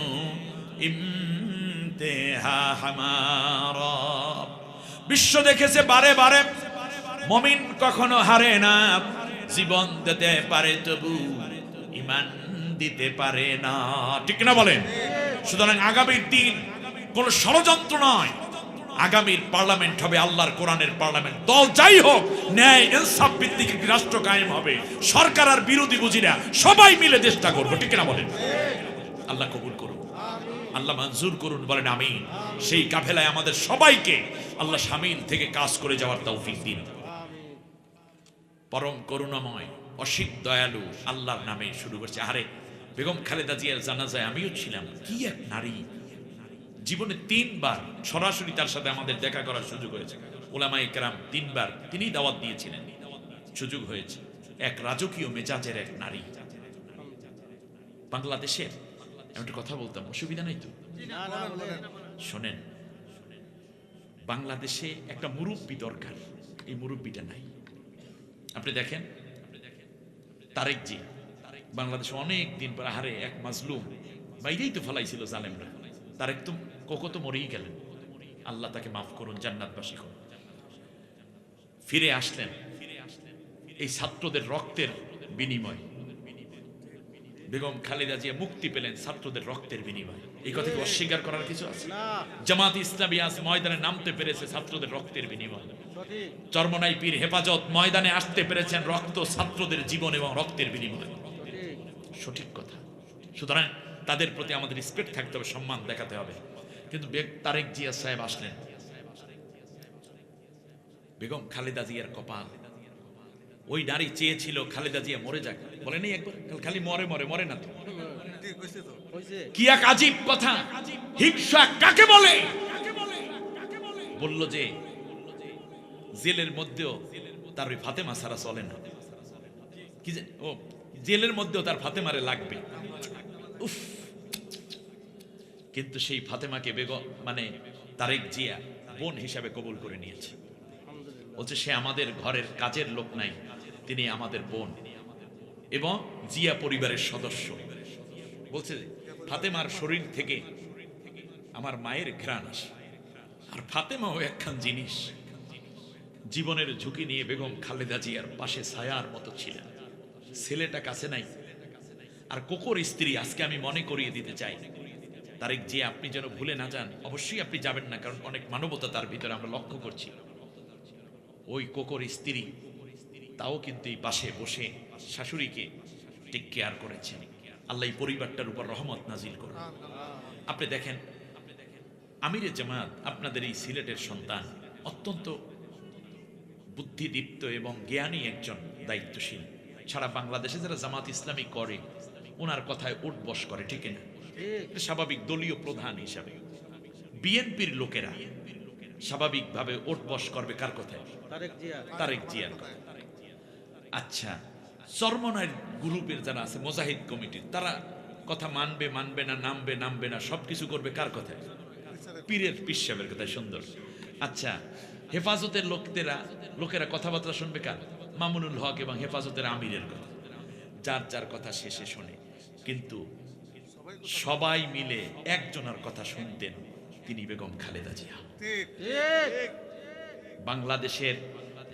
इम्तिहा हमारा। বিশ্ব দেখেছে বারে বারে, মুমিন কখনো হারে না। জীবন দিতে পারে তবু ঈমান দিতে পারে না, ঠিক না বলেন? সুতরাং আগামীর দিন কোন ষড়যন্ত্র নয়, আগামীর পার্লামেন্ট হবে আল্লাহর কোরআনের পার্লামেন্ট। দল যাই হোক, ন্যায় ইনসাফ ভিত্তিক একটি রাষ্ট্র কায়েম হবে। সরকার আর বিরোধী বুঝিরা সবাই মিলে দেশটা করবো, ঠিক না বলেন? আল্লাহ কবুল করুন। আল্লাহ মঞ্জুর করুন, বলেন আমিন। সেই কাফেলায় আমাদের সবাইকে আল্লাহ শামিল থেকে কাজ করে যাওয়ার তৌফিক দিন। পরম করুণাময় অসীম দয়ালু আল্লাহর নামে শুরু করছে। আরে বেগম খালেদা জিয়ার জানাজায় আমিও ছিলাম। কি এক নারী! জীবনে 3 বার সরাসরি তার সাথে আমাদের দেখা করার সুযোগ হয়েছে। উলামায়ে কেরাম 3 বার তিনি দাওয়াত দিয়েছিলেন, সুযোগ হয়েছে। এক রাজকীয় মেজাজের এক নারী। বাংলাদেশের আমি একটা কথা বলতাম, অসুবিধা নেই তো? শোনেন, বাংলাদেশে একটা মুরব্বী দরকার, এই মুরব্বীটা নাই। আপনি দেখেন তারেক জি বাংলাদেশে অনেক দিন পর, আহারে এক মাজলুম বাইরেই তো ফেলাইছিল জালেমরা, তারেক তো কোকো তো মরেই গেলেন, আল্লাহ তাকে মাফ করুন, জান্নাতবাসী করুন। ফিরে আসলেন এই ছাত্রদের রক্তের বিনিময়। বেগম খালেদা জিয়া মুক্তি পেলেন ছাত্রদের রক্তের বিনিময়। এই কথা কি অস্বীকার করার কিছু আছে? জামাত ইসলামী আজ ময়দানে নামতে পেরেছে ছাত্রদের রক্তের বিনিময়। চরমনাই পীর হেফাজত ময়দানে আসতে পেরেছেন রক্ত ছাত্রদের জীবন এবং রক্তের বিনিময়। সঠিক কথা। সুতরাং তাদের প্রতি আমাদের রেসপেক্ট থাকতে হবে, সম্মান দেখাতে হবে। কিন্তু তারেক জিয়া সাহেব আসলেন, বেগম খালেদা জিয়ার কপাল। ওই নারী চেয়েছিল খালেদা জিয়া মরে যাক, বলে নেই একবার খালি মরে মরে মরে না তো। কি এক আজীব কথা! হিংসা কাকে বলে? বলল যে জেলের মধ্যেও তার ওই ফাতেমা ছাড়া চলে না। কি যে ও জেলের মধ্যেও তার ফাতেমারে লাগবে। উফ! কিন্তু সেই ফাতেমাকে বেগম মানে তারেক জিয়া বোন হিসাবে কবুল করে নিয়েছে। বলছে সে আমাদের ঘরের কাজের লোক নাই, তিনি আমাদের বোন এবং জিয়া পরিবারের সদস্য। বলছে ফাতেমার শরীর থেকে আমার মায়ের ঘ্রাণ আসে। আর ফাতেমাও একখান জিনিস, জীবনের ঝুঁকি নিয়ে বেগম খালেদা জিয়ার পাশে ছায়ার মতো ছিলেন। ছেলেটা কাছে নাই। আর কোকোর স্ত্রী, আজকে আমি মনে করিয়ে দিতে চাই তারেক জিয়া, আপনি যেন ভুলে না যান। অবশ্যই আপনি যাবেন না, কারণ অনেক মানবতা তার ভিতরে আমরা লক্ষ্য করছি। ওই কোকোর স্ত্রী তাও কিন্তু এই পাশে বসে শাশুড়িকে টেক কেয়ার করেছেন। আল্লাহ এই পরিবারটার উপর রহমত নাজিল করুন। আপনি দেখেন আমিরে জামাত আপনাদের এই সিলেটের সন্তান, অত্যন্ত বুদ্ধিদীপ্ত এবং জ্ঞানী একজন দায়িত্বশীল। সারা বাংলাদেশে যারা জামাত ইসলামী করে ওনার কথায় উঠবস করে, ঠিক না? স্বাভাবিক দলীয় প্রধান হিসাবে বিএনপির লোকেরা স্বাভাবিকভাবে উঠবস করবে কার কথায়? তারেক জিয়ার কথা। আচ্ছা, চরমনাইয়ের গ্রুপের যারা আছে মুজাহিদ কমিটির, তারা কথা মানবে মানবে না, নামবে নামবে না, সবকিছু করবে কার কথায়? পীরের পীর সাহেবের কথায়। সুন্দর। আচ্ছা, হেফাজতের লোকেরা কথাবার্তা শুনবে কার? মামুনুল হক এবং হেফাজতের আমিরের কথা। যার যার কথা শেষে শোনে, কিন্তু সবাই মিলে একজনের কথা শুনতেন, তিনি বেগম খালেদা জিয়া। বাংলাদেশের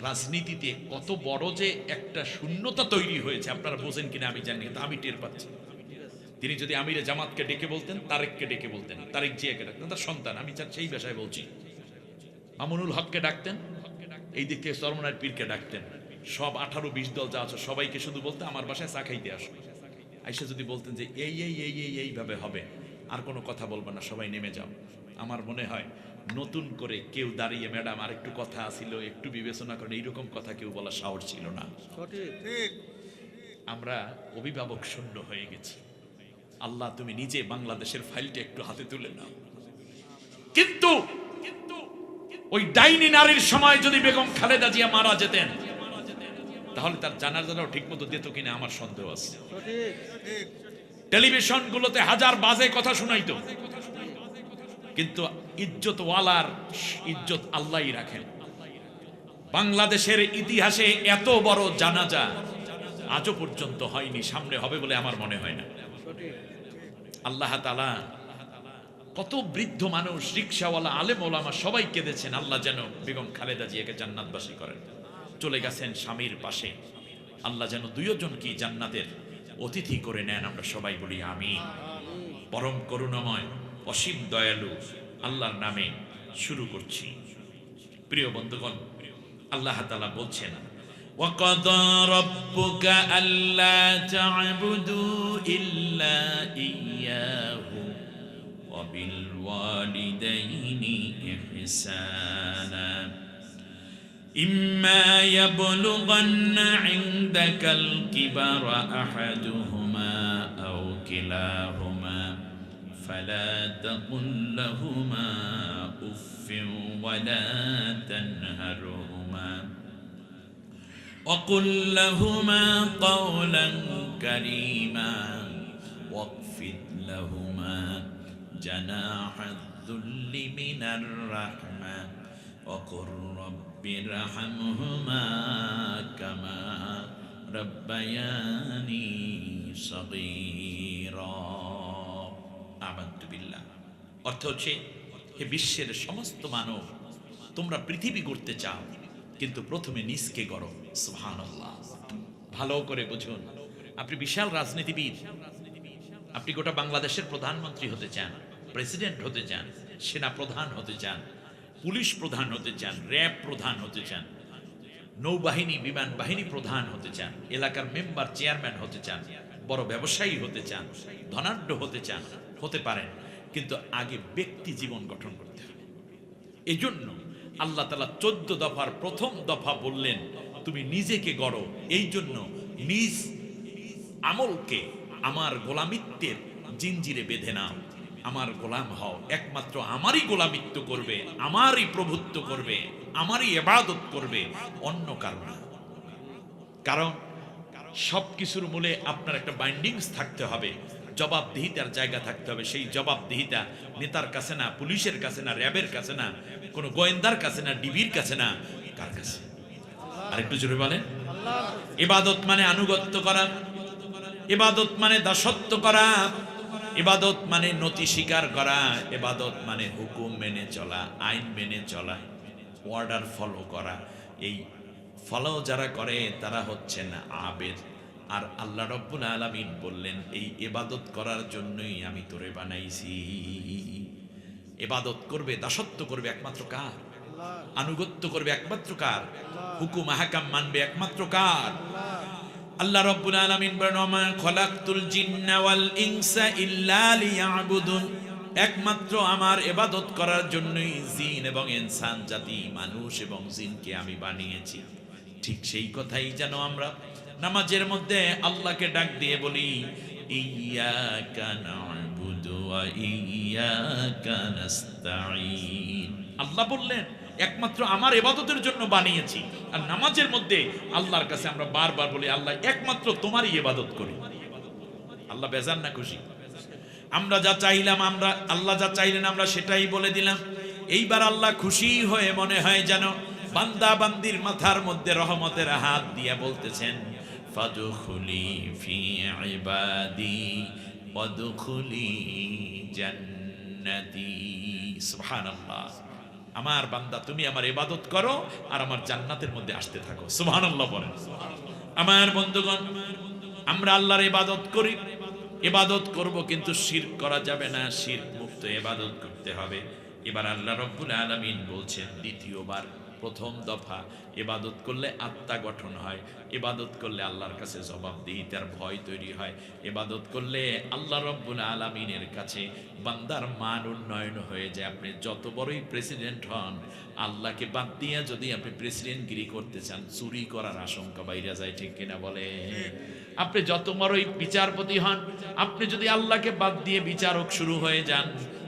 রাজনীতিতে কত বড় যে একটা শূন্যতা তৈরি হয়েছে আপনারা বোঝেন কিনা আমি জানি, কিন্তু আমি টের পাচ্ছি। তিনি যদি আমিরে জামাতকে ডেকে বলতেন, তারেককে ডেকে বলতেন, তারেক জিয়াকে ডাকতেন, তার সন্তান, আমি সেই ভাষায় বলছি। মামুনুল হককে ডাকতেন, এই দিক থেকে চরমনাইয়ের পীরকে ডাকতেন। সব 18-20 দল যা আছে সবাইকে শুধু বলতে আমার বাসায় চা খাইতে আসো। আইসা যদি বলতেন যে এইভাবে হবে, আর কোনো কথা বলবো না, সবাই নেমে যাও। আমার মনে হয় নতুন করে কেউ দাঁড়িয়ে ম্যাডাম আর একটু কথা ছিল, একটু বিবেচনা করেন, এইরকম কথা কেউ বলার সাহস ছিল না। আমরা অভিভাবক শূন্য হয়ে গেছি। আল্লাহ তুমি নিজে বাংলাদেশের ফাইলটা একটু হাতে তুলে নাও। কিন্তু ওই ডাইনি নারীর সময় যদি বেগম খালেদা জিয়া মারা যেতেন, তাহলে তার জানাজাটাও ঠিক মতো দিত কিনা আমার সন্দেহ আছে। টেলিভিশন গুলোতে হাজার বাজে কথা শোনাইতো, কিন্তু ইজ্জতওয়ালার ইজ্জত আল্লাহই রাখেন। বাংলাদেশের ইতিহাসে এত বড় জানাজা আজও পর্যন্ত হয়নি, সামনে হবে বলে আমার মনে হয় না। আল্লাহ তাআলা কত বৃদ্ধ মানুষ, রিকশাওয়ালা, আলেম ওলামা সবাই কেঁদেছেন, আল্লাহ যেন বেগম খালেদা জিয়াকে জান্নাতবাসী করেন। চলে গেছেন স্বামীর পাশে, আল্লাহ যেন দুইজনকে জান্নাতের অতিথি করে নেন। আমরা সবাই বলি আমিন। পরম করুণাময় অসীম দয়ালু আল্লাহর নামে শুরু করছি। প্রিয় বন্ধুগণ, আল্লাহ তাআলা বলছেন وَقَضَى رَبُّكَ أَلَّا تَعْبُدُوا إِلَّا إِيَّاهُ وبالوالدين إحسانا إما يبلغن عندك الكبر أحدهما أو كلاهما فلا تقل لهما أف ولا تنهرهما وقل لهما قولا كريما واخفض لهما جناح الذل من الرحمة وقل رب ارحمهما كما ربياني صغيرا আমানতু বিল্লাহ। অর্থ হচ্ছে, হে বিশ্বের সমস্ত মানব, তোমরা পৃথিবী গড়তে চাও, কিন্তু প্রথমে নিজকে গড়ো। সুবহানাল্লাহ। ভালো করে বুঝুন, আপনি বিশাল রাজনীতিবিদ, আপনি গোটা বাংলাদেশের প্রধানমন্ত্রী হতে চান, প্রেসিডেন্ট হতে চান, সেনা প্রধান হতে চান, পুলিশ প্রধান হতে চান, র্যাব প্রধান হতে চান, নৌবাহিনী বিমান বাহিনী প্রধান হতে চান, এলাকার মেম্বার চেয়ারম্যান হতে চান, বড় ব্যবসায়ী হতে চান, ধনাঢ্য হতে চান, হতে পারেন, কিন্তু আগে ব্যক্তি জীবন গঠন করতে হবে। এই জন্য আল্লাহ তাআলা 14 দফার প্রথম দফা বললেন, তুমি নিজেকে গড়ো। এই জন্য নিজ আমলকে আমার গোলামিত্বের জিঞ্জিরে বেঁধে নাও, আমার গোলাম হও, একমাত্র আমারই গোলামিত্ব করবে, আমারই প্রভুত্ব করবে, আমারই ইবাদত করবে, অন্য কারো না। কারণ সবকিছুর মূলে আপনার একটা বাইন্ডিংস থাকতে হবে, জবাবদিহিতার জায়গা থাকতে হবে। সেই জবাবদিহিতা নেতার কাছে না, পুলিশের কাছে না, র্যাবের কাছে না, কোনো গোয়েন্দার কাছে না, ডিবির কাছে না, কার কাছে? আরেকটু জোরে বলেন। ইবাদত মানে আনুগত্য করা, ইবাদত মানে দাসত্ব করা, ইবাদত মানে নতি স্বীকার করা, ইবাদত মানে হুকুম মেনে চলা, আইন মেনে চলা, অর্ডার ফলো করা। এই ফলো যারা করে তারা হচ্ছেন আবেদ। আর আল্লাহ রাব্বুল আলামিন বললেন, এই ইবাদত করার জন্যই আমি তোরে বানাইছি। ইবাদত করবে, দাসত্ব করবে একমাত্র কার? আনুগত্য করবে একমাত্র কার? হুকুম আহকাম মানবে একমাত্র কার? আল্লাহ রাব্বুল আলামিন বলেন, ওয়া মা খলাকতুল জিন্না ওয়াল ইনসা ইল্লা লিয়াবুদুন। একমাত্র আমার ইবাদত করার জন্যই জিন এবং ইনসান জাতি, মানুষ এবং জিনকে আমি বানিয়েছি। ঠিক সেই কথাই যেন আমরা নামাজের মধ্যে আল্লাহকে ডাক দিয়ে বলি, ইয়্যাকা না'বুদু ওয়া ইয়্যাকা নাস্তাঈন। আল্লাহ বললেন, একমাত্র আমার ইবাদতের জন্য বানিয়েছি। আর নামাজের মধ্যে আল্লাহর কাছে আমরা বারবার বলি, আল্লাহ একমাত্র তোমারই ইবাদত করি। আল্লাহ বেজার না খুশি? আমরা যা চাইলাম, আমরা আল্লাহ যা চাইলেন আমরা সেটাই বলে দিলাম। এইবার আল্লাহ খুশি হয়ে মনে হয় যেন বান্দা বান্দির মাথার মধ্যে রহমতের হাত দিয়ে বলতেছেন, ফাদখুলি ফি ইবাদি ওয়াদখুলি জান্নাতি। সুবহানাল্লাহ। আমার বান্দা, তুমি আমার ইবাদত করো আর আমার জান্নাতের মধ্যে আসতে থাকো। সুবহানাল্লাহ বলেন। আমার বন্ধুগণ, আমরা আল্লাহর ইবাদত করি, ইবাদত করব, কিন্তু শিরক করা যাবে না, শিরক মুক্ত ইবাদত করতে হবে। এবার আল্লাহ রাব্বুল আলামিন বলছেন দ্বিতীয়বার, প্রথম দফা, ইবাদত করলে আত্মা গঠন হয়, ইবাদত করলে আল্লাহর কাছে জবাবদিহিতার ভয় তৈরি হয়, ইবাদত করলে আল্লাহ রাব্বুল আলামিনের কাছে বান্দার মান উন্নয়ন হয়ে যায়। আপনি যত বড়ই প্রেসিডেন্ট হন, আল্লাহকে বাদ দিয়ে যদি আপনি প্রেসিডেন্টগিরি করতে চান, চুরি করার আশঙ্কা বাইরে যায়। ঠিক কিনা বলে? আপনি যত বড়ই বিচারপতি হন, আপনি যদি আল্লাহকে বাদ দিয়ে বিচারক শুরু হয়ে যান,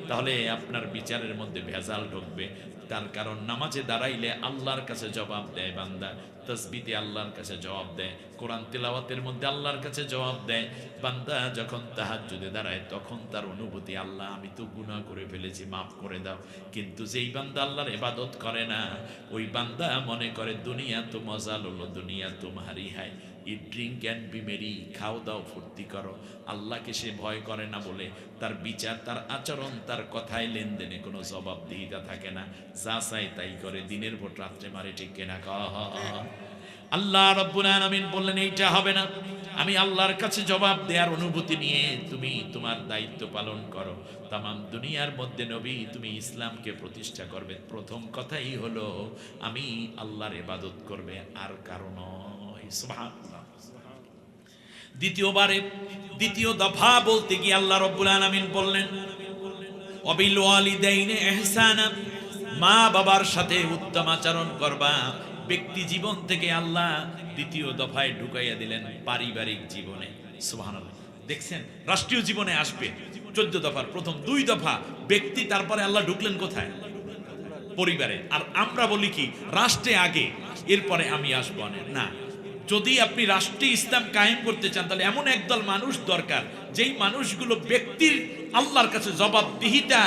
তাহলে আপনার বিচারের মধ্যে ভেজাল ঢুকবে। তার কারণ নামাজে দাঁড়াইলে আল্লাহর কাছে জবাব দেয় বান্দা, তাসবিতে আল্লাহর কাছে জবাব দেয়, কোরআন তিলাওয়াতের মধ্যে আল্লাহর কাছে জবাব দেয়। বান্দা যখন তাহাজ্জুদে দাঁড়ায় তখন তার অনুভূতি, আল্লাহ আমি তো গুনাহ করে ফেলেছি, মাফ করে দাও। কিন্তু যেই বান্দা আল্লাহর ইবাদত করে না, ওই বান্দা মনে করে দুনিয়া তো মজা ললো, দুনিয়া তোমারই হায়, ইট ড্রিঙ্ক অ্যান্ড বি মেরি, খাও দাও ফুর্তি করো। আল্লাহকে সে ভয় করে না বলে তার বিচার, তার আচরণ, তার কথায় লেনদেনে কোনো জবাবদিহিতা থাকে না, যা চায় তাই করে, দিনের ভোট রাত্রে মারে। ঠিক কিনা? আল্লাহ রাব্বুল আলামিন বললেন, এইটা হবে না। আমি আল্লাহর কাছে জবাব দেওয়ার অনুভূতি নিয়ে তুমি তোমার দায়িত্ব পালন করো। তামাম দুনিয়ার মধ্যে নবী তুমি ইসলামকে প্রতিষ্ঠা করবে। প্রথম কথাই হলো আমি আল্লাহর ইবাদত করবে, আর কারণ সুবহানাল্লাহ। দ্বিতীয় দফা বলতে গিয়ে আল্লাহ রাব্বুল আলামিন বললেন, ওয়াবিল ওয়ালিদাইনি ইহসানা, মা বাবার সাথে উত্তম আচরণ করবা। ব্যক্তি জীবন থেকে আল্লাহ দ্বিতীয় দফায় ঢুকাইয়া দিলেন পারিবারিক জীবনে। সুবহানাল্লাহ। দেখছেন, রাষ্ট্রীয় জীবনে আসবে 14 দফার প্রথম 2 দফা ব্যক্তি, তারপরে আল্লাহ ঢুকলেন কোথায়? পরিবারে। আর আমরা বলি কি রাষ্ট্রে আগে, এরপরে আমি আসবো না। যদি আপনি রাষ্ট্রে ইসলাম কায়েম করতে চান, তাহলে এমন একদল মানুষ দরকার যেই মানুষগুলো ব্যক্তির আল্লাহর কাছে জবাবদিহিতা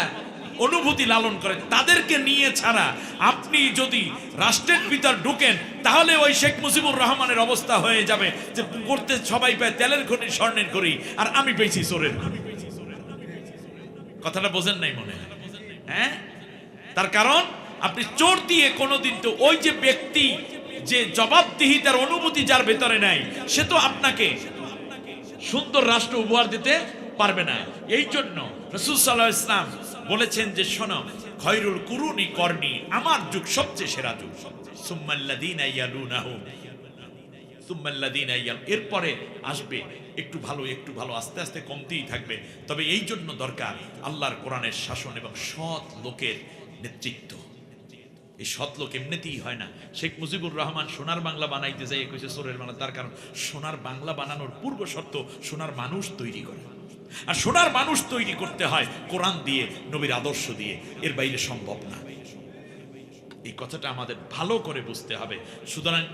অনুভূতি লালন করে, তাদেরকে নিয়ে ছাড়া আপনি যদি রাষ্ট্রের ভিতর ঢুকেন, তাহলে ওই শেখ মুজিবুর রহমানের অবস্থা হয়ে যাবে যে করতে সবাই পায় তেলের খনি, স্বর্ণের খনি, আর আমি পেয়েছি চোরের খনি। কথাটা বোঝেন নাই মনে হয়? হ্যাঁ, তার কারণ আপনি চোর দিয়ে কোনোদিন তো ওই যে ব্যক্তি যে জবাবদিহিতার অনুভূতি যার ভেতরে নাই, সে তো আপনাকে সুন্দর রাষ্ট্র উপহার দিতে পারবে না। এই জন্য রাসূল সাল্লাল্লাহু আলাইহি ওয়াসাল্লাম বলেছেন যে শোনো, খয়রুল কুরুনি করনি, আমার যুগ সবচেয়ে সেরা যুগ, সুম্মাল্লাযীনা ইয়ালুনাহুম সুম্মাল্লাযীনা ইয়াল, এরপরে আসবে একটু ভালো একটু ভালো, আস্তে আস্তে কমতেই থাকবে। তবে এই জন্য দরকার আল্লাহর কোরআনের শাসন এবং সৎ লোকের নেতৃত্ব। এই সৎ লোক এমনিতেই হয় না। শেখ মুজিবুর রহমান সোনার বাংলা বানাইতে যাই কইছে চোরের বাংলা, তার কারণ সোনার বাংলা বানানোর পূর্ব শর্ত সোনার মানুষ তৈরি করা। আর সোনার মানুষ তৈরি করতে হয় কোরআন দিয়ে, নবীর আদর্শ দিয়ে, এর বাইরে সম্ভব না। এই কথাটা আমাদের ভালো করে বুঝতে হবে। সুতরাং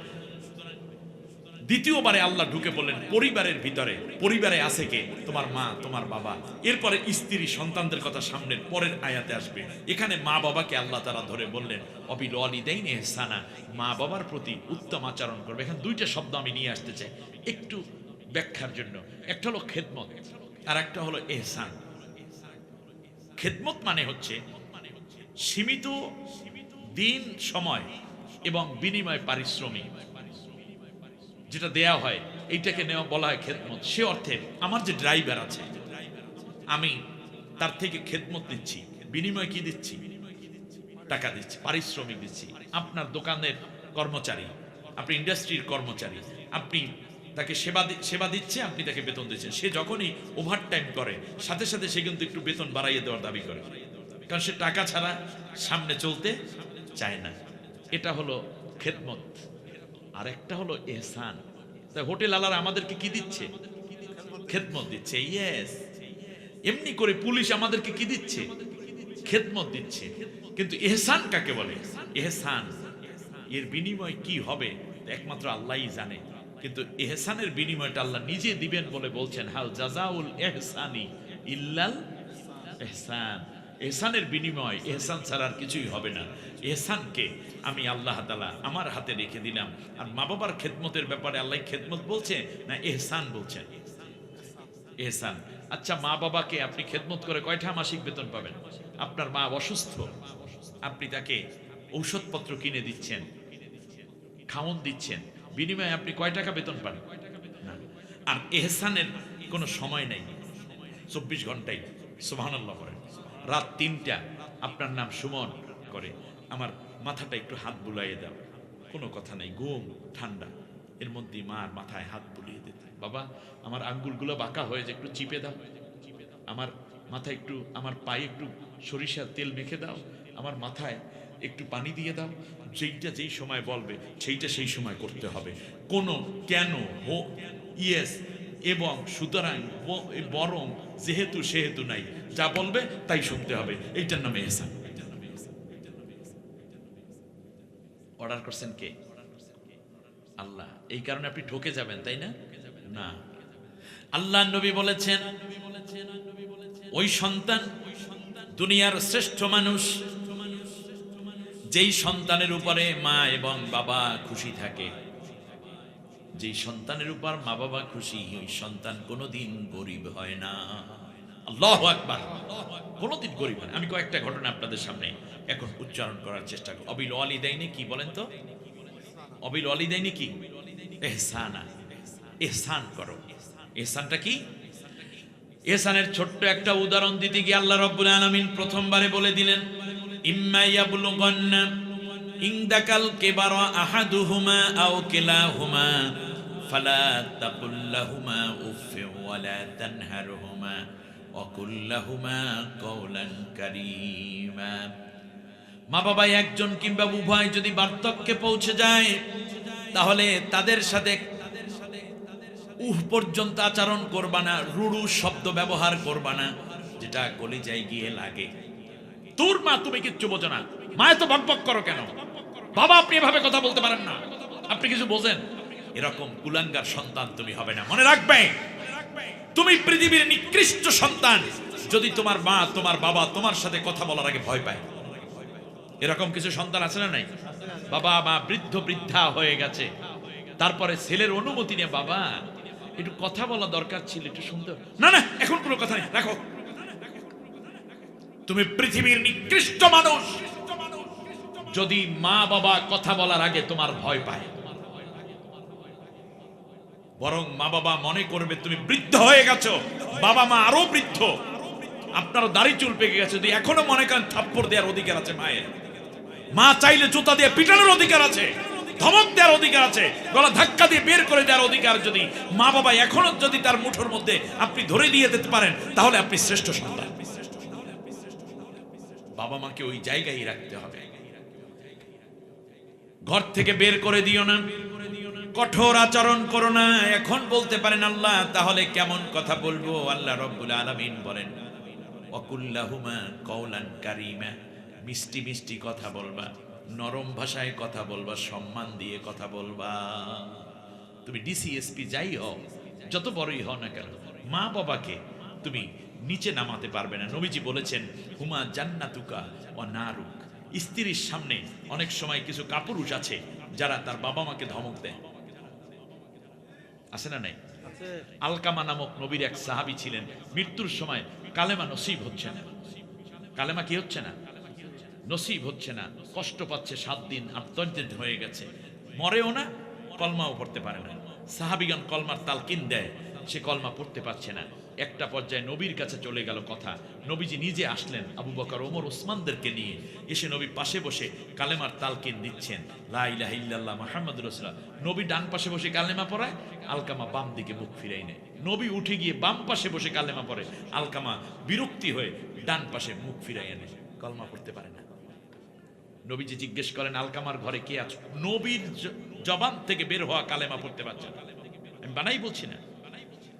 দ্বিতীয়বারে আল্লাহ ঢুকে বললেন পরিবারের ভিতরে। পরিবারে আছে কে? তোমার মা, তোমার বাবা। এরপরে স্ত্রী, সন্তানদের কথা সামনের পরের আয়াতে আসবে। এখানে মা বাবাকে আল্লাহ তাআলা ধরে বললেন ওয়াবিল ওয়ালিদাইনি ইহসানা, মা বাবার প্রতি উত্তম আচরণ করবে। এখানে 2টা শব্দ আমি নিয়ে আসতে চাই একটু ব্যাখ্যার জন্য। একটা হলো খেদমত, আর একটা হলো ইহসান। খেদমত মানে হচ্ছে সীমিত দিন, সময় এবং বিনিময় পারিশ্রমিক যেটা দেয়া হয়, এইটাকে নেওয়া বলা হয় খেদমত। সে অর্থে আমার যে ড্রাইভার আছে, আমি তার থেকে খেদমত দিচ্ছি, বিনিময় কি দিচ্ছি? টাকা দিচ্ছি, পারিশ্রমিক দিচ্ছি। আপনার দোকানের কর্মচারী, আপনি ইন্ডাস্ট্রির কর্মচারী, আপনি তাকে সেবা দিচ্ছে, আপনি তাকে বেতন দিচ্ছেন। সে যখনই ওভারটাইম করে, সাথে সাথে সে কিন্তু একটু বেতন বাড়াইয়ে দেওয়ার দাবি করে, কারণ সে টাকা ছাড়া সামনে চলতে চায় না। এটা হলো খেদমত। আর একটা হলো ইহসান। তাই হোটেল আলারা আমাদেরকে কি দিচ্ছে? খেদমত দিচ্ছে। ইয়েস, এমনি করে পুলিশ আমাদেরকে কি দিচ্ছে? খেদমত দিচ্ছে। কিন্তু ইহসান কাকে বলে? ইহসান এর বিনিময় কি হবে একমাত্র আল্লাহই জানে। কিন্তু ইহসানের বিনিময়টা আল্লাহ নিজে দিবেন বলে বলছেন, হাল জাযাউল ইহসানি ইল্লাল ইহসান। ইহসানের বিনিময় ইহসান ছাড়া আর কিছুই হবে না। ইহসানকে আমি আল্লাহ তাআলা আমার হাতে রেখে দিলাম। আর মা বাবার খেদমতের ব্যাপারে আল্লাহ খেদমত বলছে না ইহসান বলছেন? ইহসান। আচ্ছা, মা বাবাকে আপনি খেদমত করে কয়টা মাসিক বেতন পাবেন? আপনার মা অসুস্থ, আপনি তাকে ঔষধপত্র কিনে দিচ্ছেন, খাওন দিচ্ছেন, বিনিময়ে আপনি কয় টাকা বেতন পান? না। আর ইহসানের কোনো সময় নেই, 24 ঘন্টাই সুবহানাল্লাহ করেন। রাত 3টা আপনার নাম সুমন করে, আমার মাথাটা একটু হাত বুলাইয়ে দাও, কোনো কথা নেই, ঘুম ঠান্ডা, এর মধ্যে মার মাথায় হাত বুলিয়ে দিতে, বাবা আমার আঙ্গুলগুলো বাঁকা হয়ে যায়, একটু চিপে দাও, আমার মাথায় একটু, আমার পায়ে একটু সরিষার তেল মেখে দাও, আমার মাথায় একটু পানি দিয়ে দাও। যেইটা যেই সময় বলবে সেইটা সেই সময় করতে হবে। কোনো কেন হো, ইয়েস এবং সুতরাং বরং যেহেতু সেহেতু নাই, যা বলবে তাই শুনতে হবে। এইটার নামে ইহসান। অর্ডার করছেন কে? আল্লাহ। এই কারণে আপনি ঠকে যাবেন, তাই না? না, আল্লাহ নবী বলেছেন ওই সন্তান দুনিয়ার শ্রেষ্ঠ মানুষ যেই সন্তানের উপরে মা এবং বাবা খুশি থাকে। যেই সন্তানের উপর মা বাবা খুশি, ওই সন্তান কোনোদিন গরিব হয় না। আল্লাহু আকবার। কোনোদিন গরিব হয় না। আমি কয়েকটা ঘটনা আপনাদের সামনে এখন উচ্চারণ করার চেষ্টা করব। অবিল ওয়ালিদাইনি কি বলেন তো? অবিল ওয়ালিদাইনি কি? ইহসানা। ইহসান করো। ইহসানটা কি? ইহসানের ছোট্ট একটা উদাহরণ দিতে গিয়ে আল্লাহ রাব্বুল আলামিন প্রথমবারে বলে দিলেন, ইম্মা ইয়াবলুগান্না ইনদাকাল কিবারা আহাদুহুমা আও কিলাহুমা ফালা তাকুল লাহুমা উফ ওয়ালা তানহারহুমা وقل لهما قولا كريما। মা বাবা একজন কিংবা উভয় যদি বার্ধক্যে পৌঁছে যায় তাহলে তাদের সাথে পর্যন্ত আচরণ করবা না, রুড়ু শব্দ ব্যবহার করবা না, যেটা কলিজায় গিয়ে লাগে। তোর মা, তুমি কিচ্ছু বোঝো না, মায়ে তো বকবক করো কেন, বাবা আপনি এভাবে কথা বলতে পারেন না, আপনি কিছু বোঝেন, এরকম কুলাঙ্গার সন্তান তুমি হবে না। মনে রাখবে, তুমি পৃথিবীর নিকৃষ্ট সন্তান যদি তোমার মা তোমার বাবা তোমার সাথে কথা বলার আগে ভয় পায়। এরকম কিছু সন্তান আছে না নাই? বাবা মা বৃদ্ধ বৃদ্ধা হয়ে গেছে, তারপরে ছেলের অনুমতি নিয়ে, বাবা একটু কথা বলা দরকার ছিল, একটু সুন্দর, না না এখন কোনো কথা নেই, রাখো। তুমি পৃথিবীর নিকৃষ্ট মানুষ যদি মা বাবা কথা বলার আগে তোমার ভয় পায়। বরং মা বাবা মনে করবে তুমি বৃদ্ধ হয়ে গেছো, বাবা মা আরো বৃদ্ধ, আপনারও দাড়ি চুল পেকে গেছে, যদি এখনো মনে করেন থাপ্পড় দেওয়ার অধিকার আছে মায়ের, মা চাইলে জুতা দিয়ে পিটানোর অধিকার আছে, ধমক দেওয়ার অধিকার আছে, গলা ধাক্কা দিয়ে বের করে দেওয়ার অধিকার যদি মা বাবা এখনো যদি তার মুঠোর মধ্যে আপনি ধরে দিয়ে দিতে পারেন, তাহলে আপনি শ্রেষ্ঠ সন্তান। বাবা মাকে ওই জায়গায় রাখতে হবে, ঘর থেকে বের করে দিও না, কঠোর আচরণ করো না। এখন বলতে পারেন আল্লাহ তাহলে কেমন কথা বলবো? আল্লাহ রাব্বুল আলামিন বলেন ওয়াকুল্লাহুমা কওলান কারীমা, মিষ্টি মিষ্টি কথা বলবা, নরম ভাষায় কথা বলবা, সম্মান দিয়ে কথা বলবা। তুমি ডিসিএসপি যাই হও, যত বড়ই হও না কেন, মা বাবাকে তুমি নিচে নামাতে পারবে না। নবীজি বলেছেন হুমা জান্নাতুকা ওয়া নারুক। স্ত্রীর সামনে অনেক সময় কিছু কাপুরুষ আছে যারা তার বাবা মাকে ধমক দেয়, আছে না নাই? আলকামা নামক নবীর এক সাহাবী ছিলেন, মৃত্যুর সময় কালেমা নসিব হচ্ছে না। কালেমা কি হচ্ছে না? নসিব হচ্ছে না, কষ্ট পাচ্ছে, 7 দিন আত্মহত্যা হয়ে গেছে, মরেও না, কলমাও পড়তে পারে না। সাহাবীগণ কলমার তালকিন দেয়, সে কলমা পড়তে পারছে না। একটা পর্যায়ে নবীর কাছে চলে গেল কথা, নবীজি নিজে আসলেন আবু বকর ওমর ওসমানদেরকে নিয়ে, এসে নবী পাশে বসে কালেমার তালকিন দিচ্ছেন, লা ইলাহা ইল্লাল্লাহ মুহাম্মাদুর রাসূলুল্লাহ। নবী ডান পাশে বসে কালেমা পড়ায়, আলকামা বাম দিকে মুখ ফিরাই নেয়। নবী উঠে গিয়ে বাম পাশে বসে কালেমা পড়ে, আলকামা বিরক্তি হয়ে ডান পাশে মুখ ফিরাই আনে, কলমা পড়তে পারে না। নবীজি জিজ্ঞেস করেন আলকামার ঘরে কে আছো? নবীর জবান থেকে বের হওয়া কালেমা পড়তে পারছে না, আমি বানাই বলছি না।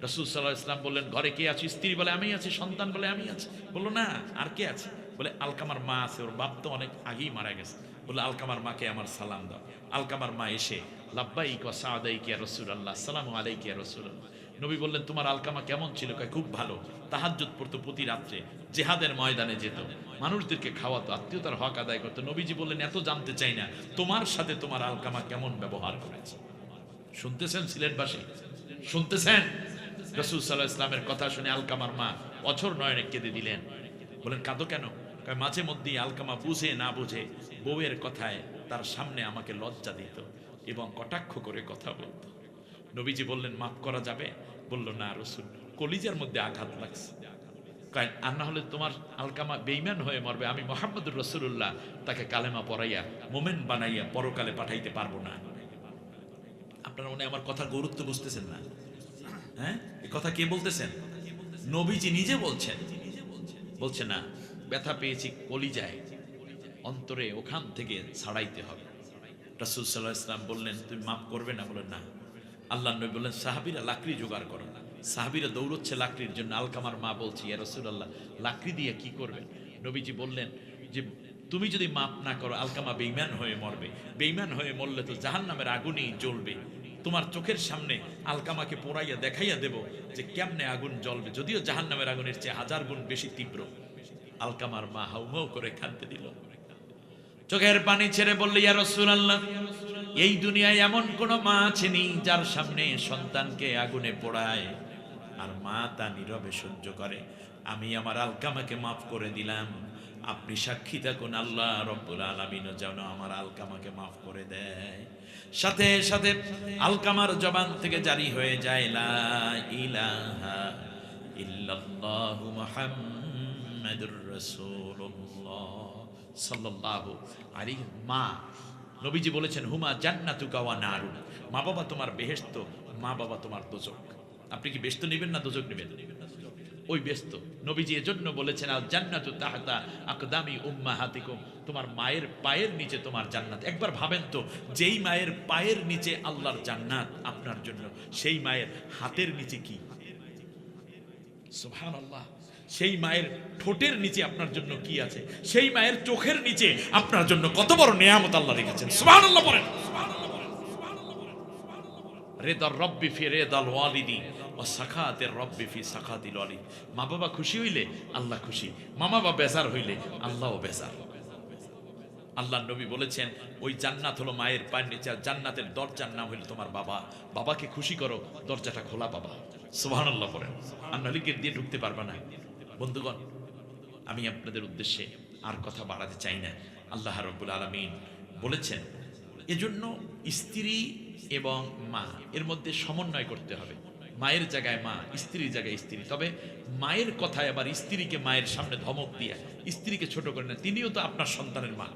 রাসূল সাল্লাল্লাহু আলাইহি ওয়াসাল্লাম বললেন ঘরে কে আছে? স্ত্রী বলে আমি আছি, সন্তান বলে আমি আছি। বললো না, আর কে আছে? বলে আলকামার মা আছে, ওর বাপ তো অনেক আগেই মারা গেছে। বলে আলকামার মাকে আমার সালাম দাও। আলকামার মা এসে লাব্বাইক ওয়া সাআদাইক ইয়া রাসূলুল্লাহ, আসসালামু আলাইকা ইয়া রাসূলুল্লাহ। নবী বললেন তোমার আলকামা কেমন ছিল? কয় খুব ভালো, তাহাজ্জুদ পড়তো প্রতি রাত্রে, জিহাদের ময়দানে যেত, মানুষদেরকে খাওয়াতো, আত্মীয়তার হক আদায় করতো। নবীজি বললেন এত জানতে চাই না, তোমার সাথে তোমার আলকামা কেমন ব্যবহার করেছে। শুনতেছেন সিলেটবাসী, শুনতেছেন? রাসূল সাল্লাল্লাহু আলাইহি ওয়াসাল্লামের কথা শুনে আলকামার মা অঝর নয়নে কেঁদে দিলেন। বলেন কাঁদো কেন? কয় মাঝে মধ্যেই আলকামা বুঝে না বুঝে বউয়ের কথায় তার সামনে আমাকে লজ্জা দিত এবং কটাক্ষ করে কথা বলত। নবীজি বললেন মাফ করা যাবে? বলল না রাসূল, কলিজার মধ্যে আঘাত লাগছে। কয় আর না হলে তোমার আলকামা বেঈমান হয়ে মরবে, আমি মুহাম্মদুর রাসূলুল্লাহ তাকে কালেমা পড়াইয়া মোমেন বানাইয়া পরকালে পাঠাইতে পারবো না। আপনারা মনে আমার কথার গুরুত্ব বুঝতেছেন না? হ্যাঁ, এই কথা কে বলতেছেন? নবীজি নিজে বলছেন। বলছে না, ব্যথা পেয়েছি কলিজায়, অন্তরে, ওখান থেকে ছাড়াইতে হবে। রাসূল সাল্লাল্লাহু আলাইহি ওয়াসাল্লাম বললেন তুমি মাফ করবে না? বলেন না। আল্লাহ নবী বললেন সাহাবীরা লাকড়ি জোগাড় করো। সাহাবীরা দৌড়চ্ছে লাকড়ির জন্য। আলকামার মা বলছে ইয়া রাসূলুল্লাহ লাকড়ি দিয়ে কি করবেন? নবীজি বললেন যে তুমি যদি মাফ না করো আলকামা বেঈমান হয়ে মরবে, বেঈমান হয়ে মরলে তো জাহান্নামের আগুনেই জ্বলবে। তোমার চোখের সামনে আলকামাকে পোড়াইয়া দেখাইয়া দেব যে কেমনে আগুন জ্বলবে, যদিও জাহান্নামের আগুনের চেয়ে 1000 গুণ বেশি তীব্র। আলকামার মা হাউমাউ করে কাঁদতে দিল, চোখের পানি ছেড়ে বললে ইয়া রাসূলুল্লাহ এই দুনিয়ায় এমন কোন মা আছেনি যার সামনে সন্তানকে আগুনে পোড়ায় আর মা তা নীরবে সহ্য করে। আমি আমার আলকামাকে মাফ করে দিলাম, আপনি সাক্ষী থাকুন আল্লাহ রব্বুল আলামিনও যেন আমার আলকামাকে মাফ করে দেয়। সাথে সাথে আলকামার জবান থেকে জারি হয়ে যায় লা ইলাহা ইল্লাল্লাহু মুহাম্মাদুর রাসূলুল্লাহ সাল্লাল্লাহু আলাইহি। মা নবীজি বলেছেন হুমা জান্নাতুকা ওয়া নারু, মা বাবা তোমার বেহেশত, মা বাবা তোমার দোজক। আপনি কি বেহেশত নেবেন না দোজক নেবেন? ওই ব্যস্ত। নবীজি এজন্য বলেছেন আল জান্নাতু তাহতা আকদামি উম্মাহাতিকুম, তোমার মায়ের পায়ের নিচে তোমার জান্নাত। একবার ভাবেন তো, যেই মায়ের পায়ের নিচে আল্লাহর জান্নাত আপনার জন্য, সেই মায়ের হাতের নিচে কি? সুবহানাল্লাহ। সেই মায়ের ঠোঁটের নিচে আপনার জন্য কি আছে? সেই মায়ের চোখের নিচে আপনার জন্য কত বড় নেয়ামত আল্লাহ রেখেছেন। সুবহানাল্লাহ পড়েন। রেদার রব্বি ফি রেদাল ওয়ালিদি ও সাখাতের রব্বি ফি সাখাতিল ওয়ালিদ। মা বাবা খুশি হইলে আল্লাহ খুশি, মা বাবা বেজার হইলে আল্লাহও বেজার। আল্লাহ নবী বলেছেন ওই জান্নাত হলো মায়ের পায়ের নিচে। জান্নাতের দরজার নাম হইল তোমার বাবা। বাবাকে খুশি করো, দরজাটা খোলা পাবা। সুবহানাল্লাহ পড়েন। আর নাহলে গেট দিয়ে ঢুকতে পারবা না। বন্ধুগণ, আমি আপনাদের উদ্দেশ্যে আর কথা বাড়াতে চাই না। আল্লাহ রাব্বুল আলামিন বলেছেন এজন্য স্ত্রী এবং মা এর মধ্যে সমন্বয় করতে হবে। মায়ের জায়গায় মা, স্ত্রীর জায়গায় স্ত্রী। তবে মায়ের কথায় আবার স্ত্রীকে মায়ের সামনে ধমক দিয়া স্ত্রীকে ছোট করে না। তিনিও তো আপনার সন্তানের মা,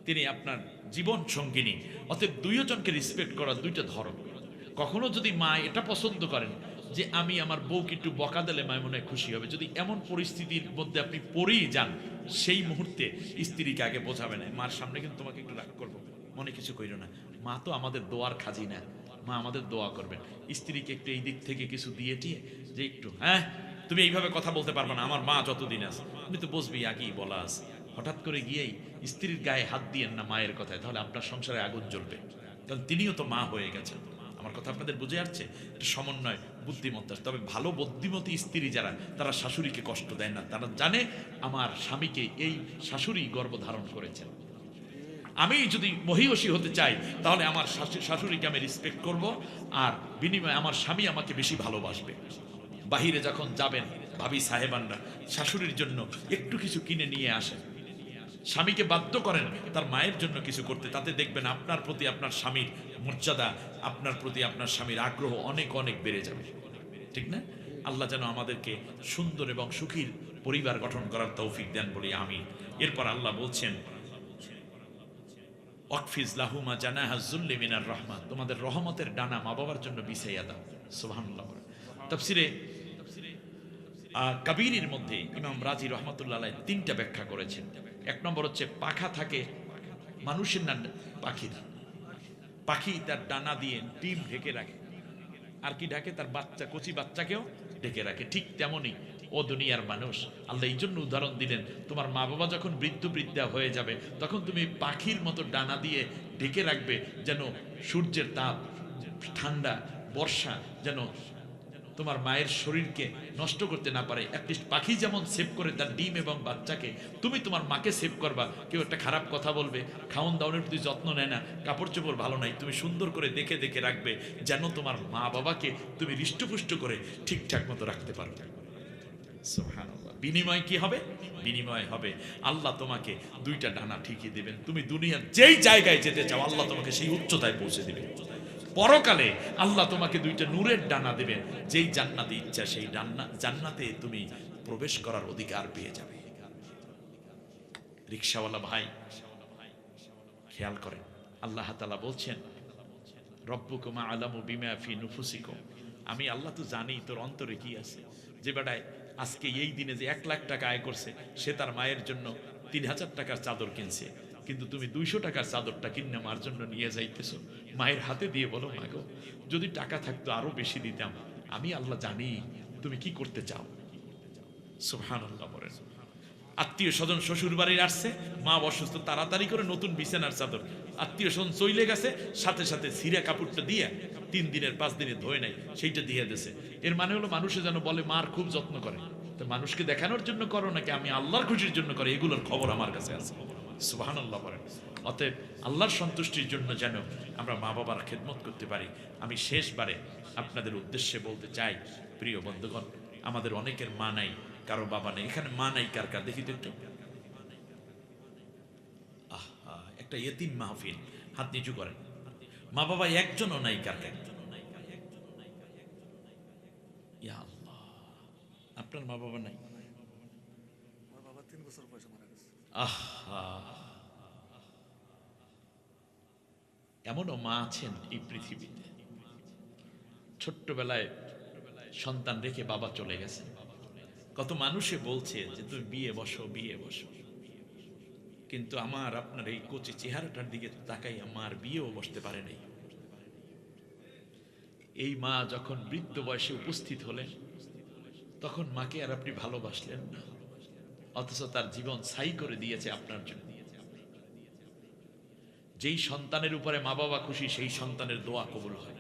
তিনি আপনার জীবন সঙ্গিনী। অতএব দুইজনকে রেসপেক্ট করার দুইটা ধরন। কখনো যদি মা এটা পছন্দ করেন যে আমি আমার বউকে একটু বকা দিলে মায় মনে হয় খুশি হবে, যদি এমন পরিস্থিতির মধ্যে আপনি পড়েই যান, সেই মুহূর্তে স্ত্রীকে আগে বোঝাবেন মার সামনে কিন্তু তোমাকে একটু রাগ করবো, মনে কিছু কইরো না। মা তো আমাদের দোয়ার খাজিনা, মা আমাদের দোয়া করবেন। স্ত্রীকে একটু এই দিক থেকে কিছু দিয়ে টিয়ে যে একটু হ্যাঁ তুমি এইভাবে কথা বলতে পারবে না, আমার মা যতদিন আছে তুমি তো বুঝবি আগেই বলা আছে। হঠাৎ করে গিয়েই স্ত্রীর গায়ে হাত দিয়েন না মায়ের কথায়, তাহলে আপনার সংসারে আগুন জ্বলবে। কারণ তিনিও তো মা হয়ে গেছেন। আমার কথা আপনাদের বুঝে আসছে? সমন্বয়, বুদ্ধিমত্তা। তবে ভালো বুদ্ধিমতী স্ত্রী যারা, তারা শাশুড়িকে কষ্ট দেয় না। তারা জানে আমার স্বামীকে এই শাশুড়ি গর্ভধারণ করেছেন। আমি যদি মহিষী হতে চাই তাহলে আমার শাশুড়িকে আমি রেসপেক্ট করব, আর বিনিময়ে আমার স্বামী আমাকে বেশি ভালোবাসবে। বাহিরে যখন যাবেন ভাবি সাহেবানরা শাশুড়ির জন্য একটু কিছু কিনে নিয়ে আসেন, স্বামীকে বাধ্য করেন তার মায়ের জন্য কিছু করতে। তাতে দেখবেন আপনার প্রতি আপনার স্বামীর মর্যাদা, আপনার প্রতি আপনার স্বামীর আগ্রহ অনেক অনেক বেড়ে যাবে। ঠিক না? আল্লাহ যেন আমাদেরকে সুন্দর এবং সুখীর পরিবার গঠন করার তৌফিক দেন বলি আমি। এরপর আল্লাহ বলছেন ওয়াকফিজ লাহুমা জানাহা যুল্লি মিনার রাহমা, তোমাদের রহমতের ডানা মা বাবার জন্য বিছাইয়া দাও। সুবহানাল্লাহ। তাফসিরে কাবীরের মধ্যে ইমাম রাজি রহমাতুল্লাহ আলাইহি তিনটা ব্যাখ্যা করেছেন। এক নম্বর হচ্ছে পাখা থাকে মানুষের না পাখির। পাখি তার ডানা দিয়ে ডিম ঢেকে রাখে, আর কি ঢাকে? তার বাচ্চা, কচি বাচ্চাকেও ঢেকে রাখে। ঠিক তেমনই ও দুনিয়ার মানুষ। আল্লাহ এই জন্য উদাহরণ দিলেন, তোমার মা বাবা যখন বৃদ্ধ বৃদ্ধা হয়ে যাবে তখন তুমি পাখির মতো ডানা দিয়ে ঢেকে রাখবে, যেন সূর্যের তাপ, ঠান্ডা, বর্ষা যেন তোমার মায়ের শরীরকে নষ্ট করতে না পারে। অ্যাটলিস্ট পাখি যেমন সেভ করে তার ডিম এবং বাচ্চাকে, তুমি তোমার মাকে সেভ করবা। কেউ একটা খারাপ কথা বলবে, খাওন দাওনের প্রতি যত্ন নেয় না, কাপড় চোপড় ভালো নাই, তুমি সুন্দর করে দেখে দেখে রাখবে যেন তোমার মা বাবাকে তুমি হৃষ্টপুষ্ট করে ঠিকঠাক মতো রাখতে পারো। সুবহানাল্লাহ। বিনিময় কি হবে? বিনিময় হবে আল্লাহ তোমাকে দুইটা ডানা ঠিকই দেবেন। তুমি দুনিয়ার যেই জায়গায় যেতে চাও আল্লাহ তোমাকে সেই উচ্চতায় পৌঁছে দিবে। পরকালে আল্লাহ তোমাকে দুইটা নূরের ডানা দেবেন, যেই জান্নাতে ইচ্ছা সেই জান্নাতে তুমি প্রবেশ করার অধিকার পেয়ে যাবে। রিকশাওয়ালা ভাই খেয়াল করেন, আল্লাহ তাআলা বলছেন রব্বুকুম আ'লামু বিমা ফি নুফুসিকুম, আমি আল্লাহ তো জানি তোর অন্তরে কি আছে। যে বেটায় আজকে এই দিনে যে 1 লাখ টাকা আয় করছে, সে তার মায়ের জন্য 3000 টাকার চাদর কিনছে, কিন্তু তুমি 200 টাকার চাদরটা কিনে মার জন্য নিয়ে যাইতেছো। মায়ের হাতে দিয়ে বলো, মা গো, যদি টাকা থাকতো আরো বেশি দিতাম। আমি আল্লাহ জানি তুমি কি করতে চাও। সুবহানাল্লাহ বলেন। আত্মীয় স্বজন শ্বশুর বাড়ির আসছে, মা অসুস্থ, তাড়াতাড়ি করে নতুন বিছানার চাদর, আত্মীয় স্বজন চইলে গেছে, সাথে সাথে সিরা কাপড়টা দিয়ে 3 দিনের 5 দিনের ধোয় নাই সেইটা দিয়ে দিয়েছে। এর মানে হলো মানুষে যেন বলে মার খুব যত্ন করে। তো মানুষকে দেখানোর জন্য করো নাকি আমি আল্লাহর খুশির জন্য করে, এগুলোর খবর আমার কাছে আছে। সুবহানাল্লাহ বলেন। অতএব আল্লাহর সন্তুষ্টির জন্য যেন আমরা মা বাবার খেদমত করতে পারি। আমি শেষবারে আপনাদের উদ্দেশ্যে বলতে চাই, প্রিয় বন্ধুগণ, আমাদের অনেকের মা নাই, কারো বাবা নেই। এখানে মা নাই কার কার দেখি তো একটু। আহা, একটা ইয়েতিম মাহফিল, হাত নিচু করেন। মা বাবা একজনও নাই কার কার? ইয়া আল্লাহ, আপনার মা বাবা নাই? আহা, এমনও মা আছেন এই পৃথিবীতে, ছোট্টবেলায় সন্তান রেখে বাবা চলে গেছে। কত মানুষে বলছে যে তুমি বিয়ে বসো, বিয়ে বসো, কিন্তু আমার আপনার এই কচি চেহারাটার দিকে তাকাই আমার বিয়েও বসতে পারে নাই। এই মা যখন বৃদ্ধ বয়সে উপস্থিত হলেন, তখন মাকে আর আপনি ভালোবাসলেন না, অথচ তার জীবন ছাই করে দিয়েছে আপনার জন্য। যেই সন্তানের উপরে মা বাবা খুশি, সেই সন্তানের দোয়া কবুল হয়।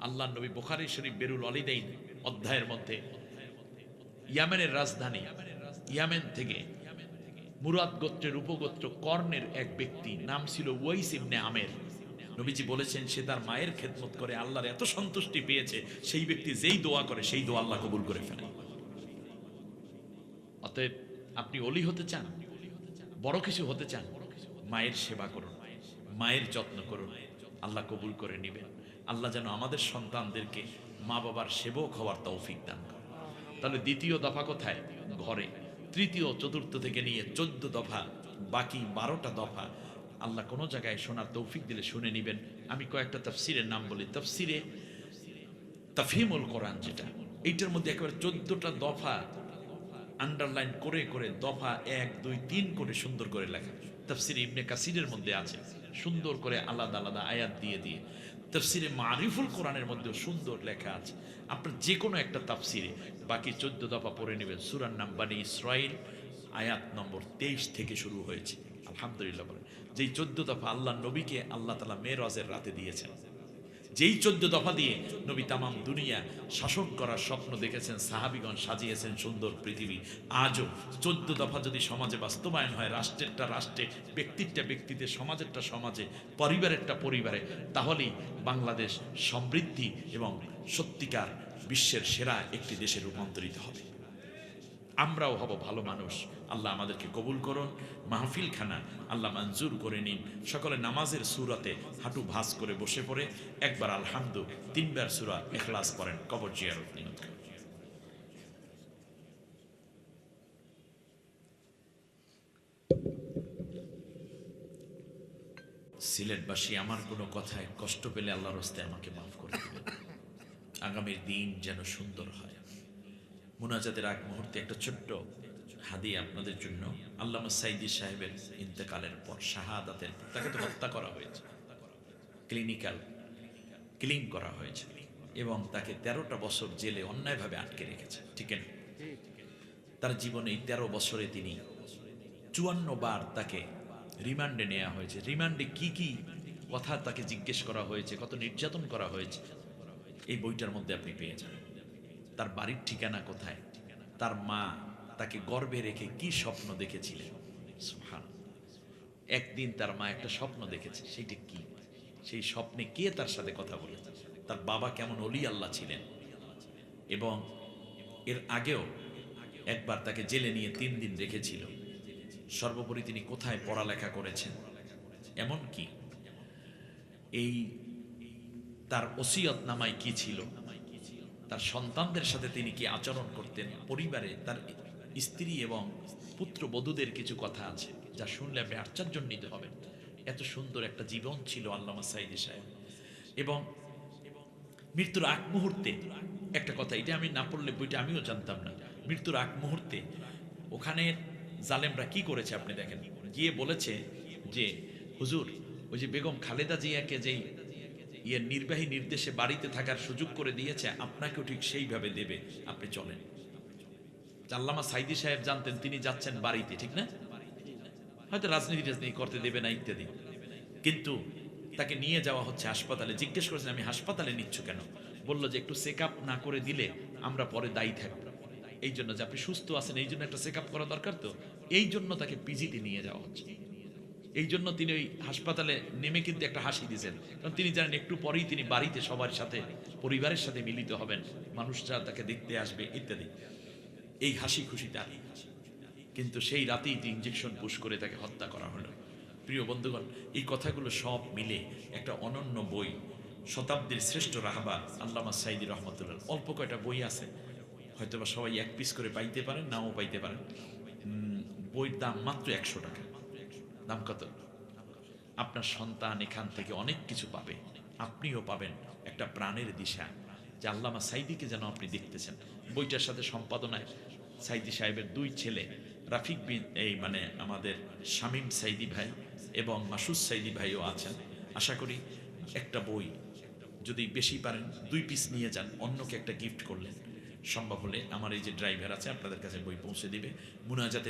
আল্লাহ নবী বুখারী শরীফ বেরুল ওয়ালিদাইন অধ্যায়ের মধ্যে ইয়ামেনের রাজধানী ইয়ামেন থেকে মুরাদ গোত্রের উপগোত্র কর্ণের এক ব্যক্তি, নাম ছিল ওয়াইস ইবনে আমের। নবীজি বলেছেন সে তার মায়ের খেদমত করে আল্লাহর এত সন্তুষ্টি পেয়েছে, সেই ব্যক্তি যেই দোয়া করে সেই দোয়া আল্লাহ কবুল করে ফেলে। অতএব আপনি অলি হতে চান, বড় কিছু হতে চান, মায়ের সেবা করুন, মায়ের যত্ন করুন, আল্লাহ কবুল করে নেবেন। আল্লাহ যেন আমাদের সন্তানদেরকে মা বাবার সেবক হওয়ার তৌফিক দান করে। তাহলে দ্বিতীয় দফা কোথায়? ঘরে। তৃতীয় চতুর্থ থেকে নিয়ে 14 দফা, বাকি 12টা দফা আল্লাহ কোনো জায়গায় শোনার তৌফিক দিলে শুনে নেবেন। আমি কয়েকটা তাফসিরের নাম বলি। তাফসিরে তাফহিমুল কোরআন, যেটা এইটার মধ্যে একেবারে 14টা দফা আন্ডারলাইন করে করে দফা 1, 2, 3 করে সুন্দর করে লেখা। তাফসিরে ইবনে কাসিরের মধ্যে আছে সুন্দর করে আলাদা আলাদা আয়াত দিয়ে দিয়ে। তাফসিরে মারিফুল কোরআনের মধ্যেও সুন্দর লেখা আছে। আপনার যে কোনো একটা তাফসিরে বাকি 14 দফা পড়ে নেবেন। সূরার নাম বনী ইসরাঈল, আয়াত নম্বর 23 থেকে শুরু হয়েছে। আলহামদুলিল্লাহ বলেন, যেই 14 দফা আল্লাহ নবীকে আল্লাহ তাআলা মেরাজের রাতে দিয়েছেন, যেই 14 দফা দিয়ে নবী তামাম দুনিয়া শাসন করার স্বপ্ন দেখেছেন, সাহাবীগণ সাজিয়েছেন সুন্দর পৃথিবী। আজও 14 দফা যদি সমাজে বাস্তবায়ন হয়, রাষ্ট্রেরটা রাষ্ট্রে, ব্যক্তিরটা ব্যক্তিতে, সমাজেরটা সমাজে, পরিবারেরটা পরিবারে, তাহলেই বাংলাদেশ সমৃদ্ধি এবং সত্যিকার বিশ্বের সেরা একটি দেশে রূপান্তরিত হবে। আমরাও হব ভালো মানুষ। আল্লাহ আমাদেরকে কবুল করুন। মাহফিল খানা আল্লাহ মঞ্জুর করে নিন। সকলে নামাজের সূরাতে হাঁটু ভাঁজ করে বসে পড়ে একবার আলহামদু, 3 বার সূরা ইখলাস পড়েন। কবর জিয়ারত নিন। সিলেটবাসী, আমার কোনো কথায় কষ্ট পেলে আল্লাহর রাস্তায় আমাকে মাফ করে দেবেন। আগামীর দিন যেন সুন্দর হয়। মুনাজাতের আগ মুহূর্তে একটা ছোট্ট হাদিয়া আপনাদের জন্য। আল্লামা সাইদি সাহেবের ইন্তেকালের পর, শাহাদাতের পর, তাকে তো হত্যা করা হয়েছে, কিলিং করা হয়েছে এবং তাকে 13টা বছর জেলে অন্যায়ভাবে আটকে রেখেছে, ঠিক না? তার জীবনে এই 13 বছরে তিনি 54 বার তাকে রিমান্ডে নেওয়া হয়েছে। রিমান্ডে কি কি কথা তাকে জিজ্ঞেস করা হয়েছে, কত নির্যাতন করা হয়েছে, এই বইটার মধ্যে আপনি পেয়ে যাবেন। তার বাড়ির ঠিকানা কোথায়, তার মা তাকে গর্ভে রেখে কি স্বপ্ন দেখেছিলেন। সুবহানাল্লাহ। একদিন তার মা একটা স্বপ্ন দেখেছে, সেইটা কি, সেই স্বপ্নে কে তার সাথে কথা বলেছে, তার বাবা কেমন ওলি আল্লাহ ছিলেন, এবং এর আগেও একবার তাকে জেলে নিয়ে 3 দিন রেখেছিল। সর্বোপরি তিনি কোথায় পড়ালেখা করেছেন, এমন কি এই তার ওসিয়ত নামায় কি ছিল, তার সন্তানদের সাথে তিনি কি আচরণ করতেন, পরিবারে তার স্ত্রী এবং পুত্রবধূদের কিছু কথা আছে যা শুনলে আপনি আশ্চর্যান্বিত হবেন। এত সুন্দর একটা জীবন ছিল আল্লামা সাইদি সাহেব। এবং মৃত্যুর আগ মুহূর্তে একটা কথা, এটা আমি না পড়লে বইটা আমিও জানতাম না। মৃত্যুর আগ মুহূর্তে ওখানে জালেমরা কি করেছে আপনি দেখেন। গিয়ে বলেছে যে হুজুর, ওই যে বেগম খালেদা জিয়াকে যেই নির্বাহী নির্দেশে বাড়িতে থাকার সুযোগ করে দিয়েছে, আপনাকেও ঠিক সেইভাবে দেবে, আপনি চলেন। আল্লামা সাইদি সাহেব জানতেন তিনি যাচ্ছেন বাড়িতে, ঠিক না? হয়তো রাজনীতি করতে দেবে না ইত্যাদি, কিন্তু তাকে নিয়ে যাওয়া হচ্ছে হাসপাতালে। জিজ্ঞেস করেছেন আমি হাসপাতালে নিচ্ছ কেন? বলল যে একটু চেক আপ না করে দিলে আমরা পরে দায়ী থাকবো, এই জন্য যে আপনি সুস্থ আছেন এই জন্য একটা চেক আপ করা দরকার, তো এই জন্য তাকে পিজিতে নিয়ে যাওয়া হচ্ছে। এই জন্য তিনি ওই হাসপাতালে নেমে কিন্তু একটা হাসি দিয়েছেন, কারণ তিনি জানেন একটু পরেই তিনি বাড়িতে সবার সাথে, পরিবারের সাথে মিলিত হবেন, মানুষরা তাকে দেখতে আসবে ইত্যাদি। এই হাসি খুশি তার, কিন্তু সেই রাতেই ইঞ্জেকশন পুশ করে তাকে হত্যা করা হলো। প্রিয় বন্ধুগণ, এই কথাগুলো সব মিলে একটা অনন্য বই, শতাব্দীর শ্রেষ্ঠ রাহবার আল্লামা সাইদি রহমতুল্লাহ। অল্প কয়টা বই আছে, হয়তোবা সবাই 1 পিস করে পাইতে পারেন, নাও পাইতে পারেন। বইয়ের দাম মাত্র 100 টাকা। দাম কত? আপনার সন্তান এখান থেকে অনেক কিছু পাবে, আপনিও পাবেন একটা প্রাণের দিশা, যে আল্লামা সাইদিকে যেন আপনি দেখতেছেন। বইটার সাথে সম্পাদনায় সাইদি সাহেবের দুই ছেলে রাফিক বিন এই মানে আমাদের শামীম সাইদি ভাই এবং মাসুদ সাইদি ভাইও আছেন। আশা করি একটা বই যদি বেশি পারেন 2 পিস নিয়ে যান, অন্যকে একটা গিফট করলেন। সম্ভব হলে আমার এই যে ড্রাইভার আছে আপনাদের কাছে বই পৌঁছে দিবে। মুনাজাতের